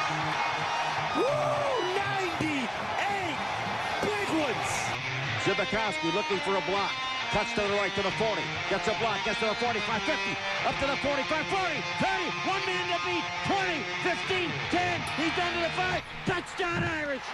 Speaker 14: Woo. 98. Big ones. Zibikowski looking for a block. Cuts to the right to the 40. Gets a block. Gets to the 45, 50. Up to the 45, 40, 30. One man to beat. 20, 15, 10. He's down to the 5. Touchdown, Irish.